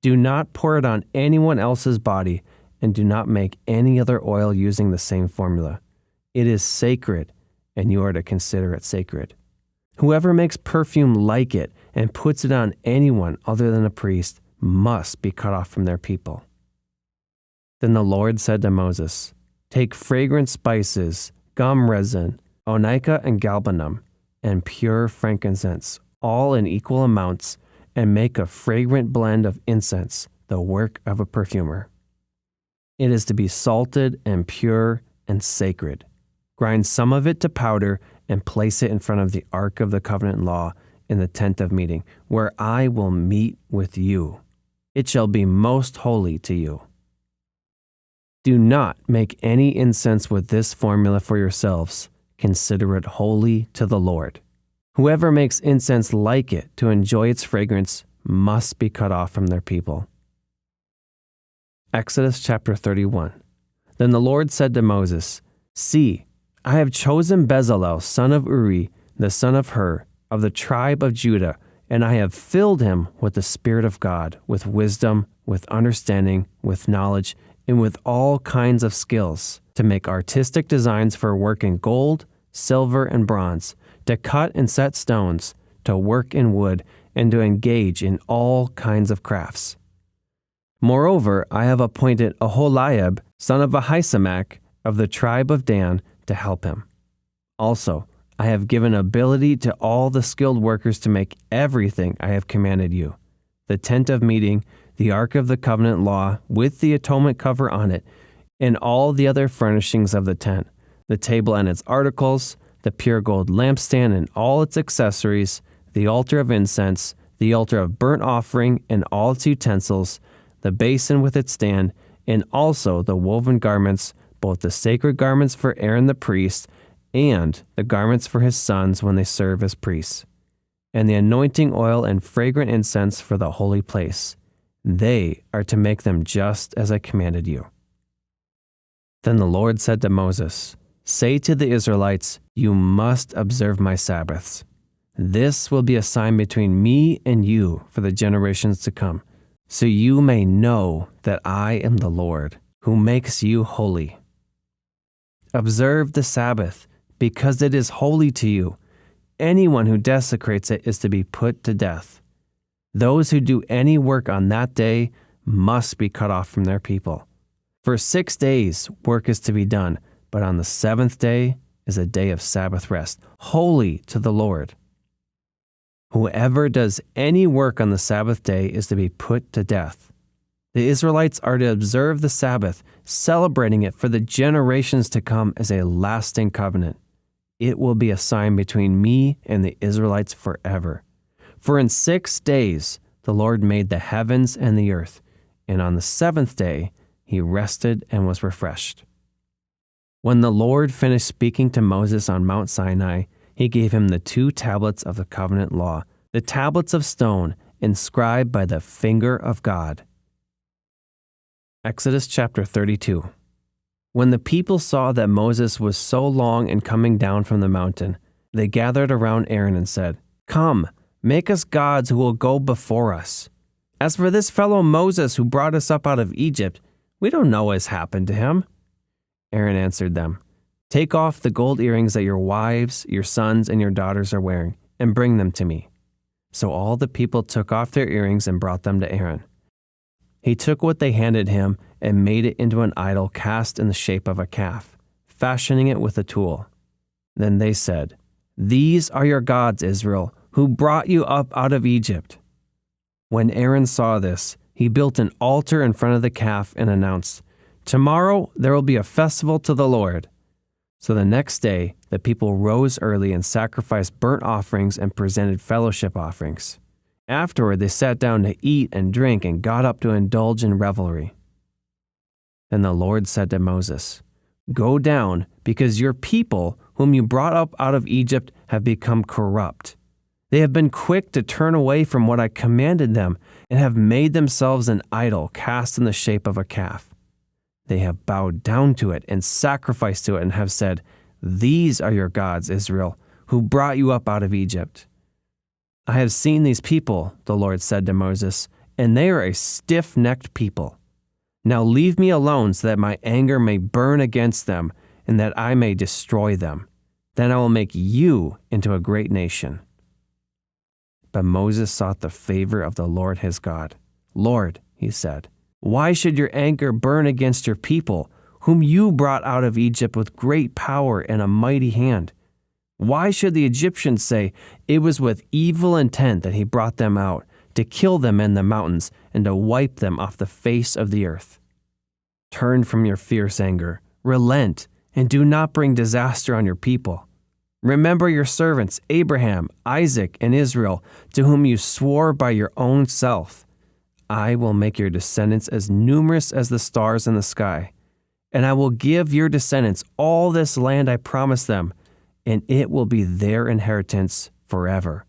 Do not pour it on anyone else's body, and do not make any other oil using the same formula. It is sacred, and you are to consider it sacred. Whoever makes perfume like it and puts it on anyone other than a priest must be cut off from their people.' Then the Lord said to Moses, 'Take fragrant spices, gum resin, onycha and galbanum, and pure frankincense, all in equal amounts, and make a fragrant blend of incense, the work of a perfumer. It is to be salted and pure and sacred. Grind some of it to powder and place it in front of the ark of the covenant law in the tent of meeting, where I will meet with you. It shall be most holy to you. Do not make any incense with this formula for yourselves. Consider it holy to the Lord. Whoever makes incense like it to enjoy its fragrance must be cut off from their people." Exodus chapter 31. Then the Lord said to Moses, "See, I have chosen Bezalel, son of Uri, the son of Hur, of the tribe of Judah, and I have filled him with the Spirit of God, with wisdom, with understanding, with knowledge, and with all kinds of skills, to make artistic designs for work in gold, silver, and bronze, to cut and set stones, to work in wood, and to engage in all kinds of crafts. Moreover, I have appointed Aholiab, son of Ahisamach, of the tribe of Dan, to help him. Also, I have given ability to all the skilled workers to make everything I have commanded you: the tent of meeting, the ark of the covenant law with the atonement cover on it, and all the other furnishings of the tent, the table and its articles, the pure gold lampstand and all its accessories, the altar of incense, the altar of burnt offering and all its utensils, the basin with its stand, and also the woven garments, both the sacred garments for Aaron the priest and the garments for his sons when they serve as priests, and the anointing oil and fragrant incense for the holy place. They are to make them just as I commanded you. Then the Lord said to Moses, "Say to the Israelites, you must observe my Sabbaths. This will be a sign between me and you for the generations to come, so you may know that I am the Lord, who makes you holy. Observe the Sabbath, because it is holy to you. Anyone who desecrates it is to be put to death. Those who do any work on that day must be cut off from their people. For 6 days work is to be done, but on the seventh day is a day of Sabbath rest, holy to the Lord. Whoever does any work on the Sabbath day is to be put to death. The Israelites are to observe the Sabbath, celebrating it for the generations to come as a lasting covenant. It will be a sign between me and the Israelites forever. For in 6 days the Lord made the heavens and the earth, and on the seventh day he rested and was refreshed." When the Lord finished speaking to Moses on Mount Sinai, he gave him the 2 tablets of the covenant law, the tablets of stone inscribed by the finger of God. Exodus chapter 32. When the people saw that Moses was so long in coming down from the mountain, they gathered around Aaron and said, "Come, make us gods who will go before us. As for this fellow Moses who brought us up out of Egypt, we don't know what has happened to him." Aaron answered them, "Take off the gold earrings that your wives, your sons, and your daughters are wearing, and bring them to me." So all the people took off their earrings and brought them to Aaron. He took what they handed him and made it into an idol cast in the shape of a calf, fashioning it with a tool. Then they said, "These are your gods, Israel, who brought you up out of Egypt." When Aaron saw this, he built an altar in front of the calf and announced, "Tomorrow there will be a festival to the Lord." So the next day, the people rose early and sacrificed burnt offerings and presented fellowship offerings. Afterward, they sat down to eat and drink and got up to indulge in revelry. Then the Lord said to Moses, "Go down, because your people, whom you brought up out of Egypt, have become corrupt. They have been quick to turn away from what I commanded them and have made themselves an idol cast in the shape of a calf. They have bowed down to it and sacrificed to it and have said, 'These are your gods, Israel, who brought you up out of Egypt.' I have seen these people," the Lord said to Moses, "and they are a stiff-necked people. Now leave me alone so that my anger may burn against them and that I may destroy them. Then I will make you into a great nation." But Moses sought the favor of the Lord his God. "Lord," he said, "why should your anger burn against your people, whom you brought out of Egypt with great power and a mighty hand? Why should the Egyptians say, 'It was with evil intent that he brought them out, to kill them in the mountains and to wipe them off the face of the earth'? Turn from your fierce anger, relent, and do not bring disaster on your people. Remember your servants, Abraham, Isaac, and Israel, to whom you swore by your own self. I will make your descendants as numerous as the stars in the sky, and I will give your descendants all this land I promised them, and it will be their inheritance forever."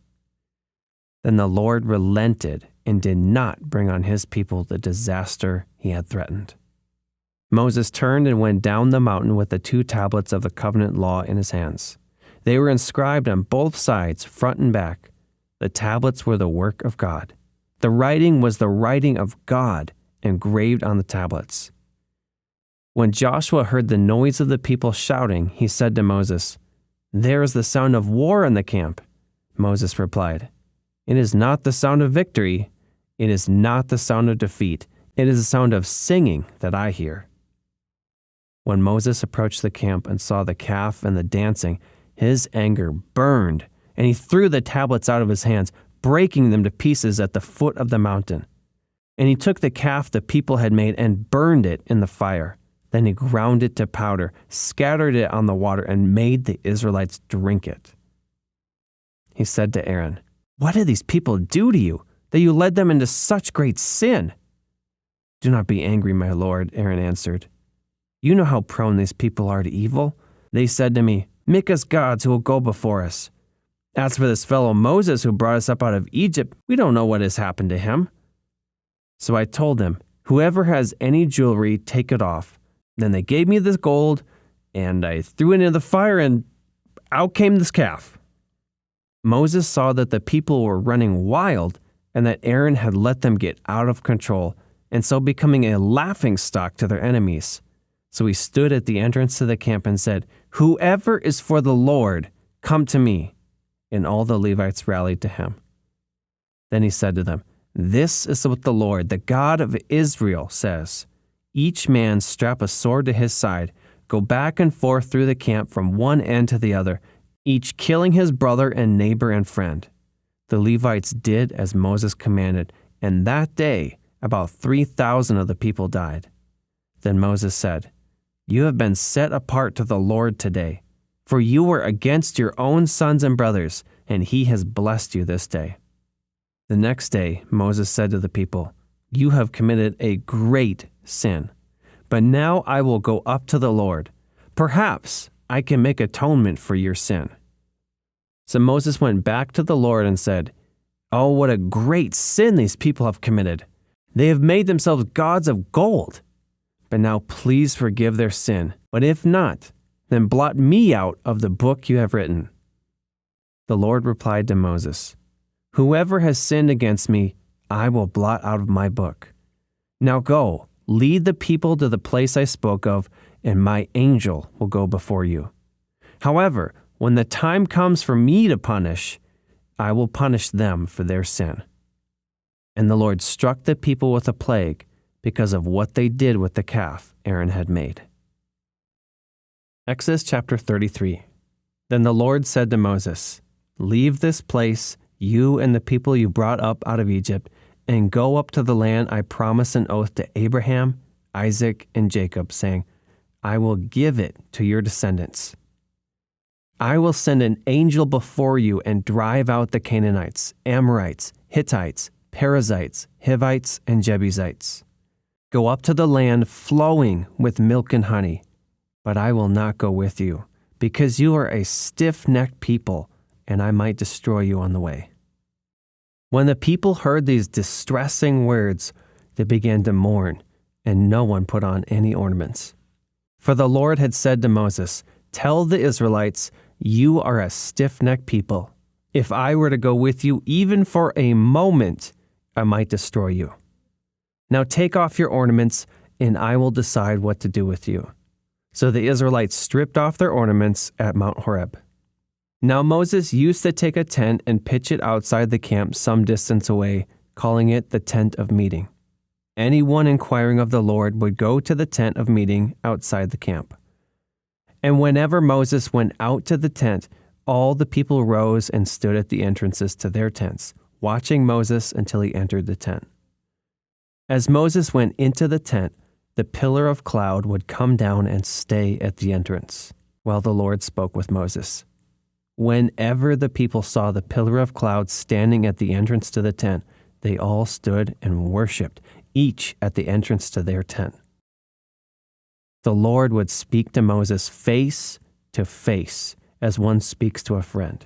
Then the Lord relented and did not bring on his people the disaster he had threatened. Moses turned and went down the mountain with the 2 tablets of the covenant law in his hands. They were inscribed on both sides, front and back. The tablets were the work of God. The writing was the writing of God engraved on the tablets. When Joshua heard the noise of the people shouting, he said to Moses, "There is the sound of war in the camp." Moses replied, "It is not the sound of victory. It is not the sound of defeat. It is the sound of singing that I hear." When Moses approached the camp and saw the calf and the dancing, his anger burned, and he threw the tablets out of his hands, breaking them to pieces at the foot of the mountain. And he took the calf the people had made and burned it in the fire. Then he ground it to powder, scattered it on the water, and made the Israelites drink it. He said to Aaron, "What did these people do to you, that you led them into such great sin?" "Do not be angry, my lord," Aaron answered. "You know how prone these people are to evil. They said to me, 'Make us gods who will go before us.' As for this fellow Moses who brought us up out of Egypt, we don't know what has happened to him." So I told them, "Whoever has any jewelry, take it off." Then they gave me this gold, and I threw it into the fire, and out came this calf. Moses saw that the people were running wild, and that Aaron had let them get out of control, and so becoming a laughingstock to their enemies. So he stood at the entrance to the camp and said, "Whoever is for the Lord, come to me." And all the Levites rallied to him. Then he said to them, "This is what the Lord, the God of Israel, says. Each man strap a sword to his side, go back and forth through the camp from one end to the other, each killing his brother and neighbor and friend." The Levites did as Moses commanded, and that day about 3,000 of the people died. Then Moses said, "You have been set apart to the Lord today, for you were against your own sons and brothers, and he has blessed you this day." The next day Moses said to the people, "You have committed a great sin, but now I will go up to the Lord. Perhaps I can make atonement for your sin." So Moses went back to the Lord and said, "Oh, what a great sin these people have committed. They have made themselves gods of gold. But now please forgive their sin. But if not, then blot me out of the book you have written." The Lord replied to Moses, "Whoever has sinned against me, I will blot out of my book. Now go, lead the people to the place I spoke of, and my angel will go before you. However, when the time comes for me to punish, I will punish them for their sin." And the Lord struck the people with a plague because of what they did with the calf Aaron had made. Exodus chapter 33. Then the Lord said to Moses, "Leave this place, you and the people you brought up out of Egypt, and go up to the land I promised an oath to Abraham, Isaac, and Jacob, saying, 'I will give it to your descendants.' I will send an angel before you and drive out the Canaanites, Amorites, Hittites, Perizzites, Hivites, and Jebusites. Go up to the land flowing with milk and honey, but I will not go with you, because you are a stiff-necked people, and I might destroy you on the way." When the people heard these distressing words, they began to mourn, and no one put on any ornaments. For the Lord had said to Moses, "Tell the Israelites, you are a stiff-necked people. If I were to go with you even for a moment, I might destroy you. Now take off your ornaments, and I will decide what to do with you." So the Israelites stripped off their ornaments at Mount Horeb. Now Moses used to take a tent and pitch it outside the camp some distance away, calling it the tent of meeting. Anyone inquiring of the Lord would go to the tent of meeting outside the camp. And whenever Moses went out to the tent, all the people rose and stood at the entrances to their tents, watching Moses until he entered the tent. As Moses went into the tent, the pillar of cloud would come down and stay at the entrance, while the Lord spoke with Moses. Whenever the people saw the pillar of cloud standing at the entrance to the tent, they all stood and worshipped, each at the entrance to their tent. The Lord would speak to Moses face to face, as one speaks to a friend.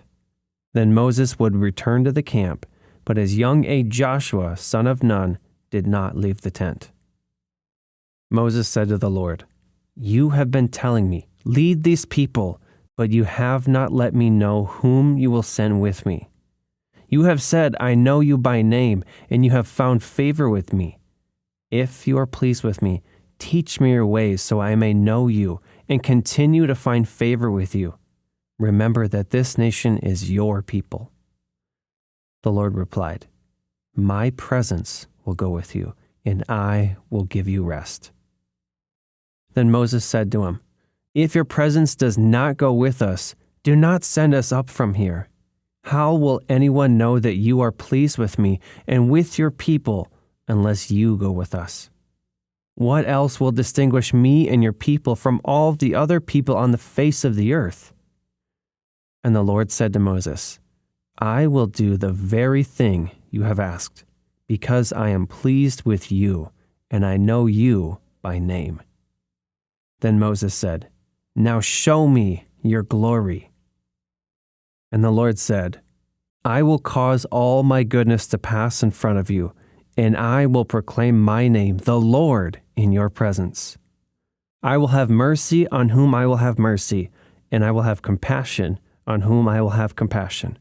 Then Moses would return to the camp, but his young-aged Joshua, son of Nun, did not leave the tent. Moses said to the Lord, "You have been telling me, 'Lead these people,' but you have not let me know whom you will send with me. You have said, 'I know you by name,' and you have found favor with me. If you are pleased with me, teach me your ways so I may know you and continue to find favor with you. Remember that this nation is your people." The Lord replied, "My presence will go with you, and I will give you rest." Then Moses said to him, "If your presence does not go with us, "Do not send us up from here. How will anyone know that you are pleased with me and with your people unless you go with us? What else will distinguish me and your people from all the other people on the face of the earth?" And the Lord said to Moses, "I will do the very thing you have asked, because I am pleased with you, and I know you by name." Then Moses said, "Now show me your glory." And the Lord said, "I will cause all my goodness to pass in front of you, and I will proclaim my name, the Lord, in your presence. I will have mercy on whom I will have mercy, and I will have compassion on whom I will have compassion.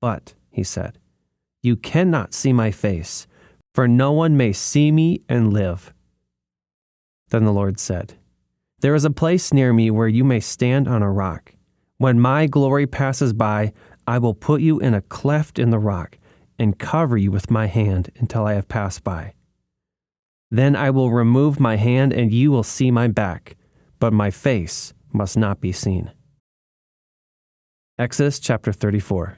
But," he said, "you cannot see my face, for no one may see me and live." Then the Lord said, "There is a place near me where you may stand on a rock. When my glory passes by, I will put you in a cleft in the rock and cover you with my hand until I have passed by. Then I will remove my hand and you will see my back, but my face must not be seen." Exodus chapter 34.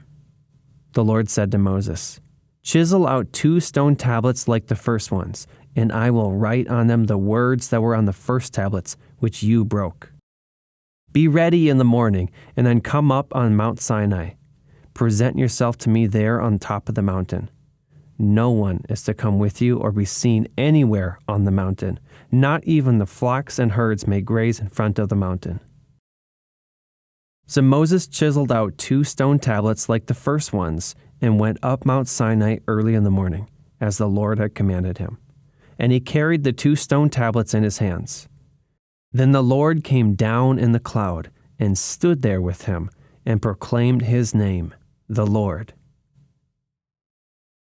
The Lord said to Moses, "Chisel out 2 stone tablets like the first ones, and I will write on them the words that were on the first tablets, which you broke. Be ready in the morning, and then come up on Mount Sinai. Present yourself to me there on top of the mountain. No one is to come with you or be seen anywhere on the mountain. Not even the flocks and herds may graze in front of the mountain." So Moses chiseled out 2 stone tablets like the first ones and went up Mount Sinai early in the morning, as the Lord had commanded him. And he carried the 2 stone tablets in his hands. Then the Lord came down in the cloud and stood there with him and proclaimed his name, the Lord.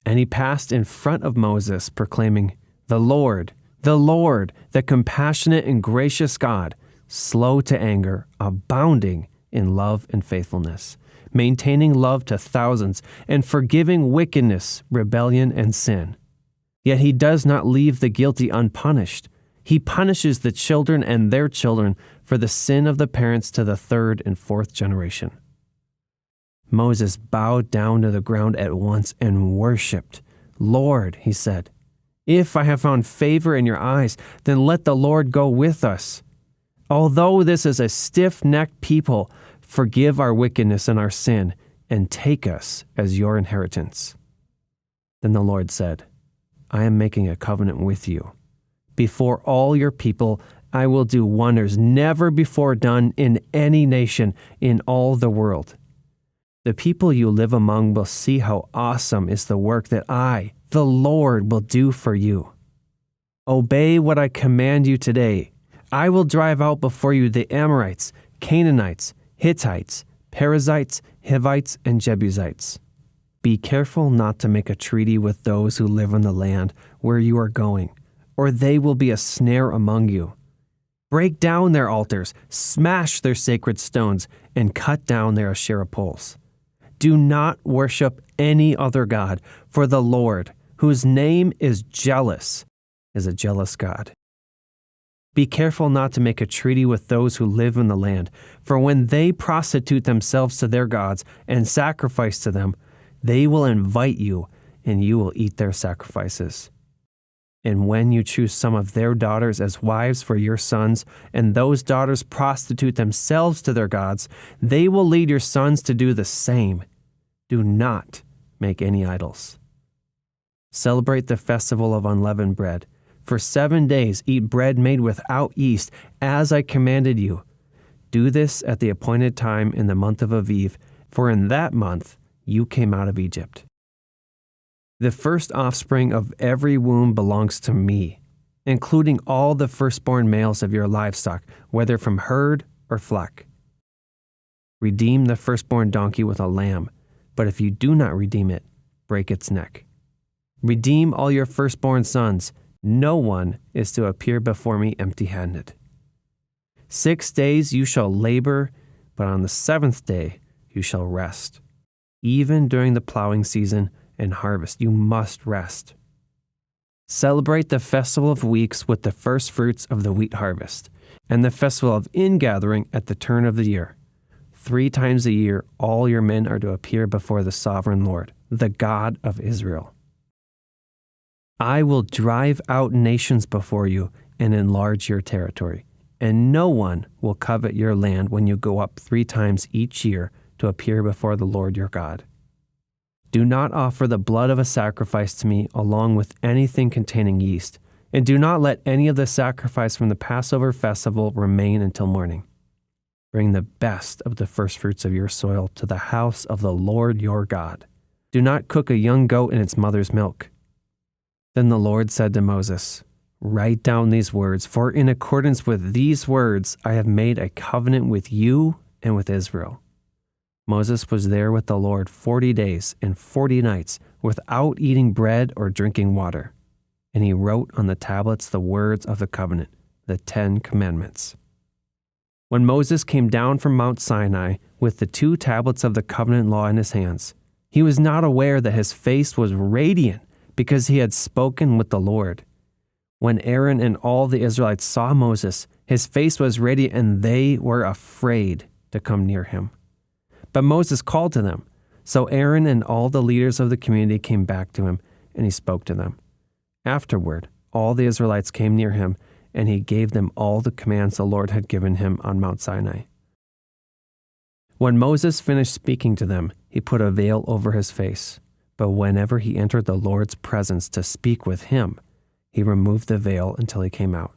And he passed in front of Moses, proclaiming, the Lord, the compassionate and gracious God, slow to anger, abounding in love and faithfulness, maintaining love to thousands, and forgiving wickedness, rebellion, and sin. Yet he does not leave the guilty unpunished. He punishes the children and their children for the sin of the parents to the 3rd and 4th generation. Moses bowed down to the ground at once and worshipped. "Lord," he said, "if I have found favor in your eyes, then let the Lord go with us. Although this is a stiff-necked people, forgive our wickedness and our sin, and take us as your inheritance." Then the Lord said, "I am making a covenant with you. Before all your people, I will do wonders never before done in any nation in all the world. The people you live among will see how awesome is the work that I, the Lord, will do for you. Obey what I command you today. I will drive out before you the Amorites, Canaanites, Hittites, Perizzites, Hivites, and Jebusites. Be careful not to make a treaty with those who live in the land where you are going, or they will be a snare among you. Break down their altars, smash their sacred stones, and cut down their Asherah poles. Do not worship any other god, for the Lord, whose name is jealous, is a jealous God. Be careful not to make a treaty with those who live in the land, for when they prostitute themselves to their gods and sacrifice to them, they will invite you, and you will eat their sacrifices. And when you choose some of their daughters as wives for your sons, and those daughters prostitute themselves to their gods, they will lead your sons to do the same. Do not make any idols. Celebrate the festival of unleavened bread. For 7 days eat bread made without yeast, as I commanded you. Do this at the appointed time in the month of Aviv, for in that month you came out of Egypt. The first offspring of every womb belongs to me, including all the firstborn males of your livestock, whether from herd or flock. Redeem the firstborn donkey with a lamb, but if you do not redeem it, break its neck. Redeem all your firstborn sons. No one is to appear before me empty-handed. 6 days you shall labor, but on the 7th day you shall rest. Even during the plowing season and harvest, you must rest. Celebrate the festival of weeks with the first fruits of the wheat harvest, and the festival of ingathering at the turn of the year. 3 times a year, all your men are to appear before the sovereign Lord, the God of Israel. I will drive out nations before you and enlarge your territory, and no one will covet your land when you go up 3 times each year to appear before the Lord your God. Do not offer the blood of a sacrifice to me along with anything containing yeast, and do not let any of the sacrifice from the Passover festival remain until morning. Bring the best of the firstfruits of your soil to the house of the Lord your God. Do not cook a young goat in its mother's milk. Then the Lord said to Moses, Write down these words, for in accordance with these words I have made a covenant with you and with Israel. Moses was there with the Lord 40 days and 40 nights without eating bread or drinking water. And he wrote on the tablets the words of the covenant, the 10 Commandments. When Moses came down from Mount Sinai with the 2 tablets of the covenant law in his hands, he was not aware that his face was radiant because he had spoken with the Lord. When Aaron and all the Israelites saw Moses, his face was radiant and they were afraid to come near him. But Moses called to them. So Aaron and all the leaders of the community came back to him, and he spoke to them. Afterward, all the Israelites came near him, and he gave them all the commands the Lord had given him on Mount Sinai. When Moses finished speaking to them, he put a veil over his face. But whenever he entered the Lord's presence to speak with him, he removed the veil until he came out.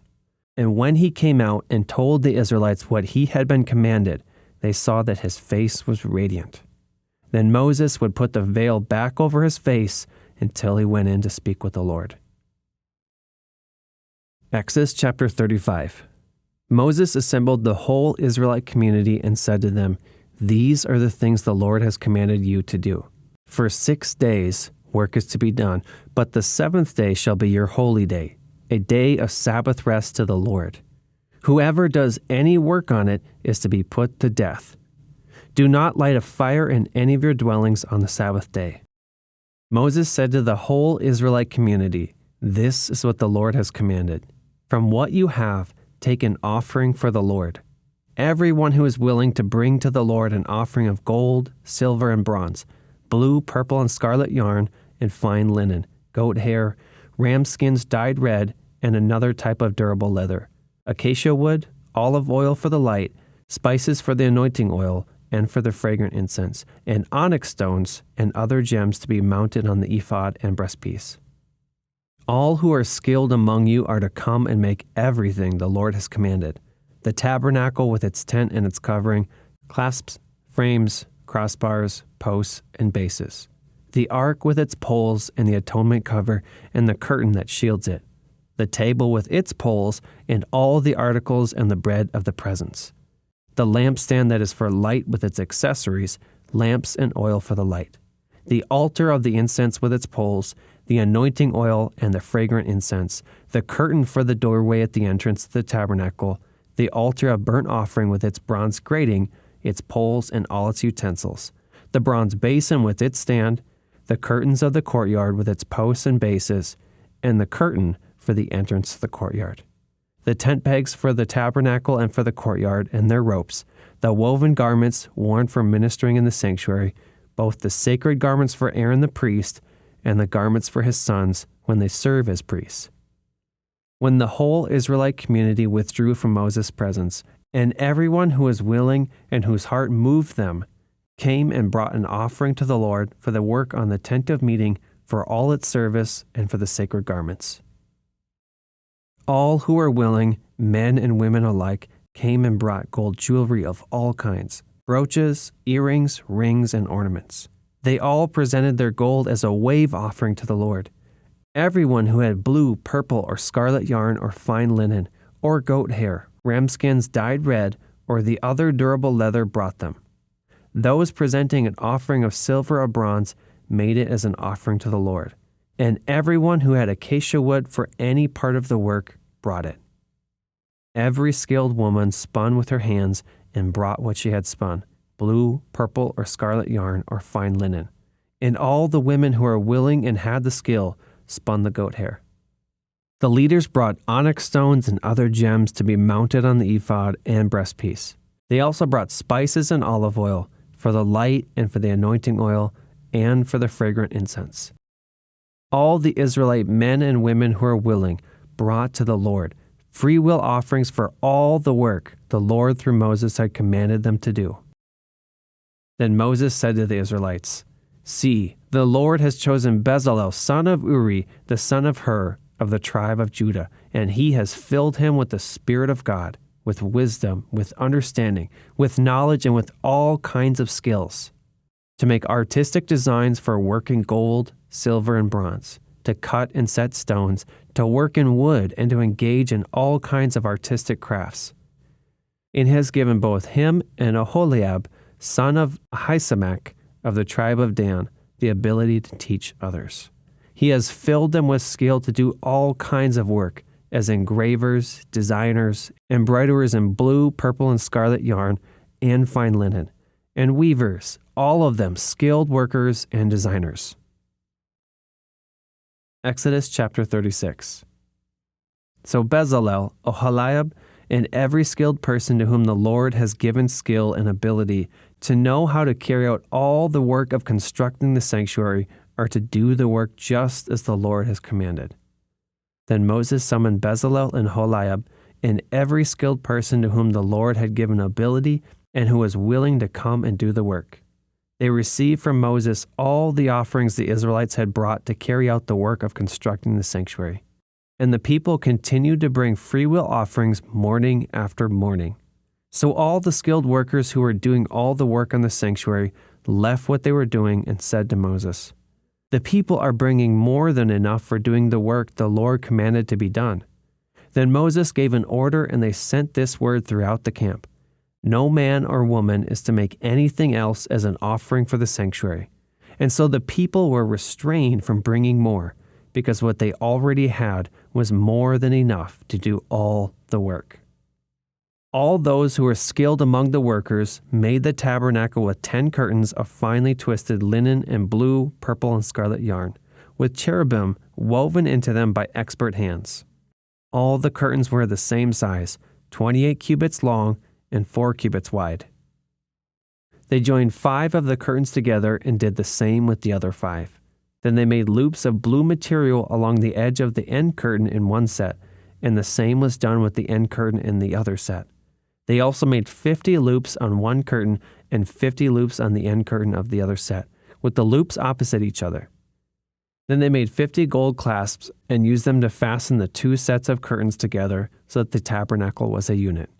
And when he came out and told the Israelites what he had been commanded, they saw that his face was radiant. Then Moses would put the veil back over his face until he went in to speak with the Lord. Exodus chapter 35. Moses assembled the whole Israelite community and said to them, These are the things the Lord has commanded you to do. For 6 days work is to be done, but the 7th day shall be your holy day, a day of Sabbath rest to the Lord. Whoever does any work on it is to be put to death. Do not light a fire in any of your dwellings on the Sabbath day. Moses said to the whole Israelite community, This is what the Lord has commanded. From what you have, take an offering for the Lord. Everyone who is willing to bring to the Lord an offering of gold, silver, and bronze, blue, purple, and scarlet yarn, and fine linen, goat hair, ram skins dyed red, and another type of durable leather, acacia wood, olive oil for the light, spices for the anointing oil, and for the fragrant incense, and onyx stones and other gems to be mounted on the ephod and breastpiece. All who are skilled among you are to come and make everything the Lord has commanded: the tabernacle with its tent and its covering, clasps, frames, crossbars, posts, and bases, the ark with its poles and the atonement cover and the curtain that shields it, the table with its poles and all the articles and the bread of the presence, the lampstand that is for light with its accessories, lamps and oil for the light, the altar of the incense with its poles, the anointing oil and the fragrant incense, the curtain for the doorway at the entrance to the tabernacle, the altar of burnt offering with its bronze grating, its poles and all its utensils, the bronze basin with its stand, the curtains of the courtyard with its posts and bases, and the curtain for the entrance to the courtyard, the tent pegs for the tabernacle and for the courtyard and their ropes, the woven garments worn for ministering in the sanctuary, both the sacred garments for Aaron the priest and the garments for his sons when they serve as priests. When the whole Israelite community withdrew from Moses' presence, and everyone who was willing and whose heart moved them came and brought an offering to the Lord for the work on the tent of meeting, for all its service, and for the sacred garments. All who were willing, men and women alike, came and brought gold jewelry of all kinds, brooches, earrings, rings, and ornaments. They all presented their gold as a wave offering to the Lord. Everyone who had blue, purple, or scarlet yarn or fine linen, or goat hair, ram skins dyed red, or the other durable leather brought them. Those presenting an offering of silver or bronze made it as an offering to the Lord. And everyone who had acacia wood for any part of the work brought it. Every skilled woman spun with her hands and brought what she had spun, blue, purple, or scarlet yarn or fine linen. And all the women who were willing and had the skill spun the goat hair. The leaders brought onyx stones and other gems to be mounted on the ephod and breastpiece, They also brought spices and olive oil for the light and for the anointing oil and for the fragrant incense. All the Israelite men and women who were willing brought to the Lord free will offerings for all the work the Lord through Moses had commanded them to do. Then Moses said to the Israelites, "See, the Lord has chosen Bezalel, son of Uri, the son of Hur, of the tribe of Judah, and he has filled him with the Spirit of God, with wisdom, with understanding, with knowledge, and with all kinds of skills, to make artistic designs for work in gold, silver, and bronze, to cut and set stones, to work in wood, and to engage in all kinds of artistic crafts. And he has given both him and Aholiab, son of Ahisamach, of the tribe of Dan, the ability to teach others. He has filled them with skill to do all kinds of work, as engravers, designers, embroiderers in blue, purple, and scarlet yarn, and fine linen, and weavers, all of them skilled workers and designers." Exodus chapter 36. So Bezalel, Aholiab, and every skilled person to whom the Lord has given skill and ability to know how to carry out all the work of constructing the sanctuary are to do the work just as the Lord has commanded. Then Moses summoned Bezalel and Aholiab and every skilled person to whom the Lord had given ability and who was willing to come and do the work. They received from Moses all the offerings the Israelites had brought to carry out the work of constructing the sanctuary. And the people continued to bring freewill offerings morning after morning. So all the skilled workers who were doing all the work on the sanctuary left what they were doing and said to Moses, "The people are bringing more than enough for doing the work the Lord commanded to be done." Then Moses gave an order, and they sent this word throughout the camp: "No man or woman is to make anything else as an offering for the sanctuary." And so the people were restrained from bringing more, because what they already had was more than enough to do all the work. All those who were skilled among the workers made the tabernacle with 10 curtains of finely twisted linen and blue, purple, and scarlet yarn, with cherubim woven into them by expert hands. All the curtains were the same size, 28 cubits long and 4 cubits wide. They joined 5 of the curtains together and did the same with the other 5. Then they made loops of blue material along the edge of the end curtain in one set, and the same was done with the end curtain in the other set. They also made 50 loops on one curtain and 50 loops on the end curtain of the other set, with the loops opposite each other. Then they made 50 gold clasps and used them to fasten the 2 sets of curtains together so that the tabernacle was a unit.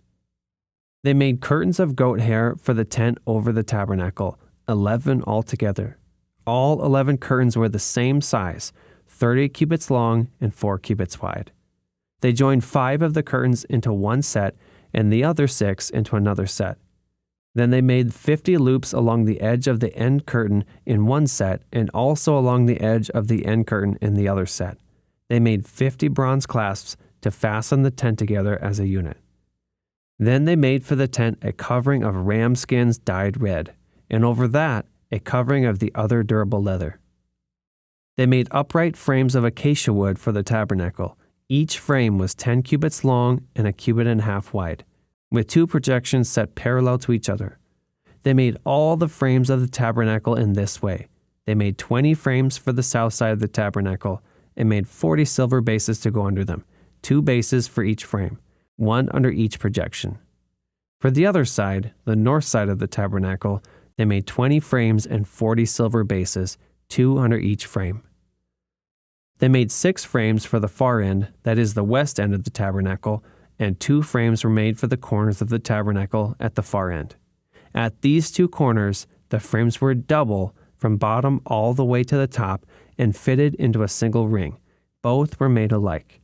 They made curtains of goat hair for the tent over the tabernacle, 11 altogether. All 11 curtains were the same size, 30 cubits long and 4 cubits wide. They joined 5 of the curtains into one set and the other 6 into another set. Then they made 50 loops along the edge of the end curtain in one set and also along the edge of the end curtain in the other set. They made 50 bronze clasps to fasten the tent together as a unit. Then they made for the tent a covering of ram skins dyed red, and over that a covering of the other durable leather. They made upright frames of acacia wood for the tabernacle. Each frame was 10 cubits long and a cubit and a half wide, with 2 projections set parallel to each other. They made all the frames of the tabernacle in this way. They made 20 frames for the south side of the tabernacle and made 40 silver bases to go under them, 2 bases for each frame, 1 under each projection. For the other side, the north side of the tabernacle, they made 20 frames and 40 silver bases, 2 under each frame. They made 6 frames for the far end, that is the west end of the tabernacle, and 2 frames were made for the corners of the tabernacle at the far end. At these 2 corners, the frames were double from bottom all the way to the top and fitted into a single ring. Both were made alike.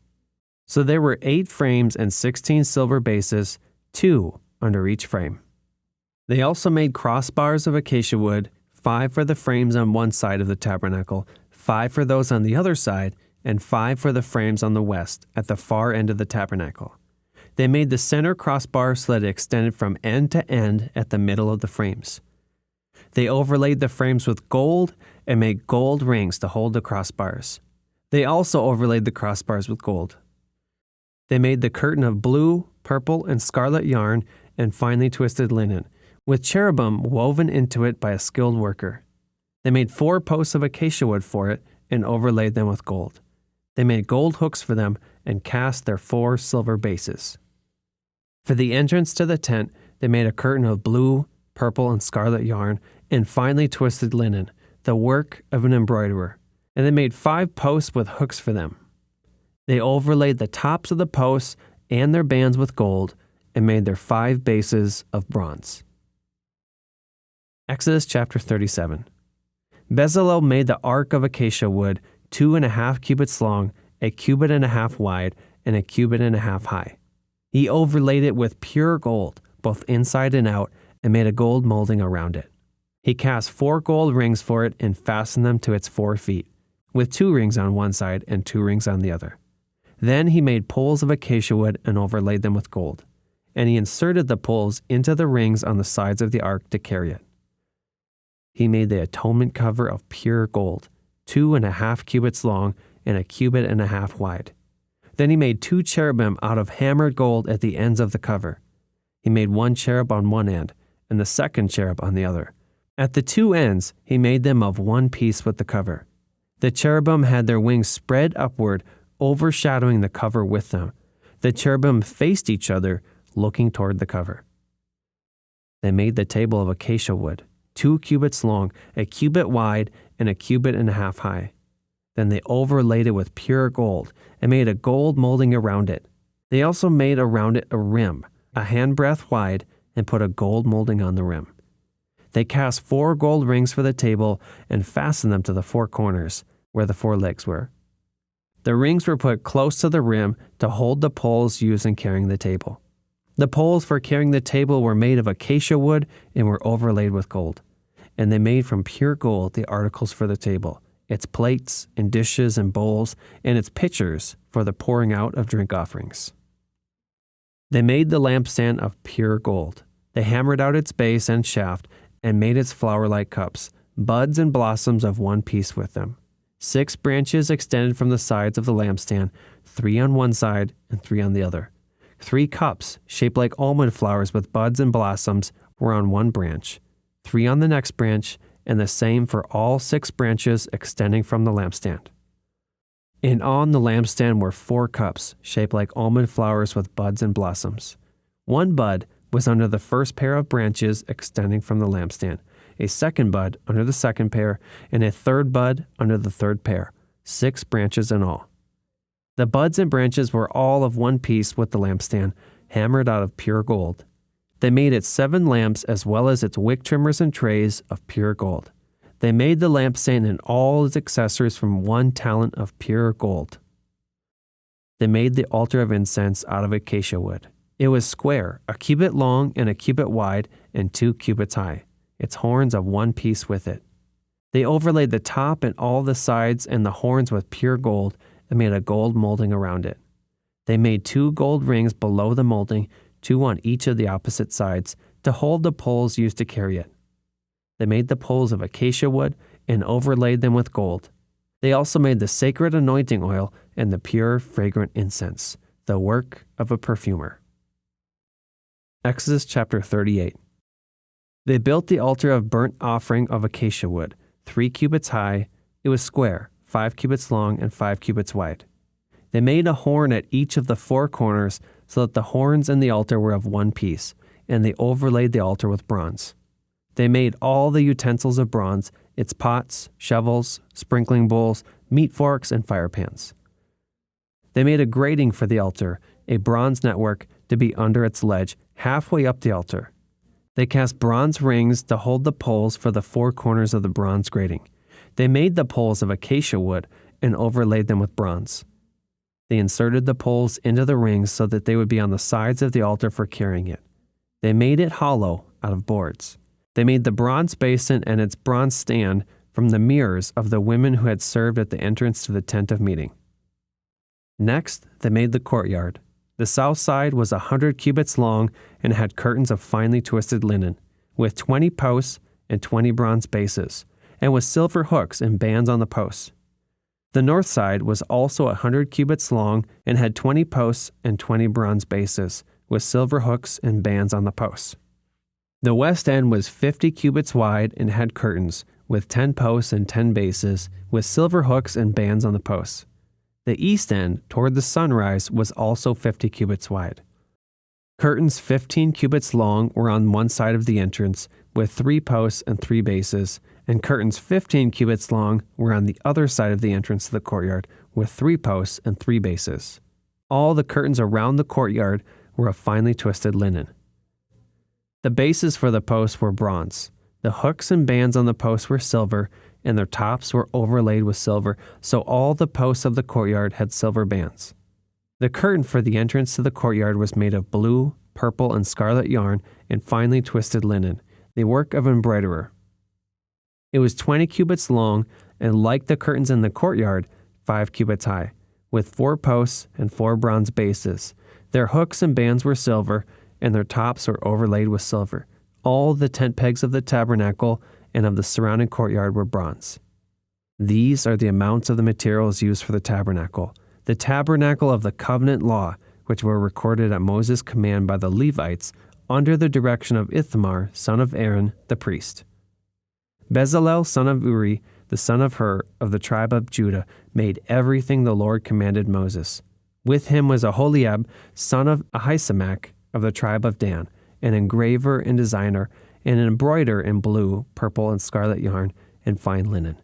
So there were 8 frames and 16 silver bases, 2 under each frame. They also made crossbars of acacia wood, 5 for the frames on one side of the tabernacle, 5 for those on the other side, and 5 for the frames on the west, at the far end of the tabernacle. They made the center crossbar so that it extended from end to end at the middle of the frames. They overlaid the frames with gold and made gold rings to hold the crossbars. They also overlaid the crossbars with gold. They made the curtain of blue, purple, and scarlet yarn and finely twisted linen, with cherubim woven into it by a skilled worker. They made 4 posts of acacia wood for it and overlaid them with gold. They made gold hooks for them and cast their 4 silver bases. For the entrance to the tent, they made a curtain of blue, purple, and scarlet yarn and finely twisted linen, the work of an embroiderer. And they made 5 posts with hooks for them. They overlaid the tops of the posts and their bands with gold and made their 5 bases of bronze. Exodus chapter 37. Bezalel made the ark of acacia wood 2.5 cubits long, 1.5 cubits wide, and 1.5 cubits high. He overlaid it with pure gold, both inside and out, and made a gold molding around it. He cast 4 gold rings for it and fastened them to its 4 feet, with 2 rings on one side and 2 rings on the other. Then he made poles of acacia wood and overlaid them with gold, and he inserted the poles into the rings on the sides of the ark to carry it. He made the atonement cover of pure gold, 2.5 cubits long and 1.5 cubits wide. Then he made 2 cherubim out of hammered gold at the ends of the cover. He made 1 cherub on one end and the second cherub on the other. At the 2 ends, he made them of one piece with the cover. The cherubim had their wings spread upward, overshadowing the cover with them. The cherubim faced each other, looking toward the cover. They made the table of acacia wood, 2 cubits long, 1 cubit wide, and 1.5 cubits high. Then they overlaid it with pure gold and made a gold molding around it. They also made around it a rim, a handbreadth wide, and put a gold molding on the rim. They cast 4 gold rings for the table and fastened them to the 4 corners, where the 4 legs were. The rings were put close to the rim to hold the poles used in carrying the table. The poles for carrying the table were made of acacia wood and were overlaid with gold. And they made from pure gold the articles for the table, its plates and dishes and bowls, and its pitchers for the pouring out of drink offerings. They made the lampstand of pure gold. They hammered out its base and shaft and made its flower-like cups, buds and blossoms of one piece with them. 6 branches extended from the sides of the lampstand, 3 on one side and 3 on the other. 3 cups, shaped like almond flowers with buds and blossoms, were on one branch, 3 on the next branch, and the same for all 6 branches extending from the lampstand. And on the lampstand were 4 cups, shaped like almond flowers with buds and blossoms. 1 bud was under the first pair of branches extending from the lampstand, a second bud under the second pair, and a third bud under the third pair, 6 branches in all. The buds and branches were all of one piece with the lampstand, hammered out of pure gold. They made its 7 lamps as well as its wick trimmers and trays of pure gold. They made the lampstand and all its accessories from 1 talent of pure gold. They made the altar of incense out of acacia wood. It was square, 1 cubit long and 1 cubit wide and 2 cubits high, its horns of one piece with it. They overlaid the top and all the sides and the horns with pure gold and made a gold molding around it. They made 2 gold rings below the molding, 2 on each of the opposite sides, to hold the poles used to carry it. They made the poles of acacia wood and overlaid them with gold. They also made the sacred anointing oil and the pure, fragrant incense, the work of a perfumer. Exodus chapter 38. They built the altar of burnt offering of acacia wood, 3 cubits high. It was square, 5 cubits long and 5 cubits wide. They made a horn at each of the 4 corners so that the horns and the altar were of one piece, and they overlaid the altar with bronze. They made all the utensils of bronze, its pots, shovels, sprinkling bowls, meat forks, and fire pans. They made a grating for the altar, a bronze network, to be under its ledge, halfway up the altar. They cast bronze rings to hold the poles for the 4 corners of the bronze grating. They made the poles of acacia wood and overlaid them with bronze. They inserted the poles into the rings so that they would be on the sides of the altar for carrying it. They made it hollow out of boards. They made the bronze basin and its bronze stand from the mirrors of the women who had served at the entrance to the tent of meeting. Next, they made the courtyard. The south side was 100 cubits long and had curtains of finely twisted linen, with 20 posts and 20 bronze bases, and with silver hooks and bands on the posts. The north side was also 100 cubits long and had 20 posts and 20 bronze bases, with silver hooks and bands on the posts. The west end was 50 cubits wide and had curtains, with 10 posts and 10 bases, with silver hooks and bands on the posts. The east end, toward the sunrise, was also 50 cubits wide. Curtains 15 cubits long were on one side of the entrance, with 3 posts and 3 bases, and curtains 15 cubits long were on the other side of the entrance to the courtyard, with 3 posts and 3 bases. All the curtains around the courtyard were of finely twisted linen. The bases for the posts were bronze. The hooks and bands on the posts were silver, and their tops were overlaid with silver, so all the posts of the courtyard had silver bands. The curtain for the entrance to the courtyard was made of blue, purple, and scarlet yarn and finely twisted linen, the work of an embroiderer. It was 20 cubits long, and like the curtains in the courtyard, 5 cubits high, with 4 posts and 4 bronze bases. Their hooks and bands were silver, and their tops were overlaid with silver. All the tent pegs of the tabernacle and of the surrounding courtyard were bronze. These are the amounts of the materials used for the tabernacle of the covenant law, which were recorded at Moses' command by the Levites under the direction of Ithamar, son of Aaron, the priest. Bezalel, son of Uri, the son of Hur, of the tribe of Judah, made everything the Lord commanded Moses. With him was Aholiab, son of Ahisamach, of the tribe of Dan, an engraver and designer, and an embroiderer in blue, purple, and scarlet yarn, and fine linen.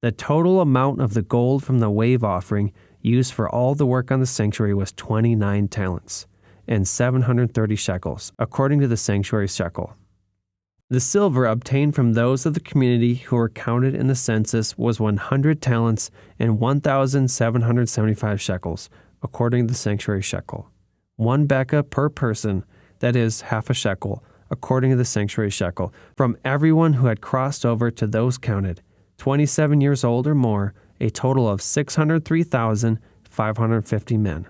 The total amount of the gold from the wave offering used for all the work on the sanctuary was 29 talents, and 730 shekels, according to the sanctuary shekel. The silver obtained from those of the community who were counted in the census was 100 talents and 1,775 shekels, according to the sanctuary shekel. 1 beka per person, that is, half a shekel, according to the sanctuary shekel, from everyone who had crossed over to those counted, 27 years old or more, a total of 603,550 men.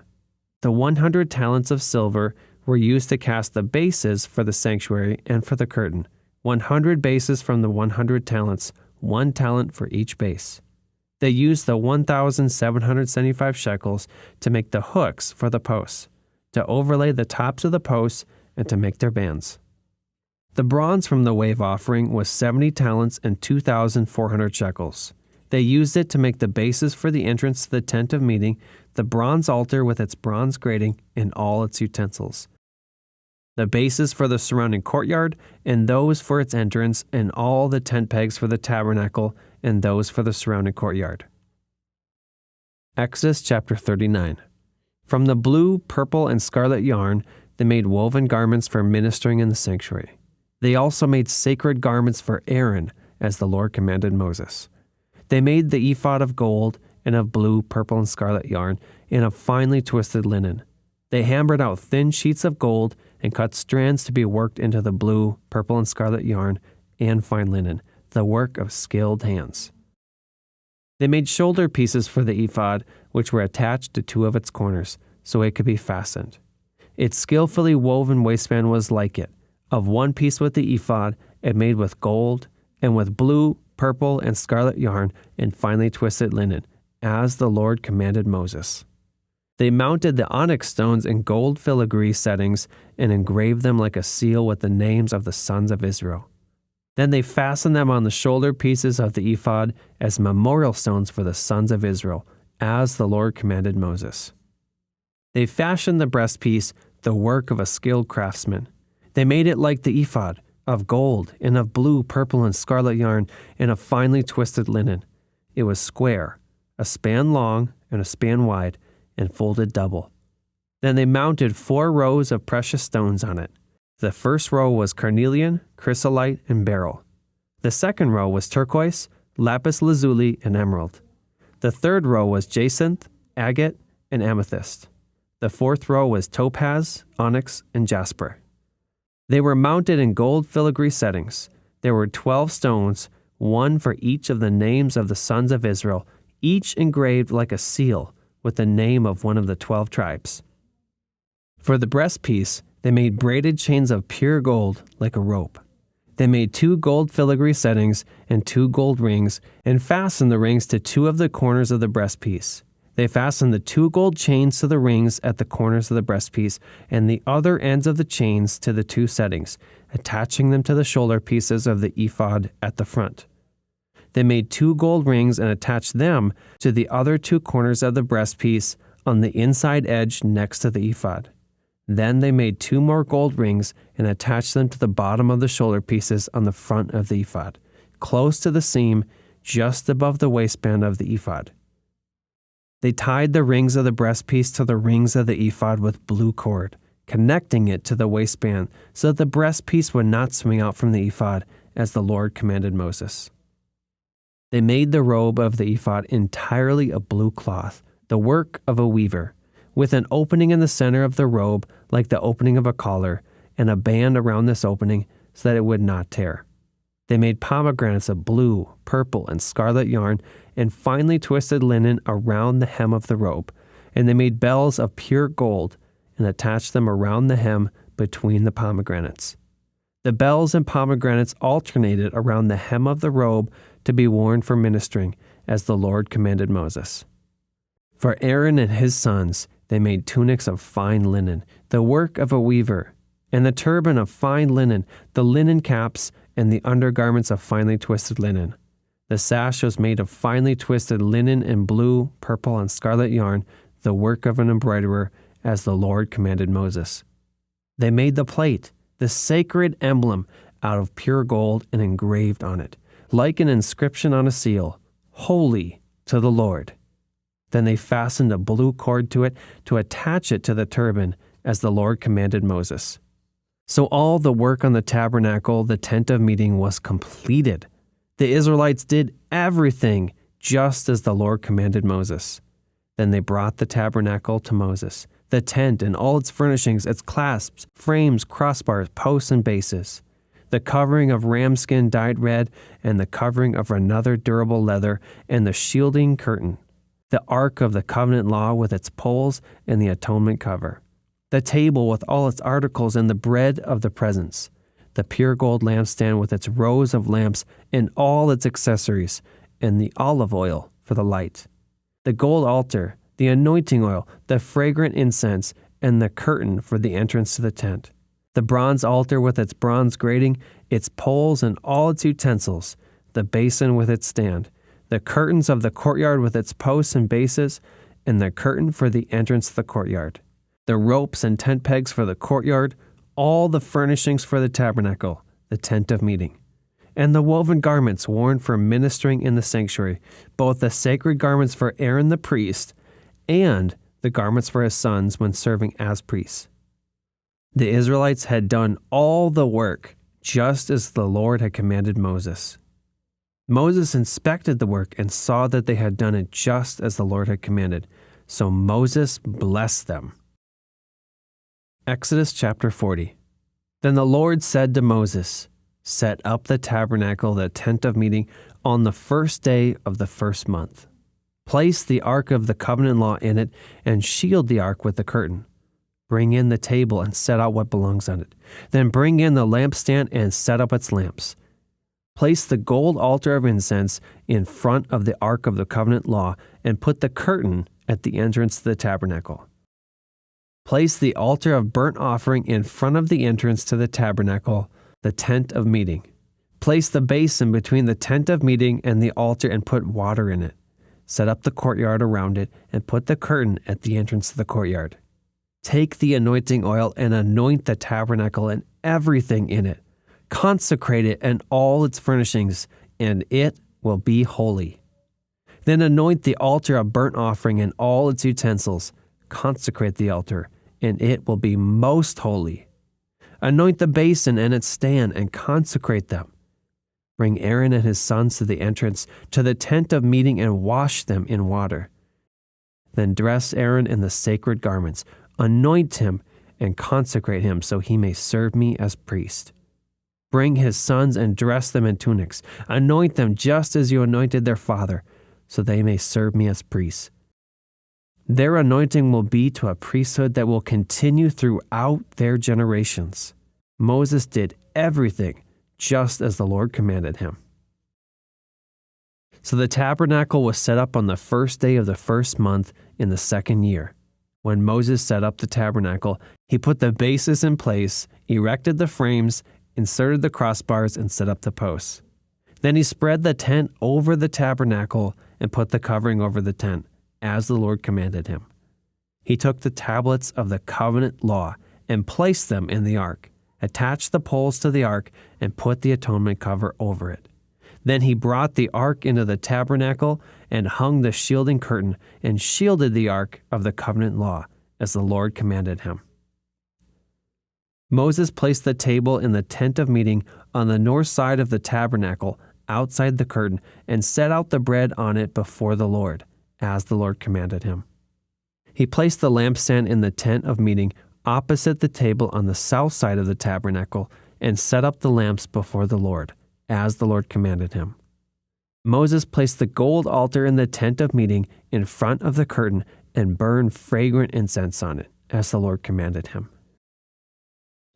The 100 talents of silver were used to cast the bases for the sanctuary and for the curtain. 100 bases from the 100 talents, 1 talent for each base. They used the 1,775 shekels to make the hooks for the posts, to overlay the tops of the posts, and to make their bands. The bronze from the wave offering was 70 talents and 2,400 shekels. They used it to make the bases for the entrance to the tent of meeting, the bronze altar with its bronze grating and all its utensils, the bases for the surrounding courtyard, and those for its entrance, and all the tent pegs for the tabernacle, and those for the surrounding courtyard. Exodus chapter 39. From the blue, purple, and scarlet yarn, they made woven garments for ministering in the sanctuary. They also made sacred garments for Aaron, as the Lord commanded Moses. They made the ephod of gold, and of blue, purple, and scarlet yarn, and of finely twisted linen. They hammered out thin sheets of gold and cut strands to be worked into the blue, purple, and scarlet yarn and fine linen, the work of skilled hands. They made shoulder pieces for the ephod, which were attached to 2 of its corners, so it could be fastened. Its skillfully woven waistband was like it, of 1 piece with the ephod, and made with gold, and with blue, purple, and scarlet yarn, and finely twisted linen, as the Lord commanded Moses. They mounted the onyx stones in gold filigree settings and engraved them like a seal with the names of the sons of Israel. Then they fastened them on the shoulder pieces of the ephod as memorial stones for the sons of Israel, as the Lord commanded Moses. They fashioned the breastpiece, the work of a skilled craftsman. They made it like the ephod, of gold, and of blue, purple, and scarlet yarn, and of finely twisted linen. It was square, a span long and a span wide, and folded double. Then they mounted 4 rows of precious stones on it. The first row was carnelian, chrysolite, and beryl. The second row was turquoise, lapis lazuli, and emerald. The third row was jacinth, agate, and amethyst. The fourth row was topaz, onyx, and jasper. They were mounted in gold filigree settings. There were 12 stones, 1 for each of the names of the sons of Israel, each engraved like a seal with the name of one of the 12 tribes. For the breastpiece, they made braided chains of pure gold like a rope. They made 2 gold filigree settings and 2 gold rings, and fastened the rings to 2 of the corners of the breastpiece. They fastened the 2 gold chains to the rings at the corners of the breastpiece, and the other ends of the chains to the 2 settings, attaching them to the shoulder pieces of the ephod at the front. They made 2 gold rings and attached them to the other 2 corners of the breastpiece on the inside edge next to the ephod. Then they made 2 more gold rings and attached them to the bottom of the shoulder pieces on the front of the ephod, close to the seam just above the waistband of the ephod. They tied the rings of the breastpiece to the rings of the ephod with blue cord, connecting it to the waistband so that the breastpiece would not swing out from the ephod, as the Lord commanded Moses. They made the robe of the ephod entirely of blue cloth, the work of a weaver, with an opening in the center of the robe like the opening of a collar, and a band around this opening so that it would not tear. They made pomegranates of blue, purple, and scarlet yarn, and finely twisted linen around the hem of the robe, and they made bells of pure gold and attached them around the hem between the pomegranates. The bells and pomegranates alternated around the hem of the robe to be worn for ministering, as the Lord commanded Moses. For Aaron and his sons, they made tunics of fine linen, the work of a weaver, and the turban of fine linen, the linen caps, and the undergarments of finely twisted linen. The sash was made of finely twisted linen in blue, purple, and scarlet yarn, the work of an embroiderer, as the Lord commanded Moses. They made the plate, the sacred emblem, out of pure gold and engraved on it, like an inscription on a seal, "Holy to the Lord." Then they fastened a blue cord to it to attach it to the turban, as the Lord commanded Moses. So all the work on the tabernacle, the tent of meeting, was completed. The Israelites did everything just as the Lord commanded Moses. Then they brought the tabernacle to Moses, the tent and all its furnishings, its clasps, frames, crossbars, posts, and bases, the covering of ram skin dyed red, and the covering of another durable leather, and the shielding curtain, the ark of the covenant law with its poles and the atonement cover, the table with all its articles and the bread of the presence, the pure gold lampstand with its rows of lamps and all its accessories, and the olive oil for the light, the gold altar, the anointing oil, the fragrant incense, and the curtain for the entrance to the tent, the bronze altar with its bronze grating, its poles and all its utensils, the basin with its stand, the curtains of the courtyard with its posts and bases, and the curtain for the entrance to the courtyard, the ropes and tent pegs for the courtyard, all the furnishings for the tabernacle, the tent of meeting, and the woven garments worn for ministering in the sanctuary, both the sacred garments for Aaron the priest and the garments for his sons when serving as priests. The Israelites had done all the work just as the Lord had commanded Moses. Moses inspected the work and saw that they had done it just as the Lord had commanded, so Moses blessed them. Exodus chapter 40. Then the Lord said to Moses, "Set up the tabernacle, the tent of meeting, on the first day of the first month. Place the ark of the covenant law in it, and shield the ark with the curtain. Bring in the table and set out what belongs on it. Then bring in the lampstand and set up its lamps. Place the gold altar of incense in front of the ark of the covenant law, and put the curtain at the entrance to the tabernacle. Place the altar of burnt offering in front of the entrance to the tabernacle, the tent of meeting. Place the basin between the tent of meeting and the altar and put water in it. Set up the courtyard around it and put the curtain at the entrance to the courtyard. Take the anointing oil and anoint the tabernacle and everything in it. Consecrate it and all its furnishings, and it will be holy. Then anoint the altar of burnt offering and all its utensils. Consecrate the altar, and it will be most holy. Anoint the basin and its stand, and consecrate them. Bring Aaron and his sons to the entrance to the tent of meeting and wash them in water. Then dress Aaron in the sacred garments, anoint him, and consecrate him so he may serve me as priest. Bring his sons and dress them in tunics. Anoint them just as you anointed their father, so they may serve me as priests. Their anointing will be to a priesthood that will continue throughout their generations." Moses did everything just as the Lord commanded him. So the tabernacle was set up on the first day of the first month in the second year. When Moses set up the tabernacle, he put the bases in place, erected the frames, inserted the crossbars, and set up the posts. Then he spread the tent over the tabernacle and put the covering over the tent, as the Lord commanded him. He took the tablets of the covenant law and placed them in the ark, attached the poles to the ark, and put the atonement cover over it. Then he brought the ark into the tabernacle and hung the shielding curtain and shielded the ark of the covenant law, as the Lord commanded him. Moses placed the table in the tent of meeting on the north side of the tabernacle, outside the curtain, and set out the bread on it before the Lord, as the Lord commanded him. He placed the lampstand in the tent of meeting opposite the table on the south side of the tabernacle and set up the lamps before the Lord, as the Lord commanded him. Moses placed the gold altar in the tent of meeting in front of the curtain and burned fragrant incense on it, as the Lord commanded him.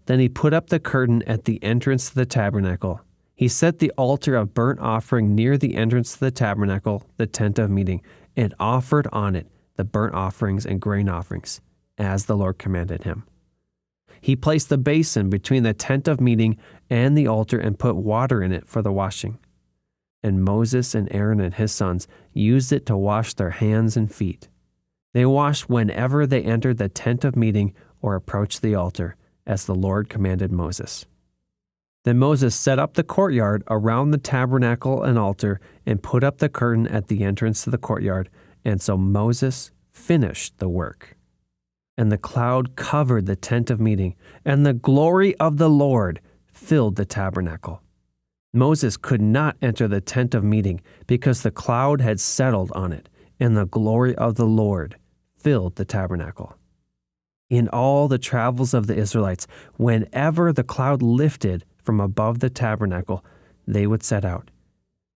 Then he put up the curtain at the entrance to the tabernacle. He set the altar of burnt offering near the entrance to the tabernacle, the tent of meeting, and offered on it the burnt offerings and grain offerings, as the Lord commanded him. He placed the basin between the tent of meeting and the altar and put water in it for the washing. And Moses and Aaron and his sons used it to wash their hands and feet. They washed whenever they entered the tent of meeting or approached the altar, as the Lord commanded Moses. Then Moses set up the courtyard around the tabernacle and altar and put up the curtain at the entrance to the courtyard, and so Moses finished the work. And the cloud covered the tent of meeting, and the glory of the Lord filled the tabernacle. Moses could not enter the tent of meeting because the cloud had settled on it, and the glory of the Lord filled the tabernacle. In all the travels of the Israelites, whenever the cloud lifted from above the tabernacle, they would set out.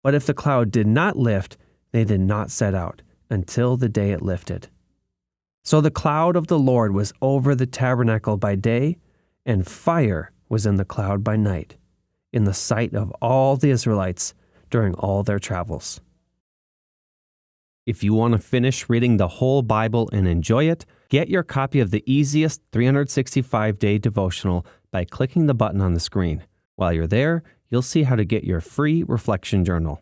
But if the cloud did not lift, they did not set out until the day it lifted. So the cloud of the Lord was over the tabernacle by day, and fire was in the cloud by night, in the sight of all the Israelites during all their travels. If you want to finish reading the whole Bible and enjoy it, get your copy of the easiest 365-day devotional by clicking the button on the screen. While you're there, you'll see how to get your free reflection journal.